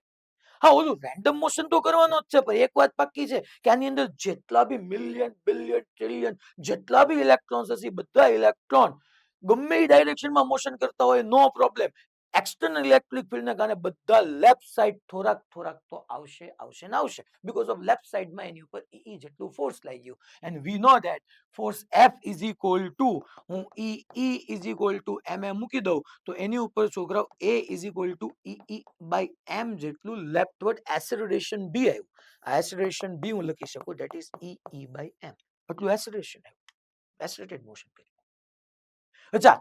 હા, ઓલું રેન્ડમ મોશન તો કરવાનો જ છે, પણ એક વાત પાક્કી છે કે આની અંદર જેટલા બી મિલિયન, બિલિયન, ટ્રિલિયન જેટલા બી ઇલેક્ટ્રોન્સ હશે, બધા ઇલેક્ટ્રોન ગમે એ ડાયરેક્શનમાં મોશન કરતા હોય, નો પ્રોબ્લેમ. એક્સટર્નલ ઇલેક્ટ્રિક ફિલ્ડને કારણે બધા લેફ્ટ સાઈડ થોરાક તો આવશે ને આવશે, બીકોઝ ઓફ લેફ્ટ સાઈડમાં એની ઉપર ઈ જેટલું ફોર્સ લાગ્યું, and we know that force F is equal to, હું E is equal to mm મૂકી દઉં તો એની ઉપર છોકરાઓ A is equal to E by m જેટલું લેફ્ટવર્ડ એસેલરેશન B આવ્યું. આ એસેલરેશન B હું લખી શકું, that is E by m, એટલું એસેલરેશન આવ્યું, એસેલરેટેડ મોશન કર્યું. અચ્છા,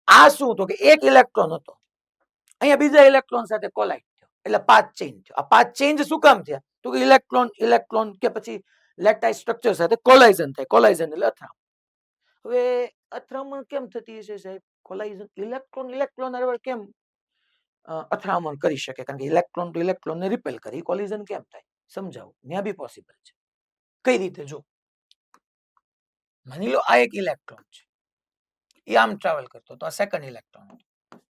આ શું? તો કે એક ઇલેક્ટ્રોન હતો, અહીંયા બીજા ઇલેક્ટ્રોન સાથે કોલાઇડ થયો, એટલે પાથ ચેન્જ થયો. આ પાથ ચેન્જ શું કામ થયા? તો કે ઇલેક્ટ્રોન કે પછી લેટાઇસ સ્ટ્રક્ચર સાથે કોલાઇઝન થાય. કોલાઇઝન એટલે અથડામણ. હવે અથડામણ કેમ થતી હશે સાહેબ? કોલાઇઝન, ઇલેક્ટ્રોન હારે કેમ અથડામણ કરી શકે? કારણ કે ઇલેક્ટ્રોન ટુ ઇલેક્ટ્રોનને રિપેલ કરે, કોલિઝન કેમ થાય? સમજાવું, ત્યાં બી પોસિબલ છે. કઈ રીતે? જો માની લો આ એક ઇલેક્ટ્રોન છે, એ આમ ટ્રાવેલ કરતો હતો, આ સેકન્ડ ઇલેક્ટ્રોન હતો,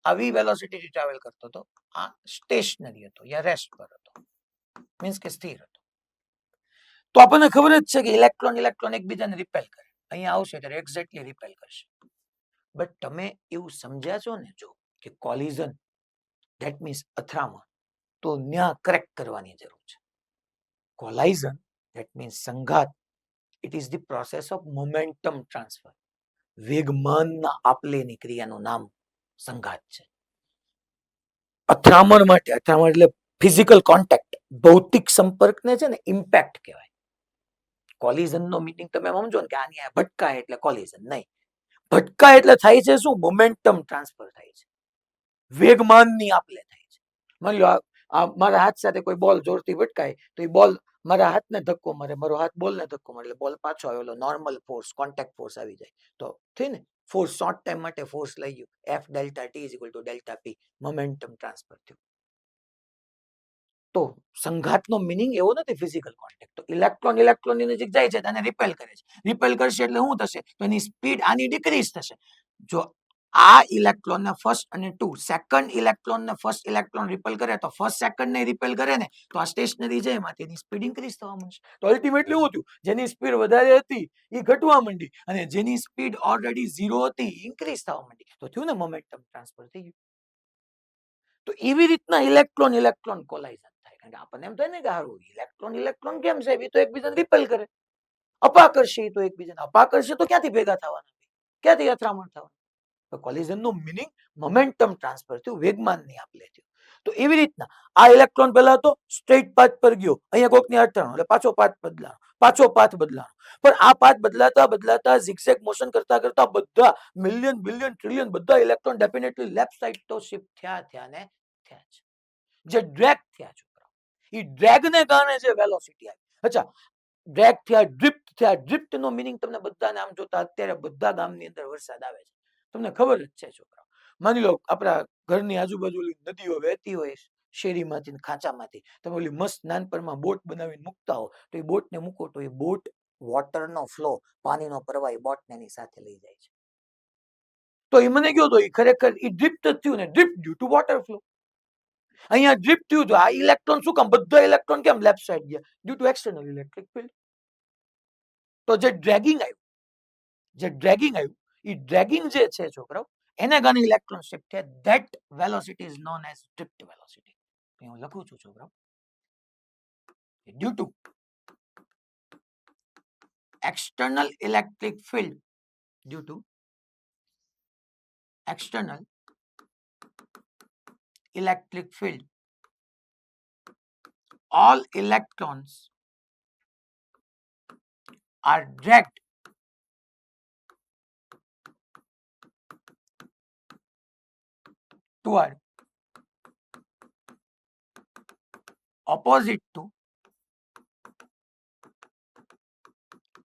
આ v વેલોસિટી થી ટ્રાવેલ કરતો હતો, આ સ્ટેશનરી હતો યા રેસ્ટ પર હતો, મીન્સ કે સ્થિર હતો. તો આપણને ખબર જ છે કે ઇલેક્ટ્રોન એકબીજાને રિપેલ કરે, અહીંયા આવશે ત્યારે એક્ઝેક્ટલી રિપેલ કરશે. બટ તમે એવું સમજ્યા છો ને, જો કે કોલિઝન ધેટ મીન્સ અથડામણ, તો ન્યા કરેક્ટ કરવાની જરૂર છે. કોલાઇઝન ધેટ મીન્સ સંઘાત, it is the process of momentum transfer, વેગમાનના આપલેની ક્રિયાનું નામ સંઘાત છે. અથડામણ એટલે ફિઝિકલ કોન્ટેક્ટ, ભૌતિક સંપર્કને છે ને ઇમ્પેક્ટ કહેવાય. કોલિઝનનો મીનિંગ તમે સમજો ને કે આની ભટકાય એટલે કોલિઝન નહીં. ભટકાય એટલે થાય છે શું? મોમેન્ટમ ટ્રાન્સફર થાય છે, વેગમાનની આપલે થાય છે. માની લો આ મારા હાથ સાથે કોઈ બોલ જોરથી ભટકાય તો એ બોલ મારા હાથને ધક્કો મારે, મારો હાથ બોલને ધક્કો મારે એટલે બોલ પાછો આવ્યો, નોર્મલ ફોર્સ, કોન્ટેક્ટ ફોર્સ આવી જાય. તો થઈ ને, ફોર્સ શોર્ટ ટાઈમ માટે ફોર્સ લઈ ગયું, F delta T is equal to delta P, momentum transfer થયું. તો સંઘાતનો મિનિંગ એવો નથી ફિઝિકલ કોન્ટેક્ટ. તો ઇલેક્ટ્રોન ઇલેક્ટ્રોનની નજીક જાય છે તેને રિપેલ કરે છે. રિપેલ કરશે એટલે શું થશે? તો એની સ્પીડ આની ડિક્રીઝ થશે. જો આ ઇલેક્ટ્રોન ને ફર્સ્ટ અને ટુ, સેકન્ડ ઇલેક્ટ્રોન ને ફર્સ્ટ ઇલેક્ટ્રોન રિપેલ કરે તો ફર્સ્ટ સેકન્ડ ને રિપેલ કરે ને, તો આ સ્ટેશનરી છે એમાંથી એની સ્પીડ ઇન્ક્રીઝ થવા માંડશે. તો અલ્ટિમેટલી શું થયું? જેની સ્પીડ વધારે હતી એ ઘટવા માંડી અને જેની સ્પીડ ઓલરેડી 0 હતી ઇન્ક્રીઝ થવા માંડી. તો થયું ને, મોમેન્ટમ ટ્રાન્સફર થઈ ગયું. તો એવી રીતના ઇલેક્ટ્રોન ઇલેક્ટ્રોન કોલાઇઝન થાય. કારણ કે આપણને એમ થાય ને કે હારું ઇલેક્ટ્રોન ઇલેક્ટ્રોન કેમ છે, એ તો એકબીજાને રિપેલ કરે. અપાકર્ષી તો એકબીજાને અપાકર્ષી તો ક્યાંથી ભેગા થવાના, ક્યાંથી અથડામણ થવાના? તો કોલિઝન નું મિનિંગ મોમેન્ટમ ટ્રાન્સફર થયું, વેગમાનની આપ લે થયું. તો એવી રીતના આ ઇલેક્ટ્રોન પહેલા તો સ્ટ્રેટ પાથ પર ગયો, અહીંયા કોકની અથડાણો એટલે પાછો પાથ બદલાનો, પાછો પાથ બદલાનો. પણ આ પાથ બદલાતા બદલાતા ઝિગઝેગ મોશન કરતા કરતા બધા મિલિયન બિલિયન ટ્રિલિયન બધા ઇલેક્ટ્રોન ડેફિનેટલી લેફ્ટ સાઈડ તો શિફ્ટ થયા ને થયા છે. જે ડ્રેગ થયા છોકરાઓ, એ ડ્રેગને કારણે જે વેલોસિટી આવી. અચ્છા, ડ્રેગ થયા, ડ્રિફ્ટ થયા. ડ્રિફ્ટ નો મિનિંગ તમને બધાને આમ જોતા અત્યારે બધા ગામની અંદર વરસાદ આવે છે, તમને ખબર જ છે છોકરાઓ. માની લો આપણા ઘરની આજુબાજુ નદીઓ વહેતી હોય, શેરીમાંથી ખાંચામાંથી, તમે ઓલી મસ્ત નાનપણમાં બોટ બનાવીને મૂકતા હો, તો એ બોટને મૂકો તો એ બોટ વોટરનો ફ્લો, પાણીનો પ્રવાહ એ બોટને એની સાથે લઈ જાય છે. તો એ મને કયો તો એ ખરેખર એ ડ્રિફ્ટ જ થયું ને, drift due to water flow. અહીંયા ડ્રિફ્ટ થયું તો આ ઇલેક્ટ્રોન શું કામ, બધા ઇલેક્ટ્રોન કેમ લેફ્ટ સાઈડ ગયા? Due to external electric field. તો જે ડ્રેગિંગ આવ્યું એ ડ્રેગિંગ જે છે છોકરાઓ, એને કારણે ઇલેક્ટ્રોન શિફ્ટ થયા. That velocity is known as drift velocity. હું લખું છું છોકરાઓ, due to external electric field, due to external electric field, all electrons are dragged toward opposite to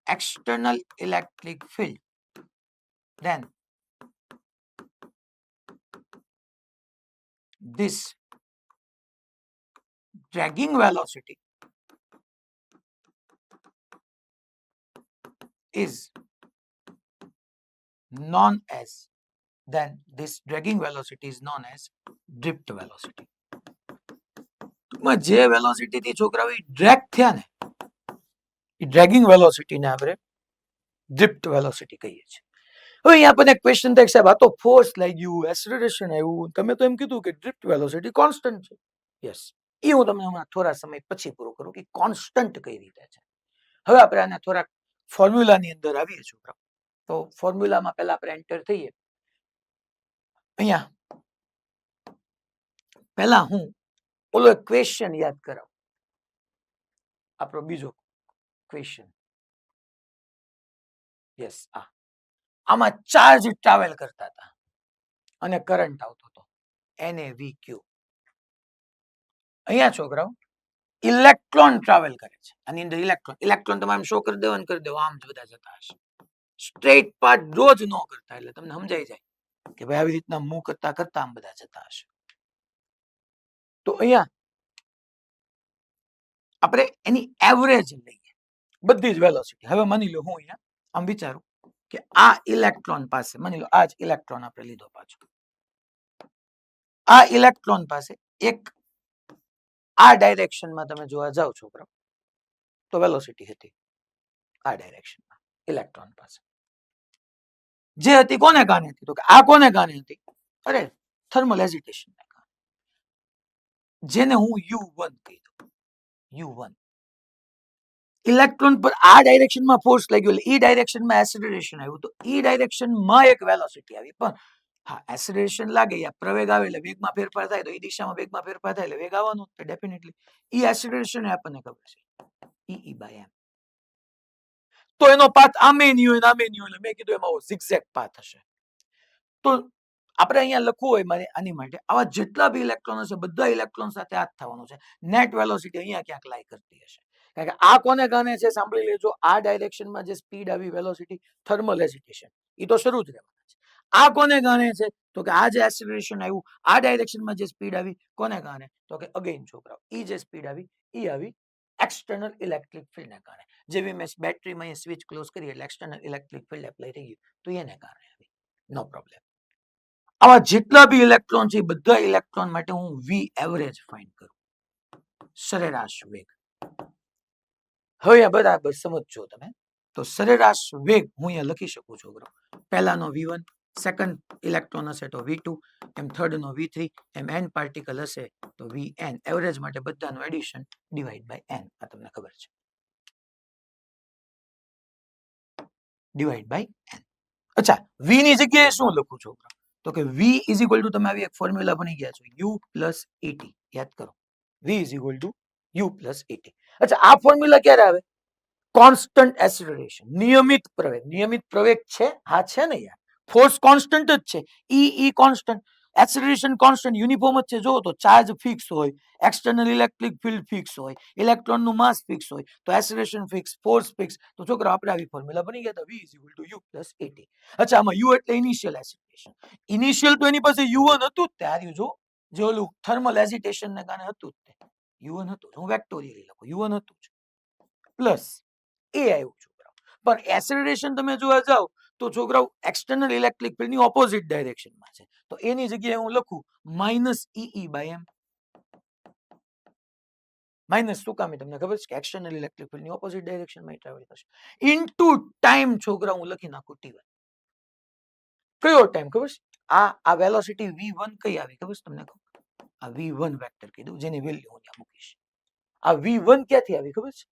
external electric field, then this dragging velocity is known as drift velocity. જે velocity થી છોકરાઓ drag થયા ને, એ dragging velocity ને આપણે drift velocity કહીએ છીએ. હવે અહીંયા આપણને ક્વેશ્ચન થાય, સાહેબ આ તો ફોર્સ લાગ્યું, એક્સલરેશન આવ્યું, તમે તો એમ કીધું કે ડ્રિફ્ટ વેલોસિટી કોન્સ્ટન્ટ છે. યસ, એ હું તમને હમણાં થોડા સમય પછી પૂરું કરું કે કોન્સ્ટન્ટ કઈ રીતે છે. હવે આપણે આને થોડાક ફોર્મ્યુલાની અંદર આવીએ છોકરાઓ. તો ફોર્મ્યુલામાં પહેલા આપણે એન્ટર થઈએ. અહીંયા પહેલા હું ઓલો ક્વેશ્ચન યાદ કરાવું, આપણો બીજો ક્વેશ્ચન. યસ, આમાં ચાર્જ ટ્રાવેલ કરતા હતા અને કરંટ આવતો હતો NaVq. અહીંયા છોકરાઓ ઇલેક્ટ્રોન ટ્રાવેલ કરે છે, આની અંદર ઇલેક્ટ્રોન તમારે આમ શો કરી દેવો ને કરી દેવો, આમ જ બધા જતા હશે. સ્ટ્રેટ પાથ રોજ ન કરતા, એટલે તમને સમજાઈ જાય કે ભાઈ આવી રીતના મૂવ કરતા કરતા આમ બધા જતા હશે. તો અહીંયા આપણે એની એવરેજ લઈએ બધી જ વેલોસિટી. હવે માની લો હું અહીંયા આમ વિચારું કે આ ઇલેક્ટ્રોન પાસે, માની લો આ જ ઇલેક્ટ્રોન આપણે લીધો પાછો, આ ઇલેક્ટ્રોન પાસે એક આ ડાયરેક્શનમાં તમે જોવા જાઓ છોકરા, તો વેલોસિટી હતી આ ડાયરેક્શનમાં ઇલેક્ટ્રોન પાસે. જે હતી કોને કારણે હતી? તો કે આ કોને કારણે હતી? અરે થર્મલ એજિટેશન ને કારણે, જેને હું U1 કહી દઉં. U1 ઇલેક્ટ્રોન પર આ ડાયરેક્શનમાં ફોર્સ લાગ્યો એટલે ઈ ડાયરેક્શનમાં એસિલરેશન આવ્યું, તો ઈ ડાયરેક્શનમાં એક વેલોસિટી આવી. પણ હા, એસિલરેશન લાગે યા પ્રવેગ આવે એટલે વેગમાં ફેરફાર થાય, તો એ દિશામાં વેગમાં ફેરફાર થાય એટલે વેગ આવવાનો ડેફિનેટલી. ઈ એસિલરેશન આપણને ખબર છે, E/m. તો એનો પાથ આમે નહીં હોય આમે નહીં હોય, મેં કીધું એમાં ઝિગઝેગ પાથ હશે. તો આપણે અહીંયા લખવું હોય મારે આની માટે, આવા જેટલા બી ઇલેક્ટ્રોન હશે બધા ઇલેક્ટ્રોન સાથે આ જ થવાનું છે. નેટ વેલોસિટી અહીંયા ક્યાંક લાઈ કરતી હશે. કારણ કે આ કોને કારણે છે સાંભળી લેજો, આ ડાયરેક્શનમાં જે સ્પીડ આવી વેલોસિટી થર્મલ એજિટેશન એ તો શરૂ જ રહેવાના છે. આ કોને કારણે છે તો કે આ જે એક્સિલરેશન આવ્યું આ ડાયરેક્શનમાં જે સ્પીડ આવી કોને કારણે તો કે અગેન છોકરાઓ એ જે સ્પીડ આવી એ આવી એક્સટર્નલ ઇલેક્ટ્રિક ફિલ્ડને કારણે. જેવી મેં બેટરીમાં સ્વિચ ક્લોઝ કરી એટલે એક્સટર્નલ ઇલેક્ટ્રિક ફિલ્ડ એપ્લાય થઈ ગયું તો એને કારણે આવી. નો પ્રોબ્લેમ. આવા જેટલા બી ઇલેક્ટ્રોન છે બધા ઇલેક્ટ્રોન માટે હું વી એવરેજ ફાઇન્ડ કરું, સરેરાશ વેગ. હવે બરાબર સમજજો તમે. તો સરેરાશ વેગ હું અહીંયા લખી શકું છું. પહેલાનો V1, સેકન્ડ ઇલેક્ટ્રોન હશે તો V2, એમ થર્ડ નો V3, એમ n પાર્ટિકલ હશે તો Vn. એવરેજ માટે બધાનું એડિશન ડિવાઇડ બાય n. આ તમને ખબર છે, ડિવાઇડ બાય n. અચ્છા, v ની જગ્યાએ શું લખું છું તો કે v ઇઝ ઇક્વલ ટુ તમે આવી એક ફોર્મ્યુલા ભણી ગયા છો u પ્લસ et. યાદ કરો, v is equal two u plus et. અચ્છા, આ ફોર્મ્યુલા ક્યારે આવે? કોન્સ્ટન્ટ એક્સિલરેશન, નિયમિત પ્રવેગ. નિયમિત પ્રવેગ છે, હા છે ને યાર. ફોર્સ કોન્સ્ટન્ટ જ છે, ઈ કોન્સ્ટન્ટ, એક્સિલરેશન કોન્સ્ટન્ટ, યુનિફોર્મ જ છે. જો તો ચાર્જ ફિક્સ હોય, એક્સટર્નલ ઇલેક્ટ્રિક ફિલ્ડ ફિક્સ હોય, ઇલેક્ટ્રોન નું માસ ફિક્સ હોય, તો એક્સિલરેશન ફિક્સ, ફોર્સ ફિક્સ. તો છોકરો આપણે આવી ફોર્મ્યુલા બની ગયા. v is equal two u plus et. અચ્છા, આમાં u એટલે ઇનિશિયલ એક્સિલરેશન. ઇનિશિયલ તો એની પાસે u1 હતું જ તે. હાર્યું જો, જે ઓલું થર્મલ એજિટેશન ને કારણે હતું જ તે u1 હતું. હું વેક્ટોરિયલી લખું, u1 હતું જ પ્લસ એ આવ્યું છોકરાઓ. પણ એક્સિલરેશન તમે જોવા જાવ તો છોકરાઓ એક્સટર્નલ ઇલેક્ટ્રિક ફિલ્ડની ઓપોઝિટ ડાયરેક્શનમાં છે. તો એની જગ્યાએ હું લખું minus E by M. Minus શું કામ તમને ખબર છે કે એક્સટર્નલ ઇલેક્ટ્રિક ફિલ્ડની ઓપોઝિટ ડાયરેક્શનમાં ટ્રાવેલ થશે. ઇન્ટુ ટાઈમ છોકરા હું લખી નાખું T1. કયો ટાઈમ ખબર છે? આ વેલોસિટી v1 કઈ આવી ખબર છે તમને? આ v1 વેક્ટર કીધું જેની વેલ્યુ હું ત્યાં મૂકીશ. આ v1 ક્યાંથી આવી ખબર છે?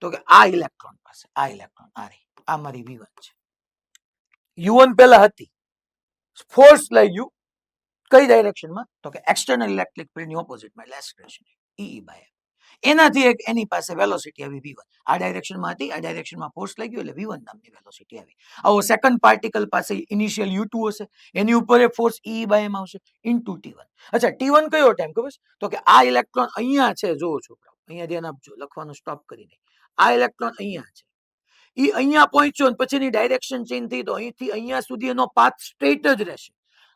તો કે આ ઇલેક્ટ્રોન પાસે, આ ઇલેક્ટ્રોન આ મારી v1 છે. u1 પહેલા હતી, ફોર્સ લાગ્યું કઈ ડાયરેક્શનમાં તો કે એક્સટર્નલ ઇલેક્ટ્રિક ફિલ્ડની ઓપોઝિટમાં, એટલે એક્સપ્રેશન ઈ બાય એનાથી એક એની પાસે વેલોસિટી આવી v1. આ ડાયરેક્શનમાં હતી, આ ડાયરેક્શનમાં ફોર્સ લાગ્યો એટલે v1 નામની વેલોસિટી આવી. આવો સેકન્ડ પાર્ટિકલ પાસે ઇનિશિયલ u2 હશે, એની ઉપર એક ફોર્સ e બાય એમ આવશે ઇન્ટુ T1. અચ્છા, T1 કયો ટાઈમ ખબર છે? તો કે આ ઇલેક્ટ્રોન અહીંયા છે, જોવો છોકરાઓ અહીંયા ધ્યાન આપજો, લખવાનું સ્ટોપ કરી દે. આ ઇલેક્ટ્રોન અહીંયા છે, એ અહીંયા પહોંચ્યો ને પછીની ડાયરેક્શન ચેન્જ થઈ તો અહીંથી અહીંયા સુધી એનો પાથ સ્ટ્રેટ જ રહેશે.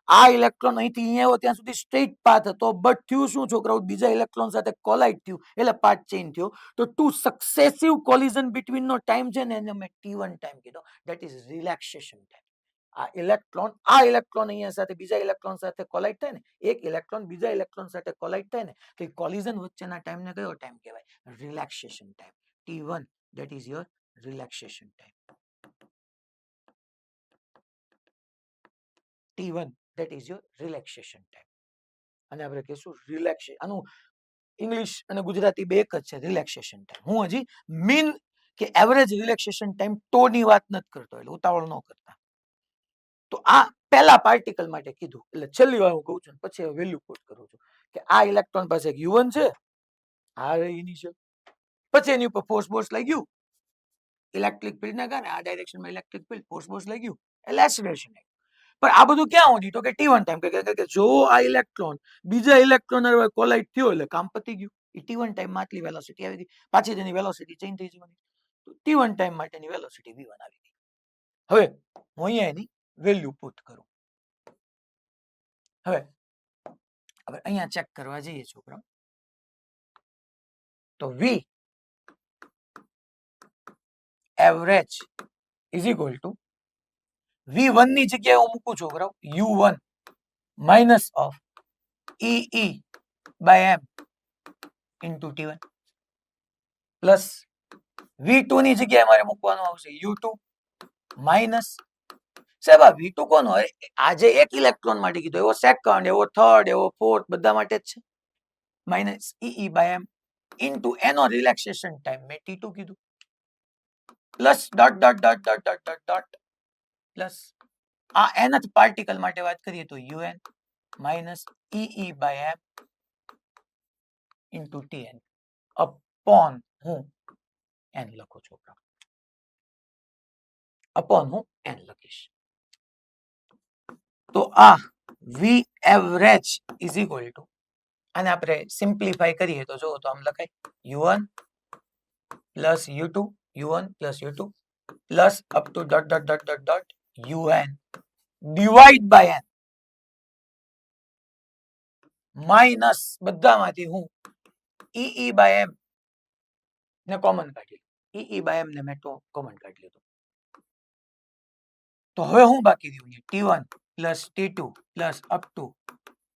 આ ઇલેક્ટ્રોન અહીંથી અહીંયા આવ્યો ત્યાં સુધી સ્ટ્રેટ પાથ હતો, બટ થયું શું છોકરાઓ? બીજા ઇલેક્ટ્રોન સાથે કોલાઇડ થયું એટલે પાથ ચેન્જ થયો. તો ટુ સક્સેસિવ કોલિઝન બિટવીન નો ટાઈમ છે ને એને મેં T1 ટાઈમ કીધો. That is relaxation time. આ ઇલેક્ટ્રોન અહીંયા સાથે બીજા ઇલેક્ટ્રોન સાથે કોલાઇડ થાય ને, એક ઇલેક્ટ્રોન બીજા ઇલેક્ટ્રોન સાથે કોલાઇડ થાય ને, તો કોલિઝન વચ્ચેના ટાઈમને કયો ટાઈમ કહેવાય? Relaxation time. T1 that is your relaxation time. T1 that is your relaxation time. અને આપણે કહીશું રિલેક્સેશન. આનું ઇંગ્લિશ અને ગુજરાતી બે એક જ છે, રિલેક્સેશન ટાઈમ. હું હજી મીન કે એવરેજ રિલેક્સેશન ટાઈમ ટોની વાત નથી કરતો, એટલે ઉતાવળ ન કરતા. તો આ પહેલા પાર્ટિકલ માટે કીધું, એટલે છેલ્લી વાર હું કહું છું પછી વેલ્યુ પુટ કરું છું કે આ ઇલેક્ટ્રોન પાસે એક u1 છે, આ ઇનિશિયલ, પછી એની ઉપર ફોર્સ લાગ્યું ઇલેક્ટ્રિક ફિલ્ડના કારણે, આ ડાયરેક્શનમાં ઇલેક્ટ્રિક ફિલ્ડ ફોર્સ લાગ્યું એટલે એક્સિલરેશન. પણ આ બધું ક્યાં સુધી? તો કે T1 ટાઈમ. કે જો આ ઇલેક્ટ્રોન બીજા ઇલેક્ટ્રોન કોલાઇડ થયો એટલે કામ પતી ગયું. એ T1 ટાઈમ માં આટલી વેલોસિટી આવી ગઈ, પાછી તેની વેલોસિટી ચેન્જ થઈ જવાની. તો T1 ટાઈમ માટેની વેલોસિટી v1 આવી ગઈ. હવે હું અહીંયા એની વેલ્યુ પુટ કરું. હવે અહીંયા ચેક કરવા જઈએ છોકરા, તો v average is equal to v1 ની જગ્યાએ હું મૂકું છોકરાઓ u1 minus of e by m into T1 plus v2 ની જગ્યાએ મારે મૂકવાનું આવશે u2 માઇનસ સાહેબ આ v2 કોનો? આજે એક ઇલેક્ટ્રોન માટે કીધું, એવો સેકન્ડ, એવો થર્ડ, એવો ફોર્થ, બધા માટે જ છે. Minus e by m into એનો રિલેક્સેશન ટાઈમ મેં T2 કીધું, plus dot dot dot dot dot dot dot plus આ nth પાર્ટિકલ માટે વાત કરીએ તો un minus e by m into Tn upon હું n લખું છું, અપોન હું n લખીશ. તો આ v average is equal two, અને આપણે સિમ્પ્લિફાય કરીએ તો જો તો આમ લખાય u1 plus u2 u1 plus u2 plus up to dot dot dot dot dot un divide by n minus બધામાંથી હું ઈ બાય m ને કોમન કાઢી ઈ બાય m ને મેં તો કોમન કાઢી લીધું. તો હવે હું બાકી રહ્યું t1 plus t2 plus up two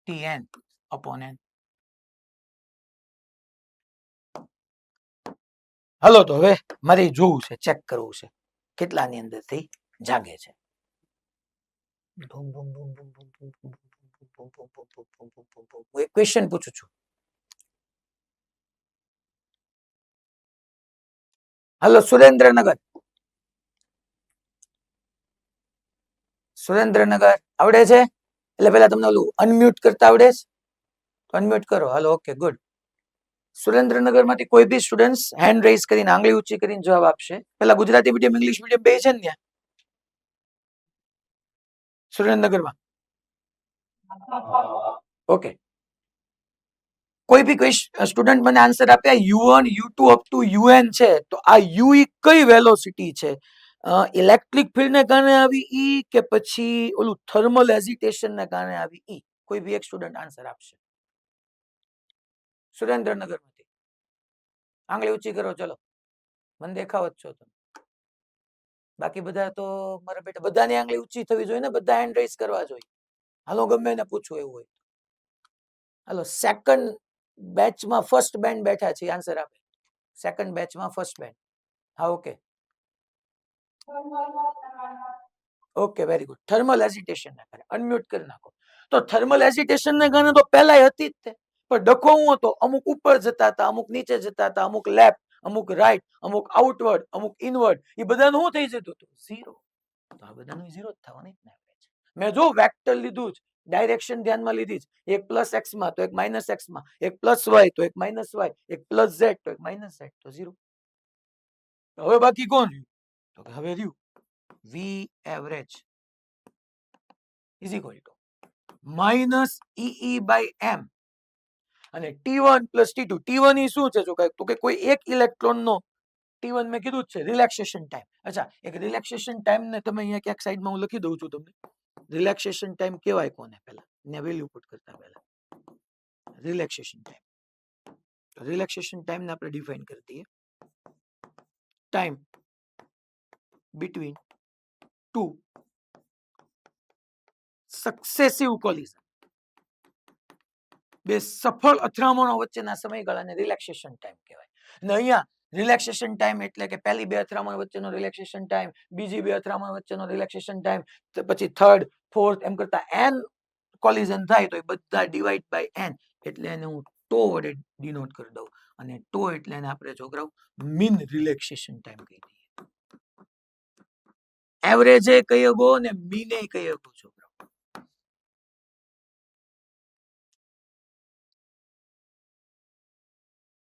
tn upon n. હાલો તો હવે મારે જોવું છે, ચેક કરવું છે કેટલાની અંદર થી જાગે છે. એક ક્વેશ્ચન પૂછું છું. હાલો સુરેન્દ્રનગર, સુરેન્દ્રનગર આવડે છે? એટલે પેલા તમને ઓલું અનમ્યુટ કરતા આવડે છે? અનમ્યુટ કરો. Hello okay good. સુરેન્દ્રનગર માંથી કોઈ બી સ્ટુડન્ટ્સ હેન્ડ રેઝ કરીને આંગળી ઊંચી કરીને જવાબ આપશે. પેલા ગુજરાતી મીડિયમ ઇંગ્લિશ મીડિયમ બે છે ને ત્યાં સુરેન્દ્રનગરમાં? ઓકે, કોઈ બી સ્ટુડન્ટ મને આન્સર આપે u1 u2 up to un છે તો આ u કઈ વેલોસિટી છે? ઇલેક્ટ્રિક ફિલ્ડ ને કારણે આવી ઈ કે પછી ઓલું થર્મલ હેઝિટેશન ને કારણે આવી ઈ? કોઈ બી એક સ્ટુડન્ટ આન્સર આપશે સુરેન્દ્રનગર માંથી. આંગળી ઊંચી કરો ચલો, મને દેખાવ જ છો તમે. બાકી બધા તો મારા બેટા બધાની આંગળી ઊંચી થવી જોઈએ ને, બધા હેન્ડ રેઝ કરવા જોઈએ. હાલો ગમે એને પૂછવું એવું હોય. હાલો સેકન્ડ બેચમાં ફર્સ્ટ બેન્ડ બેઠા છે, આન્સર આપે. સેકન્ડ બેચમાં ફર્સ્ટ બેન્ડ. હા okay okay very good. Thermal hesitation ને કારણે અનમ્યુટ કરી નાખો. તો થર્મલ હેઝિટેશન ને કારણે તો પહેલા હતી જ તે, પણ ડખો હું હતો, અમુક ઉપર જતા હતા, અમુક નીચે જતા હતા, અમુક લેફ્ટ, અમુક રાઈટ, અમુક આઉટવર્ડ, અમુક ઇનવર્ડ. એ બધાનું શું થઈ જતું હતું? ઝીરો. તો આ બધાનું ઝીરો જ થવાની જ ને. મેં જો વેક્ટર લીધું જ, ડાયરેક્શન ધ્યાનમાં લીધી જ. એક પ્લસ એક્સ માં તો એક માઇનસ એક્સ માં, એક પ્લસ વાય તો એક માઇનસ વાય, એક પ્લસ ઝેડ તો એક માઇનસ ઝેડ, તો ઝીરો. હવે બાકી કોણ રહ્યું? તો હવે રહ્યું V average is equal to minus E by એમ અને T1 પ્લસ T2. T1 એ શું છે? જો તો કે કોઈ એક ઇલેક્ટ્રોન નો T1 મેં કીધું જ છે રિલેક્સેશન ટાઈમ. અચ્છા, એક રિલેક્સેશન ટાઈમ ને તમે અહીંયા ક્યાંક સાઈડમાં હું લખી દઉં છું તમને. રિલેક્સેશન ટાઈમ કેવાય કોને? પહેલા ને વેલ્યુ પુટ કરતા પહેલા રિલેક્સેશન ટાઈમ. રિલેક્સેશન ટાઈમ ને આપણે ડિફાઇન કરી દઈએ. Time between two successive collision. બે સફળ અથડામણો વચ્ચેના સમયગાળાને રિલેક્સેશન ટાઈમ કહેવાય. અને અહીંયા રિલેક્સેશન ટાઈમ એટલે કે પહેલી બે અથડામણ વચ્ચેનો રિલેક્સેશન ટાઈમ, બીજી બે અથડામણ વચ્ચેનો રિલેક્સેશન ટાઈમ, પછી થર્ડ, ફોર્થ એમ કરતા n કોલિઝન થાય તો એ બધા ડિવાઈડ બાય n, એટલે એને હું ટો વડે ડિનોટ કરી દઉં. અને ટો એટલે એને આપણે છોકરાઓ મીન રિલેક્સેશન ટાઈમ કહી દઈએ. એવરેજ એ કહી શકો ને મીન એ કહી શકો છોકરાઓ.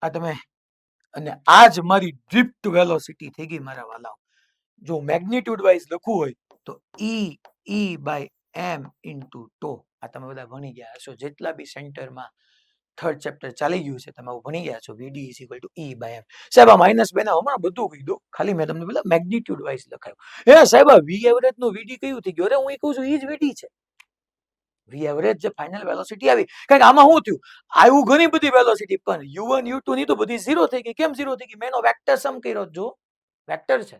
આ તમે અને આ જ મારી ડ્રિફ્ટ વેલોસિટી થઈ ગઈ મારા વાલાઓ. જો મેગ્નિટ્યુડ વાઇઝ લખવું હોય તો ઈ બાય એમ ઇન્ટુ ટો. આ તમે બધા ભણી ગયા હશો, જેટલા બી સેન્ટરમાં થર્ડ ચેપ્ટર ચાલી ગયું છે તમે ભણી ગયા છો. VD is equal to E by M. સાહેબ આ માઇનસ બે ના હમણાં બધું કહી દો, ખાલી મેં તમને પેલા મેગ્નિટ્યુડ વાઇઝ લખાયું. હે સાહેબ આ વી એવરેજ નું વીડી કયું થઈ ગયું? અરે હું એ કહું છું, ઈ જ વીડી છે. વી એવરેજ જે ફાઇનલ વેલોસિટી આવી, કારણ કે આમાં શું થયું, આવ્યું ઘણી બધી વેલોસિટી, પણ u1 u2 ની તો બધી ઝીરો થઈ ગઈ. કેમ ઝીરો થઈ ગઈ? મેં એનો વેક્ટર સમ કર્યો. જો વેક્ટર છે,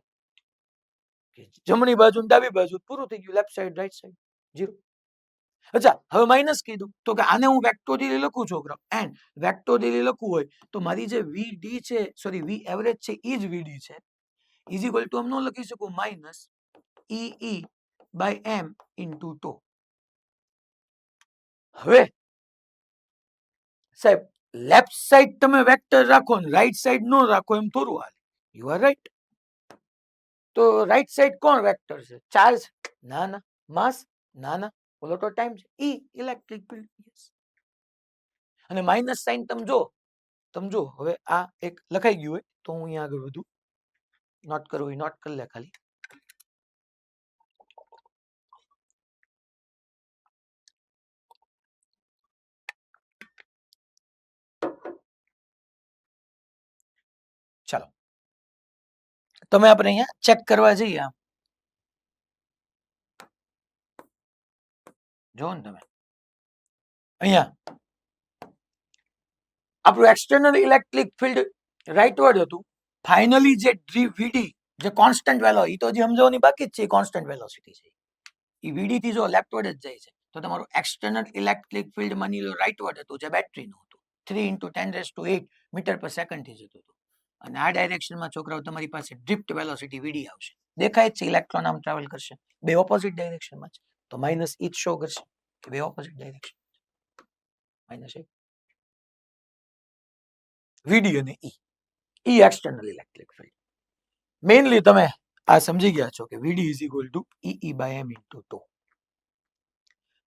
જમણી બાજુ ડાબી બાજુ, પૂરું થઈ ગયું. Left side right side zero. અચ્છા હવે માઇનસ કીધું તો કે આને હું વેક્ટોરિયલી લખું છું. એન્ડ વેક્ટોરિયલી લખવું હોય તો મારી જે વીડી છે, સોરી વી એવરેજ છે, ઈ જ વીડી છે. ઇઝ ઇક્વલ ટુ એમ ન લખી શકું minus E by M into tau. હવે સાહેબ લેફ્ટ સાઈડ તમે વેક્ટર રાખો ને રાઈટ સાઈડ નો રાખો, એમ થોડું હાલે. You are right. તો રાઈટ સાઈડ કોણ વેક્ટર છે? ચાર્જ? ના ના. માસ? ના ના. બોલો તો ટાઈમ છે. ઈ ઇલેક્ટ્રિક ફિલ્ડ. અને માઇનસ સાઇન તમે જો હવે આ એક લખાઈ ગયું હોય તો હું અહીંયા આગળ વધુ નોટ કરવું હોય નોટ કરી લે ખાલી. ચાલો તમે આપણે અહીંયા ચેક કરવા જઈએ આમ જો ને તમે અહીંયા આપણું એક્સટર્નલ ઇલેક્ટ્રિક ફિલ્ડ રાઇટવર્ડ હતું. ફાઇનલી જે વીડી જે કોન્સ્ટન્ટ વેલો એ તો હજી સમજવાની બાકી જ છે, કોન્સ્ટન્ટ વેલોસિટી છે. એ વીડી થી જો લેફ્ટવર્ડ જ જાય છે તો તમારું એક્સટર્નલ ઇલેક્ટ્રિક ફિલ્ડ માની લો રાઇટવર્ડ હતું, જે બેટરીનું હતું, 3 × 10⁸ મીટર પર સેકન્ડ થી જતું હતું. અને આ ડાયરેક્શનમાં છોકરાઓ તમારી પાસે ડ્રિફ્ટ વેલોસિટી વીડી આવશે. દેખાય જ છે ઇલેક્ટ્રોન આમ ટ્રાવેલ કરશે, બે ઓપોઝિટ ડાયરેક્શનમાં છે, તો માઇનસ ઈ જ શો કરશે કે બે ઓપોઝિટ ડાયરેક્શન માઇનસ વીડી અને ઈ એક્સટર્નલ ઇલેક્ટ્રિક ફિલ્ડ. મેઇનલી તમે આ સમજી ગયા છો કે વીડી is equal two ઈ/m into tau.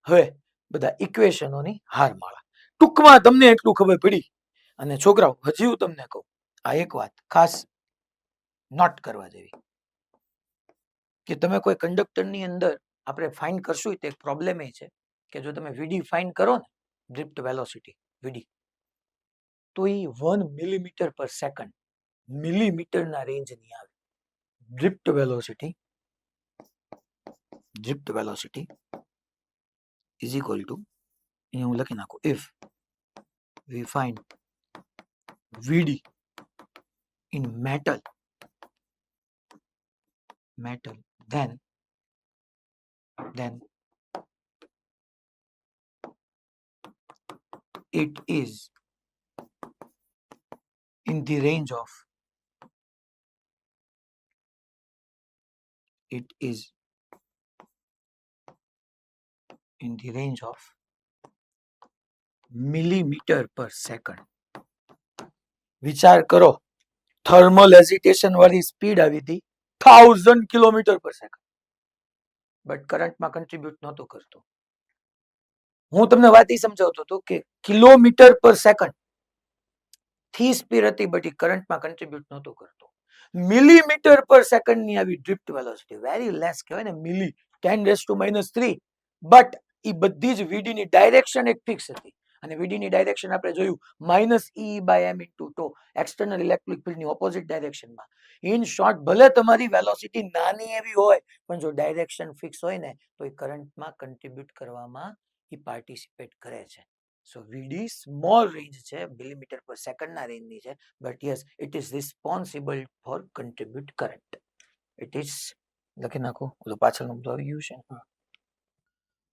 હવે બધા ઇક્વેશનોની હારમાળા ટૂંકમાં તમને એટલું ખબર પડી. અને છોકરાઓ હજી હું તમને કહું, આ એક વાત ખાસ નોટ કરવા જેવી કે તમે કોઈ કંડક્ટરની અંદર આપણે ફાઇન્ડ કરશું તો એક પ્રોબ્લેમ એ છે કે જો તમે વીડી ફાઇન્ડ કરો ને, ડ્રિફ્ટ વેલોસિટી વીડી, તો એ 1 મિલીમીટર પર સેકન્ડ મિલીમીટરના રેન્જની આવે. Drift velocity is equal two, અહીંયા હું લખી નાખું, if V find VD in metal then it is in the range of millimeter per second. વિચાર કરો, થર્મલ એજિટેશન વાળી સ્પીડ આવી હતી 1000 કિલોમીટર પર સેકન્ડ, બટ કરંટમાં કન્ટ્રીબ્યુટ નહોતો કરતો. હું તમને વાત એ સમજાવતો હતો કે કિલોમીટર પર સેકન્ડ થી સ્પીડ હતી, બટ એ કરંટમાં કન્ટ્રીબ્યુટ નહોતો કરતો. મિલીમીટર પર સેકન્ડ ની આવી ડ્રિફ્ટ વેલોસિટી, વેરી લેસ કહેવાય ને, મિલી 10⁻³ બટ એ બધી જ વીડી ની ડાયરેક્શન એક ફિક્સ હતી. અને વીડી ની ડાયરેક્શન આપણે જોયું -E/m ઇન્ટુ ટો, એક્સટર્નલ ઇલેક્ટ્રિક ફિલ્ડ ની ઓપોઝિટ ડાયરેક્શનમાં. ઇન શોર્ટ, ભલે તમારી વેલોસિટી નાની એવી હોય પણ જો ડાયરેક્શન ફિક્સ હોય ને તો એ કરંટમાં કન્ટ્રીબ્યુટ કરવામાં એ પાર્ટિસિપેટ કરે છે. સો વીડી સ્મોલ રેન્જ છે, મિલીમીટર પર સેકન્ડના રેન્જની છે, but yes it is responsible four contribute current. It is, લખી નાખો, ઓલું પાછળનું બધું આવી ગયું છે.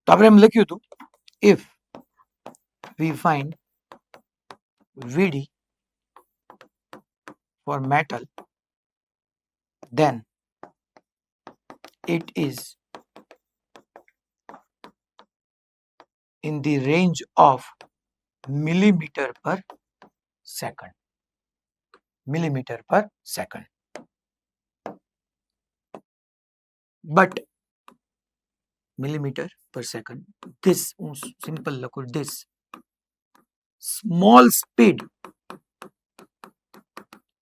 તો આપણે એમ લખ્યું હતું, if we find Vd for metal, then it is in the range of millimeter per second. Millimeter per second. But millimeter per second, this simple look, this small speed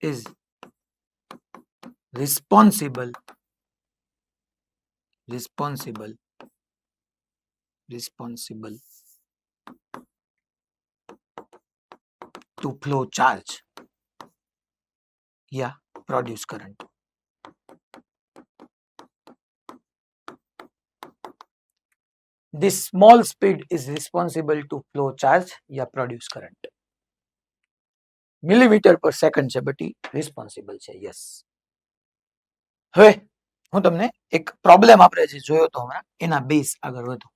is responsible to flow charge, yeah, produce current. This small speed is responsible to flow charge, yeah, produce current. Millimetre પર second છે, but responsible છે, yes. હવે હું તમને એક problem આપણે જે જોયો તો હમણાં એના બેઝ આગળ વધુ.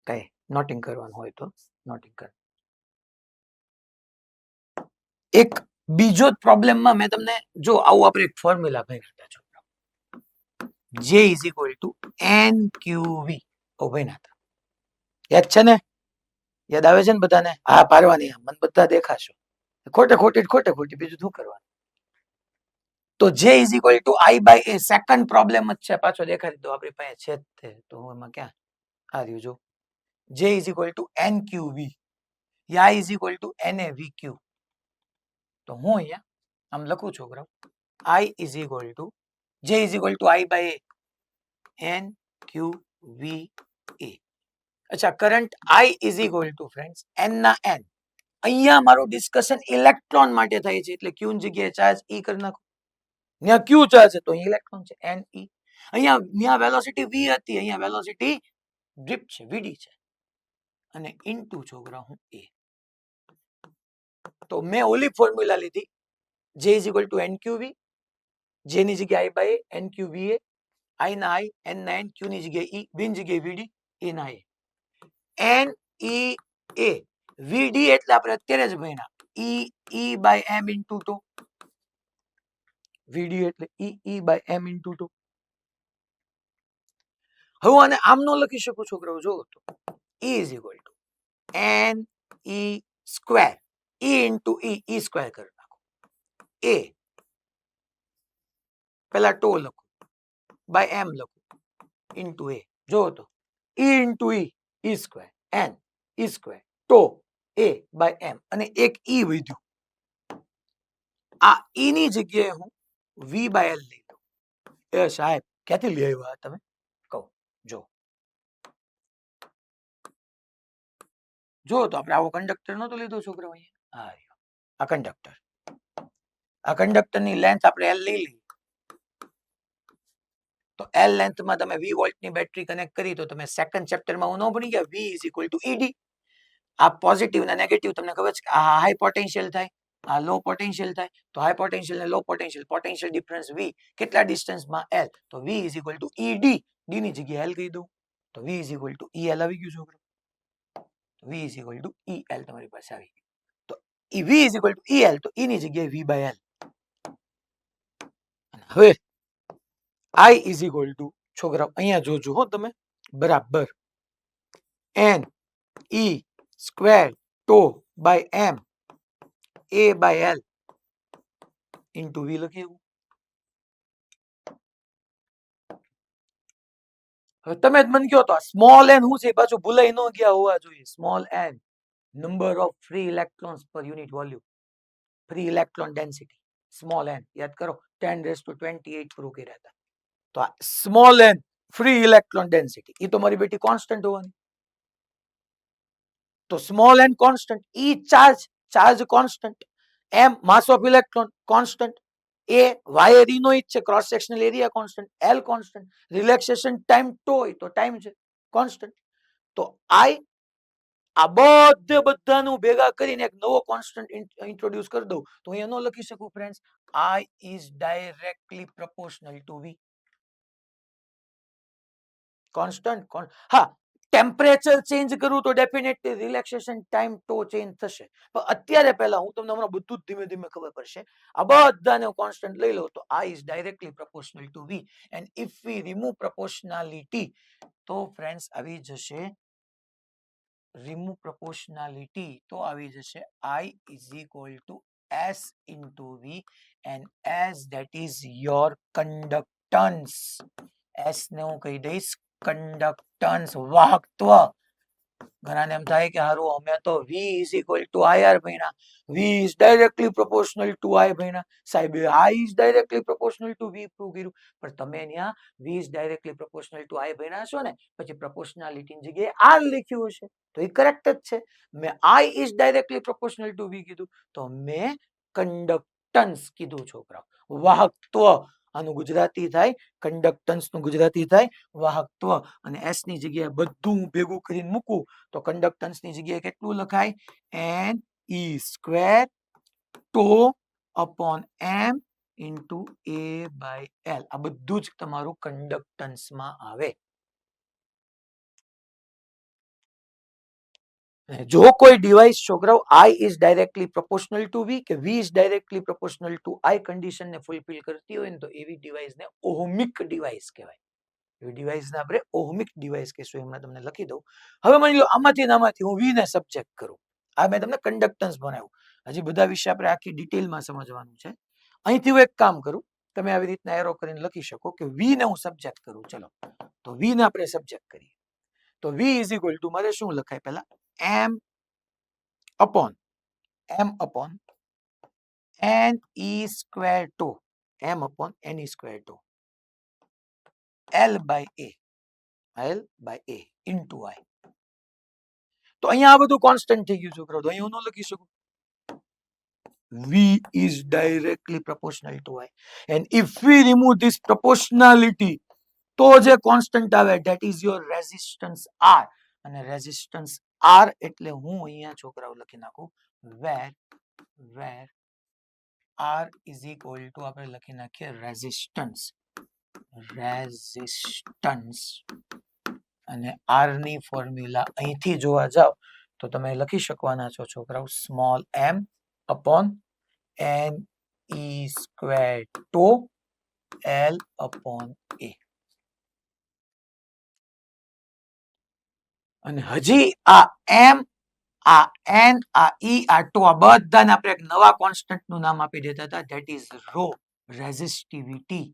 કઈ નોટિંગ કરવાનું હોય તો નોટિંગ કર. એક બીજો પ્રોબ્લેમમાં મેં તમને જો આવું આપણે એક ફોર્મ્યુલા ભણ્યા છો, J is equal two NQV. ઓ ભણ્યા હતા, યાદ છે ને? યાદ આવે છે ને બધાને? હા, પારવાની, મને બધા દેખાશો. ખોટે ખોટી બીજું શું કરવાનું? તો J is equal two I/A, second problem જ છે, પાછો દેખાડી દો, આપણી પાસે છે જ તે, તો હું એમાં ક્યાં આ રહ્યું જો. J is equal two NQV, I is equal two NAVQ. તો હું અહીંયા આમ લખું છું, I is equal two J is equal two I/A NQVA. અચ્છા, current I is equal two friends N ના N. અહીંયા મારું ડિસ્કશન ઇલેક્ટ્રોન માટે થાય છે, એટલે Q ની જગ્યાએ ચાર્જ E કરી નાખો. ત્યાં ક્યુ ચાર્જ છે તો અહીં ઇલેક્ટ્રોન છે એન ઈ. અહીંયા ત્યાં વેલોસિટી વી હતી, અહીંયા વેલોસિટી ડ્રીપ છે વીડી છે અને ઇનટુ છોકરા હું એ. તો મેં ઓલી ફોર્મ્યુલા લીધી જે is equal to N Q વી, જે ની જગ્યાએ આઈ બાય એન ક્યુ વી એ, આઈ ના આઈ, એન ના એન, ક્યુ ની જગ્યાએ ઈ, બી ની જગ્યાએ વીડી, એ ના એ. એન ઈ એ વીડી એટલે આપણે અત્યારે જ ભણ્યા e e by M into two. V d એટલે e e by M into two. હવે આને આમ નો લખી શકું છોકરાઓ, જો તો e is equal to N e square, e into e square કરી નાખો, એ પેલા ટો લખો બાય એમ લખો ઇન્ટુ એ. જો તો e into e square n e square tau a by એમ અને એક ઈ વધ્યું. આ ઈ ની જગ્યાએ હું વી બાય એલ લઈ દઉં. એ સાહેબ ક્યાંથી લઈ આવ્યા તમે કહો. જો જો તો આપણે આવો કંડક્ટર નતો લીધો છોકરાઓ, અહીંયા આ કંડક્ટર, આ કંડક્ટર ની લેન્થ આપણે એલ લઈ લઈએ તો એલ લેન્થ માં તમે વી વોલ્ટ ની બેટરી કનેક્ટ કરી તો તમે સેકન્ડ ચેપ્ટરમાં હું ન ભણી ગયા v is equal to e d. આ પોઝિટિવ અને નેગેટિવ તમને ખબર છે આ હાઈ પોટેન્શિયલ થાય, આ લો પોટેન્શિયલ થાય. તો હાઈ પોટેન્શિયલ ને લો પોટેન્શિયલ ડિફરન્સ વી કેટલા ડિસ્ટન્સમાં એલ, તો V is equal to ED, D ની જગ્યાએ એલ કહી દઉં તો V is equal to E L આવી ગયું છોકરો. V is equal to E L તમારી પાસે આવી ગયું. તો E V is equal to E L તો ઈ ની જગ્યાએ વી બાય એલ. હવે આઈ ઇઝ ઇક્વલ ટુ છોકરા અહીંયા જોજો હો તમે બરાબર n e square tau by m a by l into v લખીએ. હવે તમે જ મને કહો તો સ્મોલ એન શું છે પાછું ભૂલાઈ ન ગયા હોવા જોઈએ. Small N number of free electrons per unit volume, free electron density. Small N યાદ કરો 10⁻28 પ્રૂવ કર્યા હતા. તો આ small N free electron density એ તો મારી બેટી કોન્સ્ટન્ટ હોવાની. તો small N constant, E charge constant, M mass of electron constant, A wire ઈ નો ઈ છે cross sectional area constant, L constant, relaxation time tau તો ટાઈમ છે કોન્સ્ટન્ટ. તો આઈ આ બધાનું ભેગા કરીને એક નવો કોન્સ્ટન્ટ ઇન્ટ્રોડ્યુસ કરી દઉં તો અહીંયા નો લખી શકું friends I is directly proportional to v. Constant હા ટેમ્પરેચર ચેન્જ કરું તો definitely relaxation time tau change થશે. પણ અત્યારે પહેલા હું તમને હમણાં બધું જ ધીમે ધીમે ખબર પડશે. આ બધાને કોન્સ્ટન્ટ લઈ લો તો I is directly proportional to V and if we remove proportionality તો ફ્રેન્ડ્સ આવી જશે remove proportionality તો આવી જશે I is equal to S into V and as that is your conductance. S ને હું કહી દઈશ conductance વાહકત્વ. ઘણાને એમ થાય કે હારું અમે તો V is equal to IR ભણ્યા, V is directly proportional to I ભણ્યા, સાહેબ I is directly proportional to V prove કર્યું પણ તમે અહીંયા V is directly proportional to I ભણ્યા છો ને પછી proportionality ની જગ્યાએ R લખ્યું હશે તો એ કરેક્ટ જ છે. મેં I is directly proportional to V કીધું તો મેં conductance કીધું છોકરાઓ, વાહકત્વ. આનું ગુજરાતી થાય કંડક્ટન્સ નું ગુજરાતી થાય વાહકત્વ અને S ની જગ્યાએ બધું ભેગું કરીને મૂકું તો કંડક્ટન્સ ની જગ્યાએ કેટલું લખાય n e square tau upon m into a by l. આ બધું જ તમારું કંડક્ટન્સમાં આવે. જો કોઈ ડિવાઇસ છોકરાઓ I is directly proportional to V કે V is directly proportional to I condition ને ફૂલફિલ કરતી હોય ને તો એવી ડિવાઇસને ઓહમિક ડિવાઇસ કહેવાય. એવી ડિવાઇસને આપણે ઓહમિક ડિવાઇસ કહેશું. એમને તમને લખી દઉં. હવે માની લો આમાંથી હું V ને સબ્જેક્ટ કરું. આ મેં તમને કંડક્ટન્સ બનાવ્યું. હજી બધા વિશે આપણે આખી ડિટેલમાં સમજવાનું છે. અહીંથી હું એક કામ કરું, તમે આવી રીતના એરો કરીને લખી શકો કે V ને હું સબ્જેક્ટ કરું. ચલો તો V ને આપણે સબ્જેક્ટ કરીએ તો V ઇઝ ઇક્વલ ટુ મારે શું લખાય પહેલા m upon n e square to m upon n e square to L by A into I. તો અહીંયા આ બધું કોન્સ્ટન્ટ થઈ ગયું છોકરાઓ તો અહીંયા હું ન લખી શકું. V is directly proportional to I. And if we remove this proportionality, તો જે કોન્સ્ટન્ટ આવે that is your resistance R. અને resistance R એટલે હું અહીંયા છોકરાઓ લખી નાખું where R is equal to આપણે લખી નાખીએ resistance અને R ની ફોર્મ્યુલા અહીંથી જોવા જાવ તો તમે લખી શકવાના છો છોકરાઓ small m upon n e square to L upon A. અને હજી આ m આ n આ e આ ટુ આ બધાને આપણે એક નવા કોન્સ્ટન્ટ નું નામ આપી દેતા હતા ધેટ ઇઝ રો રેઝિસ્ટિવિટી.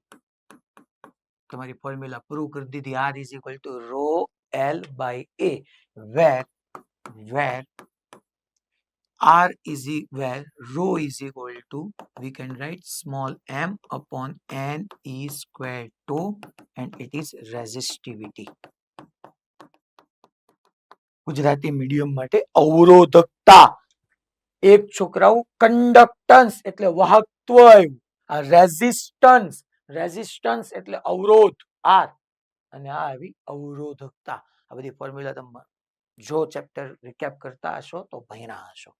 તમારી ફોર્મ્યુલા પ્રૂવ કરી દીધી R is equal to rho L by A where rho is equal to we can write small m upon n e square 2 and it is resistivity. Gujarati medium માટે અવરોધકતા. એક છોકરાઓ conductance એટલે વાહકત્વ આવ્યું. આ resistance એટલે અવરોધ R અને આ આવી અવરોધકતા. આ બધી ફોર્મ્યુલા તમે જો ચેપ્ટર રિકેપ કરતા હશો તો ભણ્યા હશો.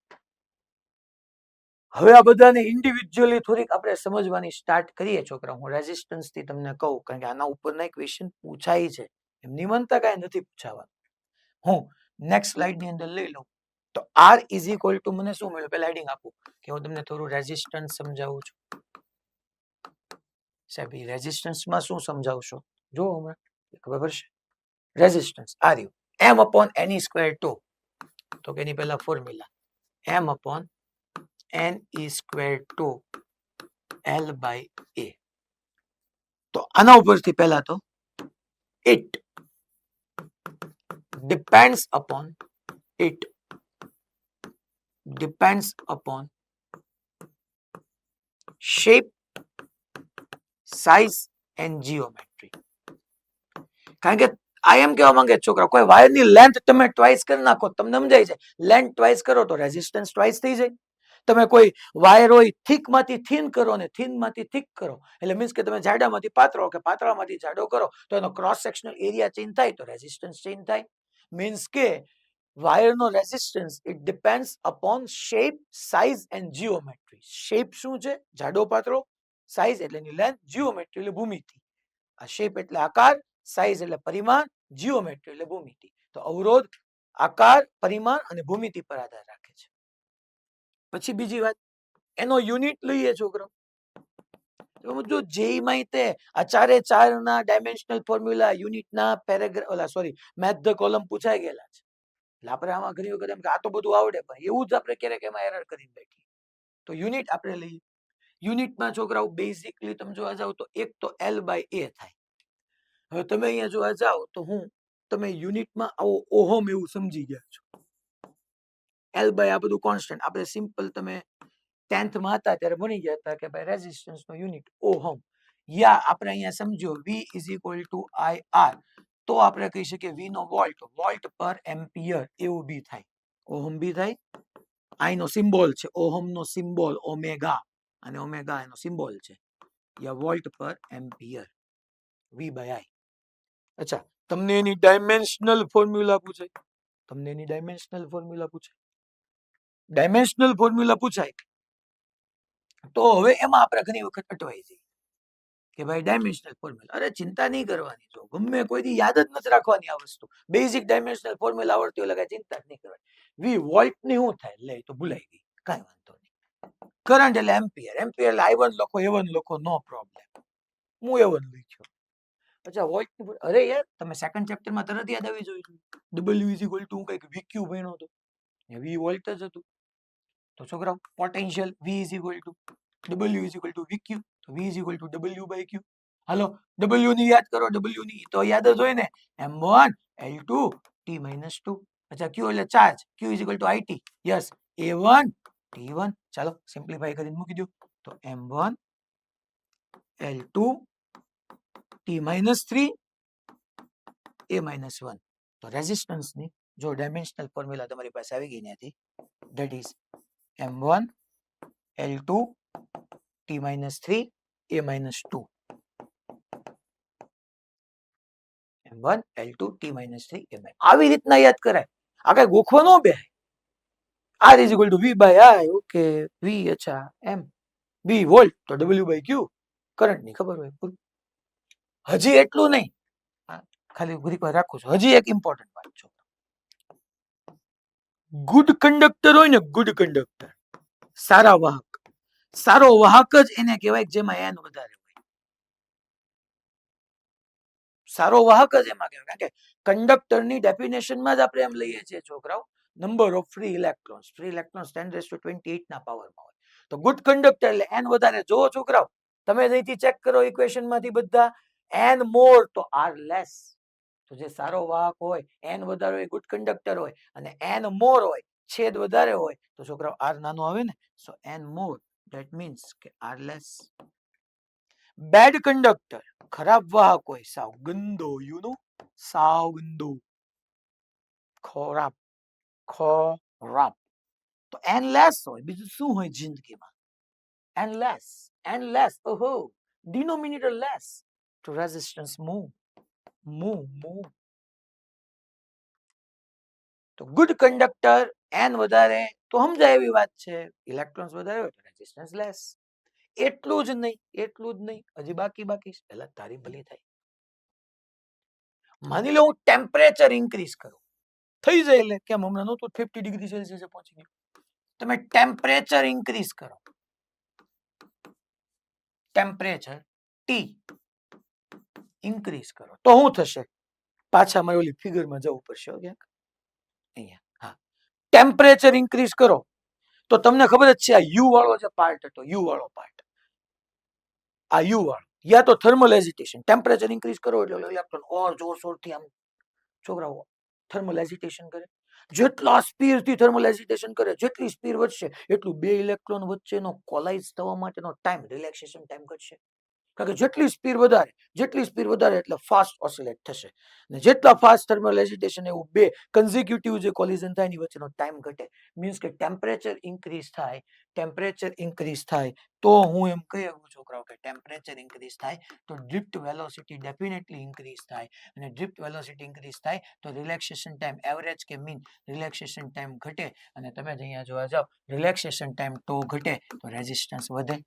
હવે આ બધાને ઇન્ડિવિડ્યુઅલી થોડીક આપણે સમજવાની સ્ટાર્ટ કરીએ છોકરા. હું રેઝિસ્ટન્સ થી તમને કહું કારણ કે આના ઉપરના ક્વેશ્ચન પૂછાય છે. એમની મનતા કાંઈ નથી પૂછાવાનું. હું નેક્સ્ટ સ્લાઇડ ની અંદર લઈ લઉં તો R is equal to મને શું મળ્યું પહેલા હેડિંગ આપું કે હું તમને થોડું રેઝિસ્ટન્સ સમજાવું છું. સાહેબ રેઝિસ્ટન્સ માં શું સમજાવશો જો હમણાં ખબર છે. રેઝિસ્ટન્સ આ રહ્યું m upon n e square 2 તો કે એની પહેલા formula m upon n e square 2 L by A. તો આના ઉપરથી પહેલા તો it depends upon shape, size and geometry. કારણ કે આ એમ કહેવા માંગે છોકરા કોઈ વાયરની લેન્થ તમે ટ્વાઇસ કરી નાખો તમને સમજાય છે. લેન્થ ટ્વાઇસ કરો તો રેઝિસ્ટન્સ ટ્વાઇસ થઈ જાય. તમે કોઈ વાયર હોય થીક માંથી થીન કરો ને થીન માંથી થીક કરો એટલે મીન્સ કે તમે જાડામાંથી પાતળો કે પાતળામાંથી જાડો કરો તો એનો ક્રોસ સેક્શનલ એરિયા ચેન્જ થાય તો રેઝિસ્ટન્સ ચેન્જ થાય. મીન્સ કે વાયરનો resistance it depends upon shape, size and geometry. Shape શું છે જાડો પાતળો, સાઇઝ એટલે એની લેન્થ, જીઓમેટ્રી એટલે ભૂમિતિ. આ શેપ એટલે આકાર, સાઇઝ એટલે પરિમાણ, જીઓમેટ્રી એટલે ભૂમિતિ. તો અવરોધ આકાર, પરિમાણ અને ભૂમિતિ પર આધાર રાખે છે. પછી બીજી વાત એનો યુનિટ લઈએ છોકરો. જો જેમાં તે આ ચારે ચાર ના ડાયમેન્શનલ ફોર્મ્યુલા યુનિટના પેરેગ્રાફ મેથ ધ કોલમ પૂછાઈ ગયેલા છે. એટલે આપણે આમાં ઘણી વખત એમ કે આ તો બધું આવડે પણ એવું જ આપણે ક્યારેક એમાં એરર કરીને બેઠી. તો યુનિટ આપણે લઈએ. યુનિટમાં છોકરાઓ બેઝિકલી તમે જોવા જાવ તો એક તો L by A થાય. હવે તમે અહીંયા જોવા જાવ તો તમે યુનિટમાં આવો ઓહમ એવું સમજી ગયા છો. L by આ બધું કોન્સ્ટન્ટ આપણે સિમ્પલ તમે 10th માં હતા ત્યારે ભણી ગયા હતા કે ભાઈ રેઝિસ્ટન્સ નો યુનિટ ઓહમ યા આપણે અહીંયા સમજો V is equal to IR તો આપણે કહી શકીએ V નો વોલ્ટ પર એમ્પિયર એવું બી થાય. ઓહમ બી થાય. I નો સિમ્બોલ છે ઓહમ નો સિમ્બોલ ઓમેગા અને ઓમેગા એનો સિમ્બોલ છે યા વોલ્ટ પર એમ્પિયર V by I. અચ્છા તમને એની ડાયમેન્શનલ ફોર્મ્યુલા પૂછાય. ડાયમેન્શનલ ફોર્મ્યુલા પૂછાય તો હવે એમાં આપણે ઘણી વખત અટવાઈ જઈએ કે ભાઈ ડાયમેન્શનલ ફોર્મ્યુલા અરે ચિંતા નહીં કરવાની. જો ગમે કોઈ દી યાદ જ નથી રાખવાની આ વસ્તુ. બેઝિક ડાયમેન્શનલ ફોર્મ્યુલા આવડતી હોય એટલે ચિંતા જ નહીં કરવાની. V વોલ્ટ ની શું થાય લે તો ભૂલાઈ ગઈ કાંઈ વાંધો નહીં. કરંટ એટલે એમ્પિયર એટલે I1 લખો A1 લખો નો પ્રોબ્લેમ. હું A1 લખ્યો. અચ્છા વોલ્ટ અરે યાર તમે સેકન્ડ ચેપ્ટરમાં તરત યાદ આવી જોઈએ. W is equal to હું કઈક VQ ભણ્યો હતો. V વોલ્ટ જ હતું. તો છોકરાઓ potential V is equal to W is equal to VQ તો V is equal to W by Q. Hello W ની યાદ કરો. W ની તો યાદ જ હોય ને M1 L2 T minus 2. અચ્છા Q એટલે charge Q is equal to IT. Yes A1 T1. ચાલો સિમ્પ્લિફાઈ કરીને મૂકી દો તો M1 L2 T minus 3 A minus 1. તો રેઝિસ્ટન્સ ની જો ડાયમેન્શનલ ફોર્મ્યુલા તમારી પાસે આવી ગઈ ત્યાંથી that is M1 L2 T minus 3 A minus 2 M1 L2 T minus 3 A minus આવી રીતના યાદ કરાય આ કઈ ગોખવા નો બે R is equal to V by I okay V અચ્છા M V વોલ્ટ તો W by Q કરંટ ની ખબર હોય પૂરું હજી એટલું નહીં ખાલી ઘડીક વાર રાખું છું હજી એક ઇમ્પોર્ટન્ટ વાત છે ગુડ કંડક્ટર હોય ને ગુડ કંડક્ટર સારા વાહક સારો વાહક જ એને કહેવાય જેમાં n વધારે હોય સારો વાહક જ એમાં કહેવાય કારણ કે કંડક્ટરની ડેફિનેશનમાં જ આપણે એમ લઈએ છીએ છોકરાઓ નંબર ઓફ ફ્રી ઇલેક્ટ્રોન્સ 10⁻28 ના પાવરમાં હોય તો ગુડ કંડક્ટર એટલે n વધારે જો છોકરાઓ તમે અહીંથી ચેક કરો ઇક્વેશન માંથી બધા n મોર તો r લેસ તો જે સારો વાહક હોય n વધારે હોય ગુડ કંડક્ટર હોય અને n મોર હોય છેદ વધારે હોય તો છોકરાઓ r નાનો આવે ને સો n મોર ધેટ મીન્સ કે r લેસ બેડ કંડક્ટર ખરાબ વાહક હોય સાવ ગંદો યુ નો સાવ ગંદો ખરાબ ખરાબ તો n લેસ હોય બીજું શું હોય જિંદગીમાં n લેસ ઓહો ડિનોમિનેટર લેસ તો રેઝિસ્ટન્સ મૂવ તો ગુડ કંડક્ટર n વધારે તો સમજાય એવી વાત છે ઇલેક્ટ્રોન્સ વધારે હોય તો રેઝિસ્ટન્સ લેસ એટલું જ નહીં હજી બાકી પહેલા તારી ભલી થાય માની લો હું ટેમ્પરેચર ઇન્ક્રીઝ કરું થઈ જાય એટલે કેમ હમણાં નહોતું 50 ડિગ્રી સેલ્સિયસ પહોંચી ગયું તમે ટેમ્પરેચર ઇન્ક્રીઝ કરો ટેમ્પરેચર ટી ઇન્ક્રીઝ કરો તો શું થશે પાછા મારે ઓલી ફિગરમાં જવું પડશે ક્યાંક અહીંયા હા ટેમ્પરેચર ઇન્ક્રીઝ કરો તો તમને ખબર જ છે આ યુ વાળો જે પાર્ટ હતો યુ વાળો પાર્ટ આ યુ વાળો યા તો થર્મલ એજિટેશન ટેમ્પરેચર ઇન્ક્રીઝ કરો એટલે ઇલેક્ટ્રોન ઓર જોરશોરથી આમ છોકરાઓ થર્મલ એજિટેશન કરે જેટલા સ્પીડથી થર્મલ એજિટેશન કરે જેટલી સ્પીડ વધશે એટલું બે ઇલેક્ટ્રોન વચ્ચેનો કોલાઇઝ થવા માટેનો ટાઈમ રિલેક્સેશન ટાઈમ ઘટશે કારણ કે જેટલી સ્પીડ વધારે એટલે ફાસ્ટ ઓસિલેટ થશે અને જેટલા ફાસ્ટ થર્મલ એજિટેશન એવું બે કન્ઝિક્યુટિવ જે કોલિઝન થાય એની વચ્ચેનો ટાઈમ ઘટે મીન્સ કે ટેમ્પરેચર ઇન્ક્રીઝ થાય તો હું એમ કહી શકું છોકરાઓ કે ટેમ્પરેચર ઇન્ક્રીઝ થાય તો ડ્રિફ્ટ વેલોસિટી ડેફિનેટલી ઇન્ક્રીઝ થાય અને ડ્રિફ્ટ વેલોસિટી ઇન્ક્રીઝ થાય તો રિલેક્સેશન ટાઈમ એવરેજ કે મીન રિલેક્સેશન ટાઈમ ઘટે અને તમે અહીંયા જોવા જાવ રિલેક્સેશન ટાઈમ તો ઘટે તો રેઝિસ્ટન્સ વધે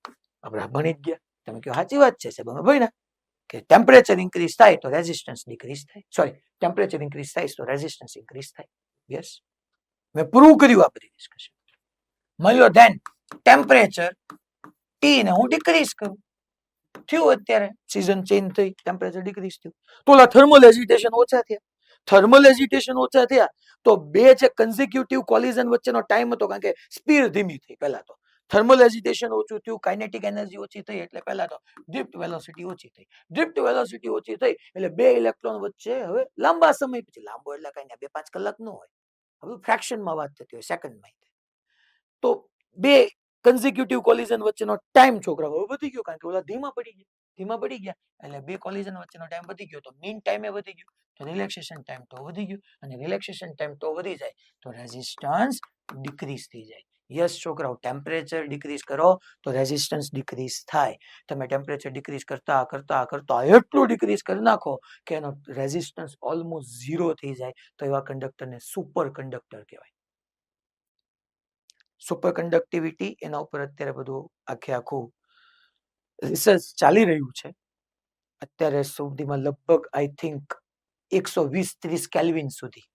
આપણે ભણી જ ગયા તમે કહો સાચી વાત છે સાહેબ અમે ભણ્યા કે ટેમ્પરેચર ઇન્ક્રીઝ થાય તો રેઝિસ્ટન્સ ડિક્રીઝ થાય સોરી ટેમ્પરેચર ઇન્ક્રીઝ થાય તો રેઝિસ્ટન્સ ઇન્ક્રીઝ થાય યસ મેં પ્રૂવ કર્યું આ બધી ડિસ્કશન માની લો ધેન ટેમ્પરેચર ટી ને હું ડિક્રીઝ કરું થયું અત્યારે સીઝન ચેન્જ થઈ ટેમ્પરેચર ડિક્રીઝ થયું તો ઓલા થર્મલ એજિટેશન ઓછા થયા તો બે જે કન્ઝિક્યુટિવ કોલિઝન વચ્ચેનો ટાઈમ હતો કારણ કે સ્પીડ ધીમી થઈ પહેલા તો થર્મલ એજિટેશન ઓછું થયું કાઇનેટિક એનર્જી ઓછી થઈ એટલે પહેલા તો ડ્રિફ્ટ વેલોસિટી ઓછી થઈ એટલે બે ઇલેક્ટ્રોન વચ્ચે હવે લાંબા સમય પછી લાંબો એટલે કઈ 2-5 કલાક નો હોય હવે ફ્રેક્શનમાં વાત થતી હોય સેકન્ડમાં તો બે કન્ઝિક્યુટિવ કોલિઝન વચ્ચેનો ટાઈમ છોકરા હવે વધી ગયો કારણ કે ઓલા ધીમા પડી ગયા એટલે બે કોલિઝન વચ્ચેનો ટાઈમ વધી ગયો તો મીન ટાઈમે વધી ગયો તો રિલેક્સેશન ટાઈમ તો વધી ગયો અને રિલેક્સેશન ટાઈમ તો વધી જાય તો રેઝિસ્ટન્સ ડિક્રીઝ થઈ જાય યસ છોકરાઓ ટેમ્પરેચર ડિક્રીઝ કરો તો રેઝિસ્ટન્સ ડિક્રીઝ થાય તમે ટેમ્પરેચર ડિક્રીઝ કરતા એટલું ડિક્રીઝ કરી નાખો કે એનો રેઝિસ્ટન્સ ઓલમોસ્ટ 0 થઈ જાય તો એવા કંડક્ટરને સુપર કંડક્ટર કહેવાય સુપર કંડક્ટિવિટી એના ઉપર અત્યારે બધું આખું રિસર્ચ ચાલી રહ્યું છે અત્યારે સુધીમાં લગભગ આઈ થિંક 120-30 કેલ્વિન સુધી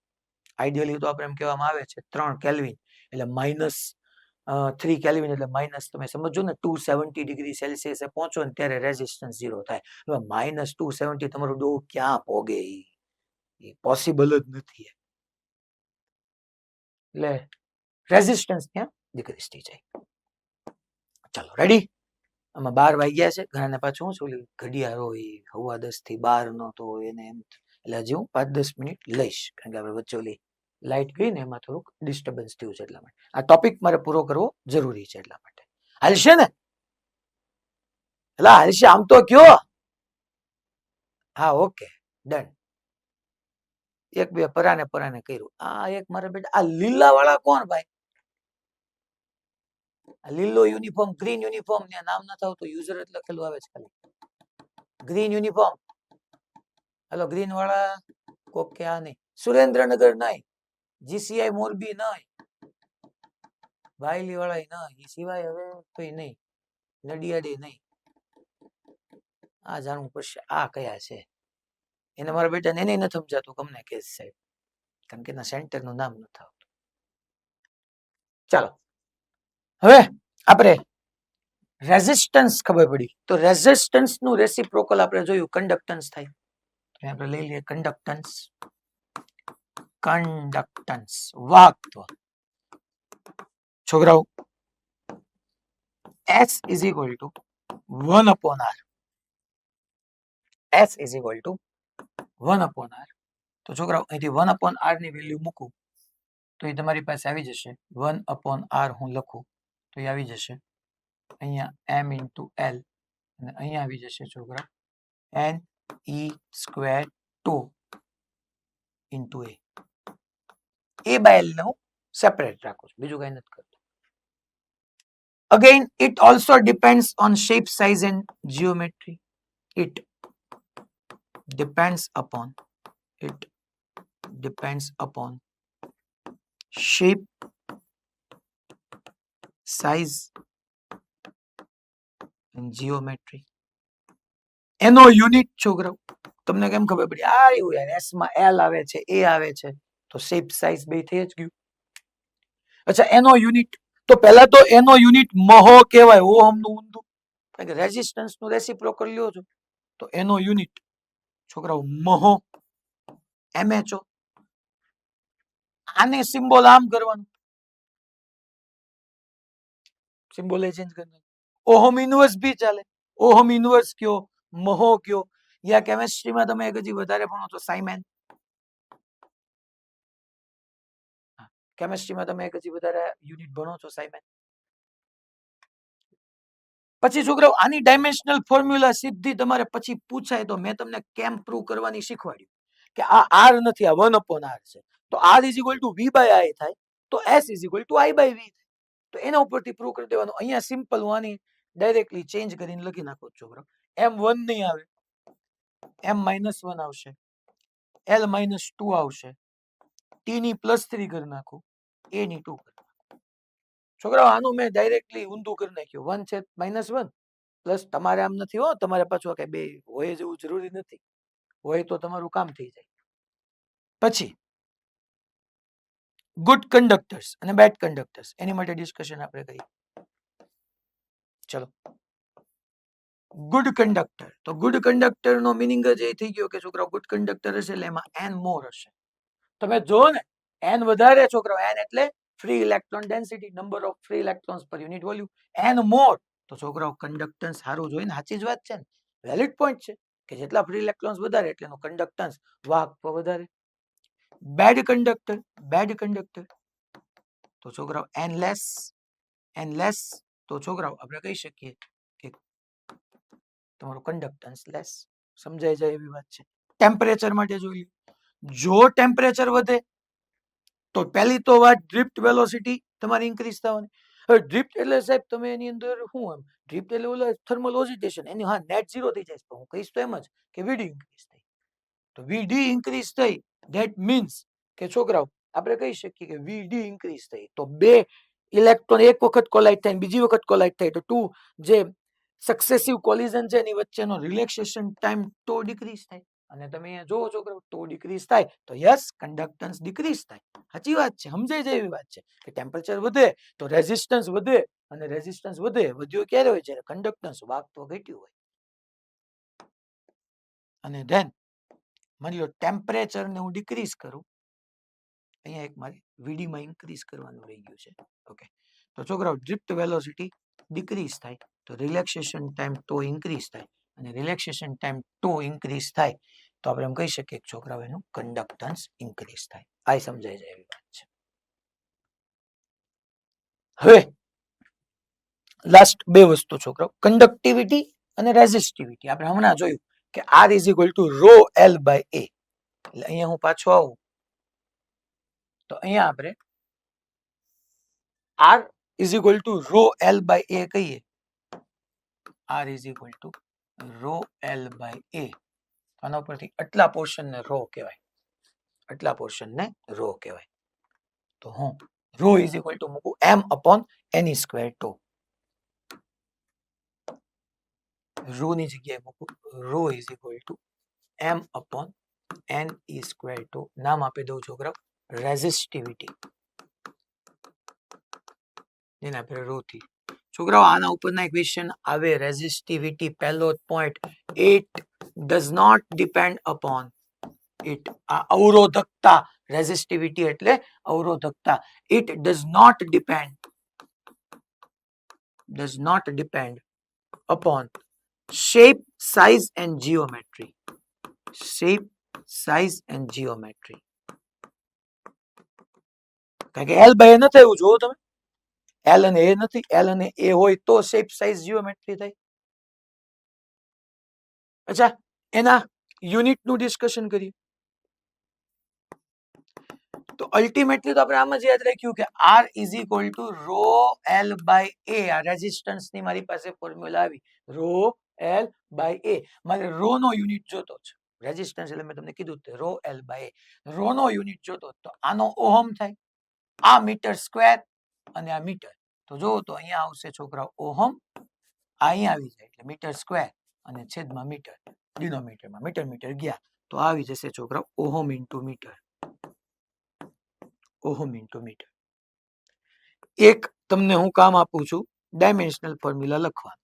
આઈડિયલી તો આપણે એમ કહેવામાં આવે છે 3 કેલ્વિન એટલે -3 કેલ્વિન એટલે માઇનસ તમે સમજો ને 270 ડિગ્રી સેલ્સિયસે પહોંચો ને ત્યારે રેઝિસ્ટન્સ 0 થાય હવે -270 તમારું ડો ક્યાં પોગે એ પોસિબલ જ નથી એટલે રેઝિસ્ટન્સ ત્યાં ડિક્રીઝ થઈ જાય ચાલો રેડી આમાં 12 વાગ્યા છે ઘણાને પાછું શું ઘડિયાળ હોય 10:15 થી 12 નો તો એને એમ એટલે હજી હું 5-10 મિનિટ લઈશ કારણ કે આપણે વચ્ચે ઓલી લાઈટ ગઈ ને એમાં થોડુંક ડિસ્ટર્બન્સ થયું છે એટલા માટે આ ટોપિક મારે પૂરો કરવો જરૂરી છે એટલા માટે હાલશે ને એટલે હાલશે આમ તો કયો હા ઓકે ડન એક બે પરાને કર્યું આ એક મારા બેટા આ લીલા વાળા કોણ ભાઈ લીલો યુનિફોર્મ, ગ્રીન યુનિફોર્મ, ને નામ નથી આવતું, યુઝર જ લખેલું આવે છે ખાલી. ગ્રીન યુનિફોર્મ, હેલો ગ્રીન વાળા કોક કે આ નહીં, સુરેન્દ્રનગર નહીં, જીસીઆઈ મોરબી નહીં, વાયલી વાળા નહીં, એ સિવાય હવે કોઈ નહીં, નડિયાદી નહીં. આ જાણવું પડશે આ કયા છે. એને મારા બેટાને એને નથી સમજાતું ગમને કે સાહેબ, કારણ કે એના સેન્ટર નું નામ નથી આવતું. ચાલો હવે આપણે રેઝિસ્ટન્સ ખબર પડી, તો રેઝિસ્ટન્સ નું રેસિપ્રોકલ આપણે જોયું કન્ડક્ટન્સ થાય. આપણે લઈ લઈએ કન્ડક્ટન્સ. કન્ડક્ટન્સ વાહકત્વ. છોકરાઓ S is equal to 1 upon R. S is equal to 1 upon R. તો છોકરાઓ અહીંથી 1 upon R ની વેલ્યુ મૂકું તો એ તમારી પાસે આવી જશે 1 upon R. હું લખું તો એ આવી જશે અહીંયા m into L, અને અહીંયા આવી જશે છોકરા n e square 2 into A. A by L ને હું સેપરેટ રાખું છું, બીજું કઈ નથી કરતું. Again, it also depends on shape, size and geometry. It depends upon shape, size and geometry. એનો યુનિટ છોકરાઓ તમને કેમ ખબર પડી? આ એવું યાર, એસ માં એલ આવે છે, એ આવે છે, તો શેપ સાઇઝ બે થઈ જ ગયું. અચ્છા, એનો યુનિટ તો પહેલા તો એનો યુનિટ મહો કહેવાય, ઓહમ નું ઊંધું, કારણ કે રેઝિસ્ટન્સ નું રેસિપ્રોકલ લ્યો છો તો એનો યુનિટ છોકરાઓ મહો એમએચઓ. આને સિમ્બોલ આમ કરવાનું, સિમ્બોલ એ ચેન્જ કરવાનું. ઓહમ ઇન્વર્સ ભી ચાલે, ઓહમ ઇન્વર્સ કયો, મહો કયો, યા કેમિસ્ટ્રીમાં તમે એક હજી વધારે ભણો તો સાયમેન. કેમિસ્ટ્રીમાં તમે એક હજી વધારે યુનિટ ભણો છો સાયમેન. પછી છોકરાઓ આની ડાયમેન્શનલ ફોર્મ્યુલા સીધી તમારે પછી પૂછાય તો મેં તમને કેમ પ્રૂવ કરવાની શીખવાડ્યું કે આ આર નથી, આ 1 upon R છે, તો R is equal to V by I થાય, તો S is equal to I by V થાય. તો એના ઉપરથી પ્રૂવ કરી દેવાનું. અહીંયા સિમ્પલ હું આની ડાયરેક્ટલી ચેન્જ કરીને લખી નાખું છોકરાઓ. M1 નહીં આવે, M-1 આવશે, L-2 આવશે, T ની +3 કરી નાખું, A ની 2 કરી નાખું. છોકરાઓ આનું મેં ડાયરેક્ટલી ઊંધું કરી નાખ્યું, 1 છે -1 પ્લસ. તમારે આમ નથી હો, તમારે પાછું કઈ બે હોય જેવું જરૂરી નથી, હોય તો તમારું કામ થઈ જાય. પછી ગુડ કંડક્ટર્સ અને બેડ કંડક્ટર્સ, એની માટે ડિસ્કશન આપણે કરીએ. ચલો, ગુડ કંડક્ટર. તો ગુડ કંડક્ટર નો મિનિંગ જ એ થઈ ગયો કે છોકરાઓ ગુડ કંડક્ટર હશે એટલે એમાં n મોર હશે. તમે જો ને, n વધારે છોકરાઓ, n એટલે free electron density, number of free electrons per unit volume. n મોર તો છોકરાઓ કન્ડક્ટન્સ સારું જોઈને, સાચી જ વાત છે ને, વેલિડ પોઈન્ટ છે કે જેટલા ફ્રી ઇલેક્ટ્રોન્સ વધારે એટલે એનું કન્ડક્ટન્સ વાહકત્વ વધારે. બેડ કંડક્ટર તો છોકરાઓ n લેસ તો છોકરાઓ આપણે કહી શકીએ કે તમારું કન્ડક્ટન્સ લેસ. સમજાઈ જાય એવી વાત છે. ટેમ્પરેચર માટે જોઈ લો, જો ટેમ્પરેચર વધે તો પહેલી તો વાત ડ્રિફ્ટ વેલોસિટી તમારી ઇન્ક્રીઝ થવાની. હવે ડ્રિફ્ટ એટલે સાહેબ તમે એની અંદર શું આમ ડ્રિફ્ટ એટલે ઓલા થર્મલ ઓક્સિડેશન, એની હા નેટ ઝીરો થઈ જાય. હું કહીશ તો એમ જ કે વીડી ઇન્ક્રીઝ થઈ. તો વીડી ઇન્ક્રીઝ થઈ, ધેટ મીન્સ કે છોકરાઓ આપણે કહી શકીએ કે વીડી ઇન્ક્રીઝ થઈ તો બે ઇલેક્ટ્રોન એક વખત કોલાઇડ થાય, બીજી વખત કોલાઇડ થાય તો ટુ જે સક્સેસિવ કોલિઝન છે એની વચ્ચેનો રિલેક્સેશન ટાઈમ તો ડિક્રીઝ થાય. અને તમે અહીંયા જોવો છોકરાઓ તો ડિક્રીઝ થાય તો યસ કન્ડક્ટન્સ ડિક્રીઝ થાય. સાચી વાત છે, સમજાય જાય એવી વાત છે કે ટેમ્પરેચર વધે તો રેઝિસ્ટન્સ વધે, અને રેઝિસ્ટન્સ વધ્યો ક્યારે હોય? જ્યારે કન્ડક્ટન્સ વાહકત્વ ઘટ્યું હોય. અને ધેન માની લો ટેમ્પરેચર ને હું ડિક્રીઝ કરું, અહીંયા એક મારે વીડી માં ઇન્ક્રીઝ કરવાનું રહી ગયું છે. ઓકે, તો છોકરાઓ ડ્રિફ્ટ વેલોસિટી ડિક્રીઝ થાય તો રિલેક્સેશન ટાઈમ તો ઇન્ક્રીઝ થાય, અને રિલેક્સેશન ટાઈમ તો ઇન્ક્રીઝ થાય તો આપણે એમ કહી શકીએ કે છોકરાઓ એનું કન્ડક્ટન્સ ઇન્ક્રીઝ થાય. આ સમજાઈ જાય એવી વાત છે. હવે લાસ્ટ બે વસ્તુ છોકરાઓ, કન્ડક્ટિવિટી અને રેઝિસ્ટિવિટી. આપણે હમણાં જોયું કે R is equal to rho L by A. એટલે અહીંયા હું પાછો આવું તો અહીંયા આપણે R is equal to rho L by A કહીએ, R is equal to rho L by A, આના પરથી આટલા પોર્શન ને રો કહેવાય, આટલા પોર્શન ને રો કહેવાય. તો હું રો ઇઝ ઇક્વલ ટુ મૂકું m upon n e square tau, rho ની જગ્યાએ મૂકું rho is equal to m upon n e square tau, નામ આપી દઉં છોકરા રેઝિસ્ટિવિટી, એને આપણે રો થી. છોકરાઓ આના ઉપરના ક્વેશ્ચન આવે, રેઝિસ્ટિવિટી પહેલો point, it does not depend upon it, આ અવરોધકતા, રેઝિસ્ટિવિટી એટલે અવરોધકતા, it does not depend upon shape, size and geometry. Shape, size and geometry. કારણ કે L by A નથી એવું જોવો તમે, L અને A નથી, L અને A હોય તો shape, size, geometry થાય. અચ્છા, એના યુનિટ નું ડિસ્કશન કરીએ. તો અલ્ટિમેટલી તો આપણે આમ જ યાદ રાખ્યું કે R is equal to rho L by A, આ રેઝિસ્ટન્સ ની મારી પાસે ફોર્મ્યુલા આવી, રો એલ બાય એ, મારે રો નો યુનિટ જોતો છે, રેઝિસ્ટન્સ એટલે મેં તમને કીધું rho L by a, rho નો યુનિટ જોતો તો આનો ઓહમ થાય, આ મીટર સ્ક્વેર અને આ મીટર, તો જો તો અહીંયા આવશે છોકરાઓ ઓહમ, અહીંયા આવી જાય એટલે મીટર સ્ક્વેર અને છેદમાં મીટર, ડિનોમિનેટરમાં મીટર મીટર ગયા તો આવી જશે છોકરાઓ ohm into metre, ohm into metre. એક તમને હું કામ આપું છું, ડાયમેન્શનલ ફોર્મ્યુલા લખવાનું.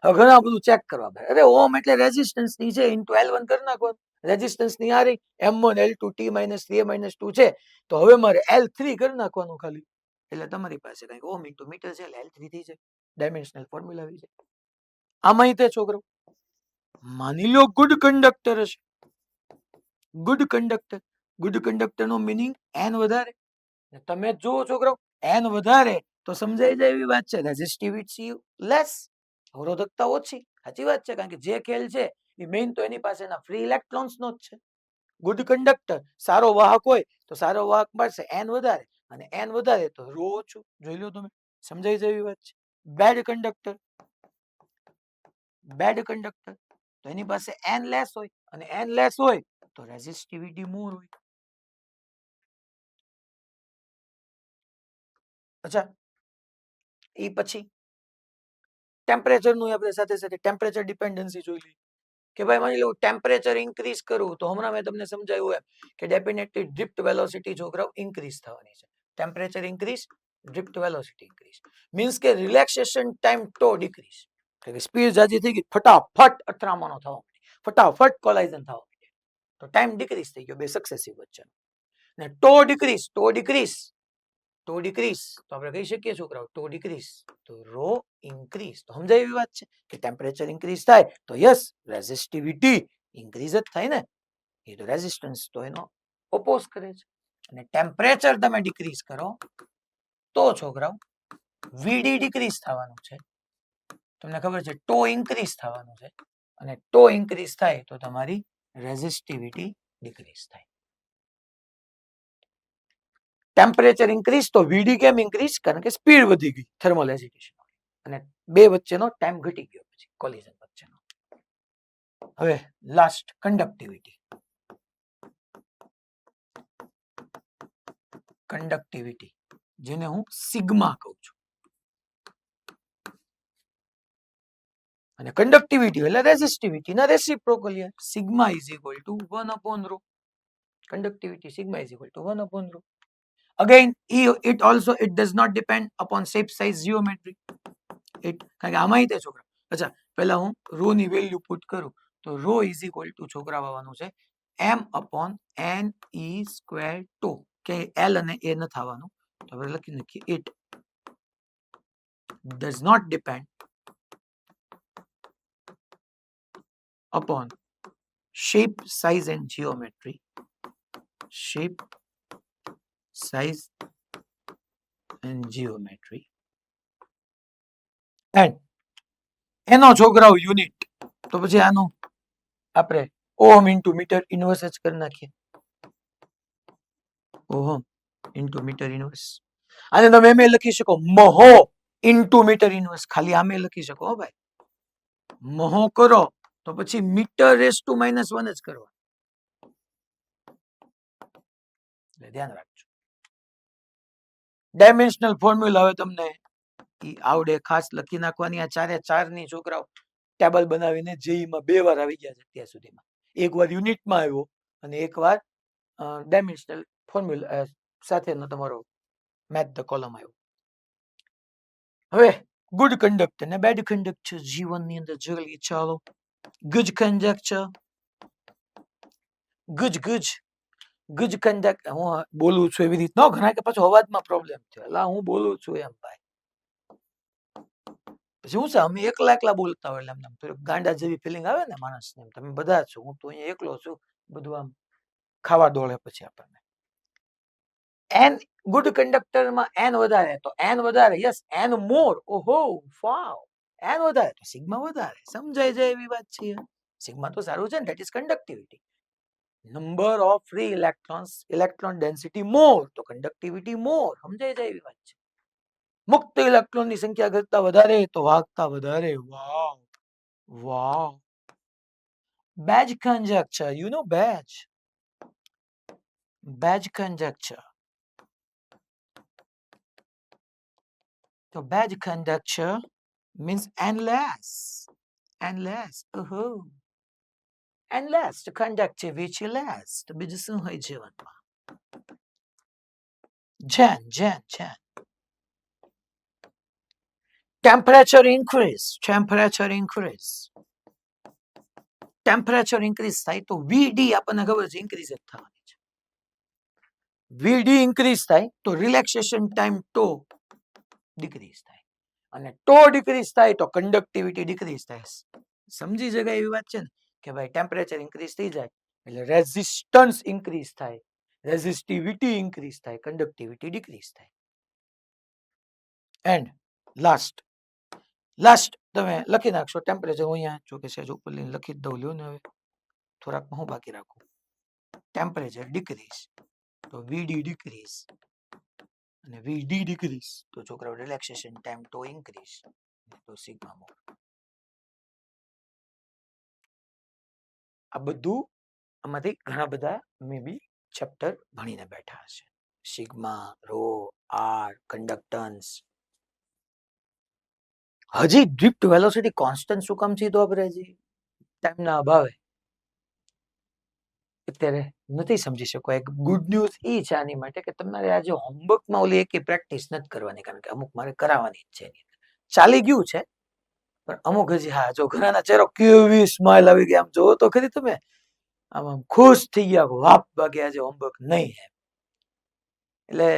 હવે ઘણા બધું ચેક કરવા પડે, અરે ઓહમ એટલે રેઝિસ્ટન્સ ની છે ઇન્ટુ L1 કરી નાખવાનું, રેઝિસ્ટન્સ ની આ રહી M1 L2 T - 3 - 2 છે, તો હવે મારે L3 કરી નાખવાનું ખાલી, એટલે તમારી પાસે કઈ ઓહમ ઇન્ટુ મીટર છે એટલે L3 થઈ જાય, ડાયમેન્શનલ ફોર્મ્યુલા આવી જાય. આમાં તે છોકરો માની લો ગુડ કંડક્ટર હશે, good conductor no meaning n વધારે, તમે જુઓ છોકરો n વધારે તો સમજાઈ જાય એવી વાત છે, રેઝિસ્ટિવિટી લેસ, અવરોધકતા ઓછી, સાચી વાત છે, કારણ કે જે ખેલ છે એ મેઇન તો એની પાસેના ફ્રી ઇલેક્ટ્રોન્સ નો જ છે. ગુડ કંડક્ટર, સારો વાહક હોય તો સારો વાહક પાસે n વધારે, અને n વધારે તો રો ઓછું, જોઈ લો તમે, સમજાઈ જાય એવી વાત છે. બેડ કંડક્ટર તો એની પાસે n લેસ હોય, અને n લેસ હોય તો રેઝિસ્ટિવિટી મોર હોય. અચ્છા, એ પછી ટેમ્પરેચર નું આપણે સાથે સાથે ટેમ્પરેચર ડિપેન્ડન્સી જોઈ લઈએ કે ભાઈ માની લો ટેમ્પરેચર ઇન્ક્રીઝ કરવું તો હમણાં મેં તમને સમજાવ્યું એમ કે ડેફિનેટલી ડ્રિફ્ટ વેલોસિટી છોકરાઓ ઇન્ક્રીઝ થવાની છે. Temperature increase, drift velocity increase, means કે રિલેક્સેશન ટાઈમ ટો ડિક્રીઝ, કે સ્પીડ જાજી થઈ ગઈ, ફટાફટ અથડામણો થવા માંડી, ફટાફટ કોલાઇઝન થવા માંડી, તો ટાઈમ ડિક્રીઝ થઈ ગયો બે સક્સેસિવ વચ્ચેનો. ને ટો ડિક્રીઝ તો આપણે કહી શકીએ છોકરાઓ ટો ડિક્રીઝ તો રો ઇન્ક્રીઝ, તો સમજાય એવી વાત છે કે ટેમ્પરેચર ઇન્ક્રીઝ થાય તો યસ રેઝિસ્ટિવિટી ઇન્ક્રીઝ જ થાય ને, એ તો રેઝિસ્ટન્સ તો એનો ઓપોઝ કરે છે. અને ટેમ્પરેચર તમે ડિક્રીઝ કરો તો છોકરાઓ વીડી ડિક્રીઝ થવાનું છે, તમને ખબર છે ટો ઇન્ક્રીઝ થવાનું છે, અને ટો ઇન્ક્રીઝ થાય તો તમારી રેઝિસ્ટિવિટી ડિક્રીઝ થાય. ટેમ્પરેચર ઇન્ક્રીઝ તો વીડી કેમ ઇન્ક્રીઝ, કારણ કે સ્પીડ વધી ગઈ થર્મલ એજિટેશન, અને બે વચ્ચેનો ટાઈમ ઘટી ગયો પછી કોલિઝન વચ્ચેનો. હવે લાસ્ટ કંડક્ટિવિટી, જેને હું સિગ્મા કહું છું, અને કંડક્ટિવિટી એટલે રેઝિસ્ટિવિટી ના reciprocal, sigma is equal to 1/ρ, conductivity sigma is equal to 1/ρ. Again, it does not depend upon shape, size, geometry. કારણ કે આમાં તે છોકરા, અચ્છા પહેલા હું રો ની વેલ્યુ પુટ કરું તો રો ઇઝ ઇક્વલ ટુ છોકરા આવવાનું છે m/n(e²2), કે l અને a ન થવાનું, તો આપણે લખી નાખીએ it does not depend upon shape, size and geometry. Shape, size and geometry. And એનો છોકરાઓ યુનિટ, તો પછી આનું આપણે ઓહમ ઇન્ટુ મીટર ઇન્વર્સ જ કરી નાખીએ, ઓહમ ઇન્ટુ મીટર ઇન્વર્સ. આને તમે એમ લખી શકો મહો ઇન્ટુ મીટર ઇન્વર્સ ખાલી આમે લખી શકો હો ભાઈ. મહો કરો તો પછી મીટર રેસ ટુ -1 જ કરવા. ધ્યાન રાખજો. ડાયમેન્શનલ ફોર્મ્યુલા હવે તમને આવડે, ખાસ લખી નાખવાની. આ 4 ની છોકરાઓ ટેબલ બનાવીને જેઈમાં 2 વાર આવી ગયા છે અત્યાર સુધીમાં. એક વાર યુનિટમાં આવ્યો અને એક વાર ડાયમેન્શનલ ફોર્મ્યુલા સાથેનો તમારો મેથ ધ કોલમ આવ્યો. હવે ગુડ કંડક્ટર ને બેડ કંડક્ટર જીવનની અંદર જોઈએ. ચાલો, ગુડ કંડક્ટર, ગુડ કંડક્ટર. હું બોલું છું એવી રીત ન ઘણા કે પાછો અવાજમાં પ્રોબ્લેમ છે. એટલે હું બોલું છું એમ ભાઈ. પછી હું છે, અમે એકલા બોલતા હોય એટલે એમને ગાંડા જેવી ફિલિંગ આવે ને માણસને. તમે બધા છો, હું તો અહીંયા એકલો છું. બધું આમ ખાવા દોડે પછી આપણને. એન ગુડ કંડક્ટરમાં એન વધારે તો એન વધારે, યસ એન મોર, ઓહો વાવ, એન વધારે તો સિગ્મા વધારે. સમજાઈ જાય એવી વાત છે. સિગ્મા તો સારું છે ને, that is conductivity. Number of free electrons, electron density more તો કંડક્ટિવિટી મોર. સમજાઈ જાય એવી વાત છે. મુક્ત ઇલેક્ટ્રોનની સંખ્યા કરતા વધારે તો વાહકતા વધારે. વાવ વાવ. બેજ કંડક્ટર, યુ નો બેજ conductor. So bad conductor means endless. Oh, endless to conductivity less. તો બીજું શું હોય જીવનમાં? Jen. Temperature increase. Temperature increase થાય તો VD આપણને ખબર છે increase જ થવાની છે. VD increase થાય તો relaxation time tau decrease થાય. અને tau decrease થાય તો conductivity decrease થાય. સમજી જગાય એવી વાત છે ને કે ભાઈ ટેમ્પરેચર ઇન્ક્રીઝ થઈ જાય એટલે રેઝિસ્ટન્સ ઇન્ક્રીઝ થાય, રેઝિસ્ટિવિટી ઇન્ક્રીઝ થાય, કંડક્ટિવિટી ડિક્રીઝ થાય. એન્ડ લાસ્ટ તમે લખી નાખશો ટેમ્પરેચર. હું અહીંયા જો કે સેજ ઉપર લઈને લખી જ દઉં. લ્યો ને હવે થોડાક હું બાકી રાખું. ટેમ્પરેચર ડિક્રીઝ તો વીડી ડિક્રીઝ અને વીડી ડિક્રીઝ તો છોકરાઓ રિલેક્સેશન ટાઈમ તો ઇન્ક્રીઝ તો સિગ્મા મોર. આ બધું આમાંથી ઘણા બધા મે બી ચેપ્ટર ભણીને બેઠા હશે. Sigma, rho, R, conductance. હજી ડ્રિફ્ટ વેલોસિટી કોન્સ્ટન્ટ શું કામ છે તો આપણે હજી ટાઈમના અભાવે અત્યારે નથી સમજી શકો. એક ગુડ ન્યૂઝ એ છે આની માટે કે તમારે આજે હોમવર્કમાં ઓલી એક પ્રેક્ટિસ નથી કરવાની, કારણ કે અમુક મારે કરાવવાની જ છે. ચાલી ગયું છે પણ અમુક હજી. હા, જો ઘણાના ચહેરો કેવી સ્માઇલ આવી ગઈ, આમ જોવો તો ખરી તમે, આમ ખુશ થઈ ગયા. વાપ બાકી આજે હોમવર્ક નહીં. એટલે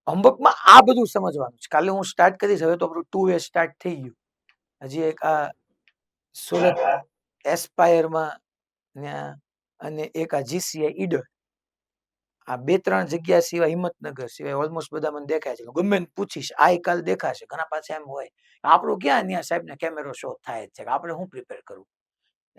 હોમવર્કમાં આ બધું સમજવાનું છે. કાલે હું સ્ટાર્ટ કરીશ. હવે તો આપણું 2A સ્ટાર્ટ થઈ ગયું. હજી એક આ સુરત એસ્પાયરમાં અને એક આ જીસીઆઈ ઈડર, આ 2-3 જગ્યા સિવાય હિંમતનગર સિવાય ઓલમોસ્ટ બધા મને દેખાય છે. ગમે પૂછીશ આ કાલ દેખાશે. ઘણા પાસે એમ હોય આપણું ક્યાં ત્યાં સાહેબ ને કેમેરો શો થાય જ છે, આપણે શું પ્રિપેર કરવું.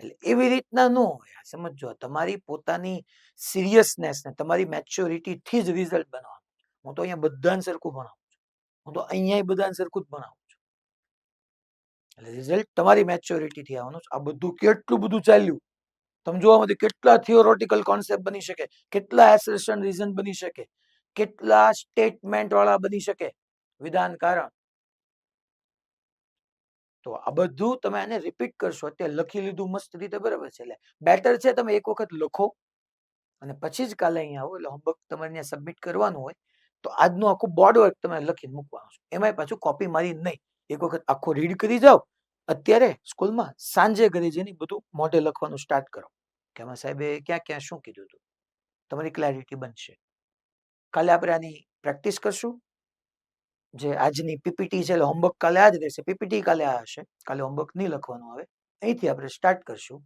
એટલે એવી રીતના ન હોય. સમજો, તમારી પોતાની સિરિયસનેસ ને તમારી મેચ્યોરિટી થી જ રિઝલ્ટ બનાવવાનું. હું તો અહીંયા બધાને સરખું ભણાવું છું. હું તો અહીંયા બધાને સરખું જ ભણાવું છું. એટલે રિઝલ્ટ તમારી મેચ્યોરિટી થી આવવાનું. આ બધું કેટલું બધું ચાલ્યું તમે જોવા, કેટલા થિયોરેટિકલ કોન્સેપ્ટ બની શકે, કેટલા એસર્શન રીઝન બની શકે, કેટલા સ્ટેટમેન્ટ વાળા બની શકે, વિધાન કારણ. તો આ બધું તમે આને રિપીટ કરશો. અત્યારે લખી લીધું મસ્ત રીતે, બરાબર છે. એટલે બેટર છે તમે એક વખત લખો અને પછી જ કાલે અહીંયા આવો. એટલે હોમવર્ક તમારે અહીંયા સબમિટ કરવાનું હોય તો આજનું આખું બોર્ડ વર્ક તમે લખીને મૂકવાનું છે. એમાંય પાછું કોપી મારી નહીં, એક વખત આખો રીડ કરી જાઓ અત્યારે સ્કૂલમાં, સાંજે ઘરે જઈને બધું મોઢે લખવાનું સ્ટાર્ટ કરો કે આમાં સાહેબે ક્યાં શું કીધું હતું. તમારી ક્લેરિટી બનશે. કાલે આપણે આની પ્રેક્ટિસ કરશું. જે આજની પીપીટી છે, હોમવર્ક કાલે આ જ રહેશે, પીપીટી કાલે આ હશે. કાલે હોમવર્ક નહીં લખવાનું આવે. અહીંથી આપણે સ્ટાર્ટ કરશું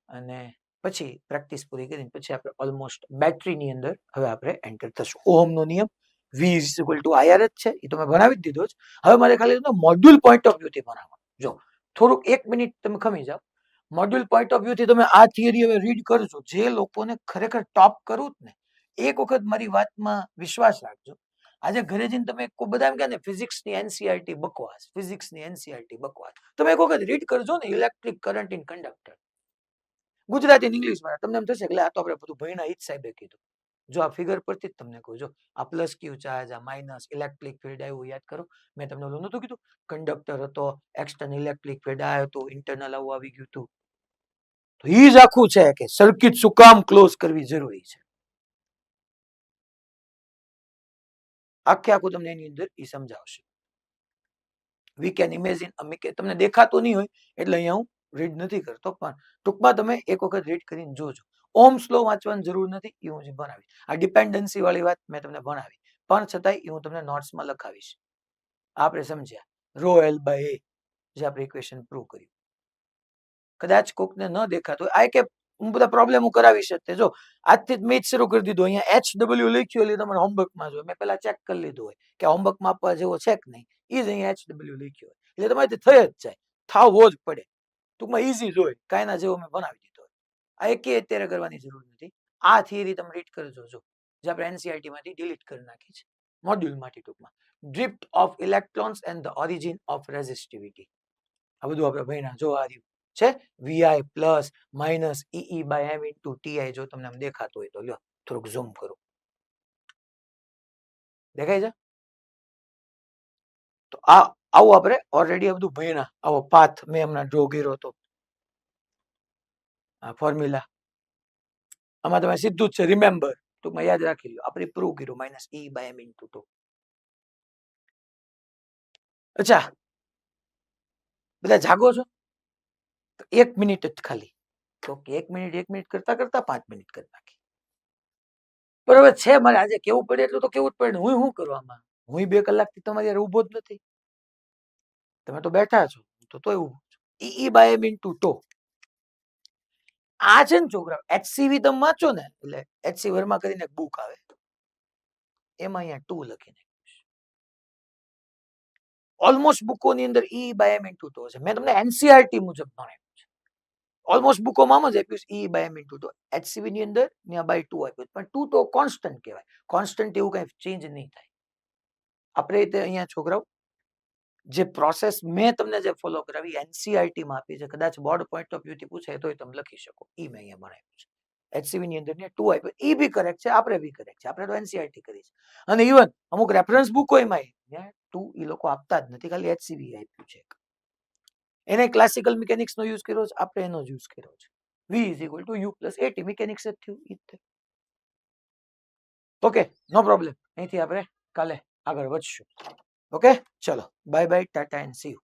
અને પછી પ્રેક્ટિસ પૂરી કરીને પછી આપણે ઓલમોસ્ટ બેટરીની અંદર હવે આપણે એન્ટર થશું. ઓહમનો નિયમ V = IR જ છે, એ તો મેં ભણાવી જ દીધો જ. હવે મારે ખાલી મોડ્યુલ પોઈન્ટ ઓફ વ્યૂથી ભણાવવાનું. જો થોડુંક 1 મિનિટ તમે ખમી જાઓ. મોડ્યુલ પોઈન્ટ ઓફ વ્યૂથી તમે આ થિયરી હવે રીડ કરજો. જે લોકોને ખરેખર ટોપ કરવું જ ને, એક વખત મારી વાતમાં વિશ્વાસ રાખજો. આજે ઘરે જઈને તમે બધા એમ કહે ને ફિઝિક્સની એનસીઆરટી બકવાસ, ફિઝિક્સની એનસીઆરટી બકવાસ. તમે એક વખત રીડ કરજો ને electric current in conductor, Gujarati ઇંગ્લિશમાં, તમને એમ થશે કે આ તો આપણે બધું ભણ્યા, ઈ જ સાહેબે કીધું. જો આ ફિગર પરથી જ તમને કહું, જો આ પ્લસ ક્યુ ચાર્જ, આ માઇનસ ઇલેક્ટ્રિક ફિલ્ડ આવ્યું, યાદ કરો મેં તમને ઓલું નહોતું કીધું, કંડક્ટર હતો, એક્સટર્નલ ઇલેક્ટ્રિક ફિલ્ડ આ હતું, ઇન્ટરનલ આવું આવી ગયું હતું. તો ઈ જ આખું છે કે સર્કિટ શું કામ ક્લોઝ કરવી જરૂરી છે. આખે આખું તમને એની અંદર ઈ સમજાવશે. વી કેન ઇમેજિન, તમને દેખાતું નહીં હોય એટલે અહીંયા હું રીડ નથી કરતો, પણ ટૂંકમાં તમે એક વખત રીડ કરીને જોજો. ઓહ્મ્સ લો વાંચવાની જરૂર નથી, એ હું ભણાવીશ. આ ડિપેન્ડન્સી વાળી વાત મેં તમને ભણાવી, પણ છતાંય એ હું તમને નોટ્સમાં લખાવીશ. આપણે સમજ્યા રો એલ બાય એ જે આપણે ઇક્વેશન પ્રૂવ કર્યું. કદાચ કોકને ન દેખાતું હોય, આ કે હું બધા પ્રોબ્લેમ હું કરાવી શકતે. જો આજથી જ મેં જ શરૂ કરી દીધું, અહીંયા HW લખ્યું એટલે તમારે હોમવર્કમાં જો મેં પેલા ચેક કરી લીધું હોય કે હોમવર્કમાં આપવા જેવો છે કે નહીં, એ જ અહીંયા HW લખ્યું હોય એટલે તમારે થઈ જ જાય, થાવવો જ પડે. ટૂંકમાં ઈઝી જ હોય, કાંઈ ના જેવો મેં બનાવી દીધો હોય. આ એકે અત્યારે કરવાની જરૂર નથી. આ થિયરી તમે રીડ કરજો, જો જે આપણે એનસીઆરટી માંથી ડિલીટ કરી નાખી છે, મોડ્યુલ માંથી. ટૂંકમાં drift of electrons and the origin of resistivity, આ બધું આપણે ભણ્યા. જો આ રહ્યું છે VI plus minus EE by M into TI. જો તમને આમ દેખાતું હોય તો લ્યો થોડુંક ઝૂમ કરું, દેખાય છે? તો આ આવું આપણે ઓલરેડી બધું ભણ્યા. આવો પાથ મેં હમણાં ડ્રો કર્યો હતો, આ ફોર્મ્યુલા આમાં તમે સીધું જ છે રિમેમ્બર, ટૂંકમાં યાદ રાખી લો. આપણે પ્રૂવ કર્યું minus E by M into 2. અચ્છા, બધા જાગો છો? 1 મિનિટ જ ખાલી. તો 1 મિનિટ કરતા કરતા 5 મિનિટ કરી નાખી. બરોબર છે, મારે આજે કેવું પડે એટલું તો કેવું જ પડે. હું શું કરવામાં, હું 2 કલાકથી તમારી યાર ઉભો જ નથી. તમે તો બેઠા છો, તો તોય ઉભો છું. EE by M into 2. આ છે ને છોકરા, HCV તમે વાંચો ને, એટલે HC વર્મા કરીને એક બુક આવે, એમાં અહીંયા 2 લખીને ઓલમોસ્ટ બુકોની અંદર E બાય M ઇન્ટુ 2 છે. મેં તમને એનસીઆરટી મુજબ ભણાવ્યું છે. ઓલમોસ્ટ બુકોમાં જ આપ્યું છે E by M into 2. HCV ની અંદર ત્યાં બાય 2 આપ્યું, પણ 2 તો કોન્સ્ટન્ટ કહેવાય. કોન્સ્ટન્ટ એવું કઈ ચેન્જ નહીં થાય. આપણે તે અહીંયા છોકરાઓ જે પ્રોસેસ મેં તમને જે ફોલો કરાવી એનસીઆરટી માં આપી છે, કદાચ બોર્ડ પોઈન્ટ ઓફ વ્યૂ થી પૂછે તો તમે લખી શકો. ઈ મેં અહીંયા ભણાવ્યું છે. HCV ની અંદર 2 આપ્યું, ઈ બી કરેક્ટ છે, આપણે બી કરેક્ટ છે. આપણે તો એનસીઆરટી કરી છે. અને ઇવન અમુક રેફરન્સ બુકો એમાં 2 ઈ લોકો આપતા જ નથી, ખાલી HCV આપ્યું છે. એને ક્લાસિકલ મિકેનિક્સ નો યુઝ કર્યો છે, આપણે એનો જ યુઝ કર્યો છે. V is equal to U plus AT, mechanics જ થયું ઈ જ. ઓકે, નો પ્રોબ્લેમ. અહીંથી આપણે કાલે આગળ વધશું. ઓકે, ચલો bye bye, Tata and C you.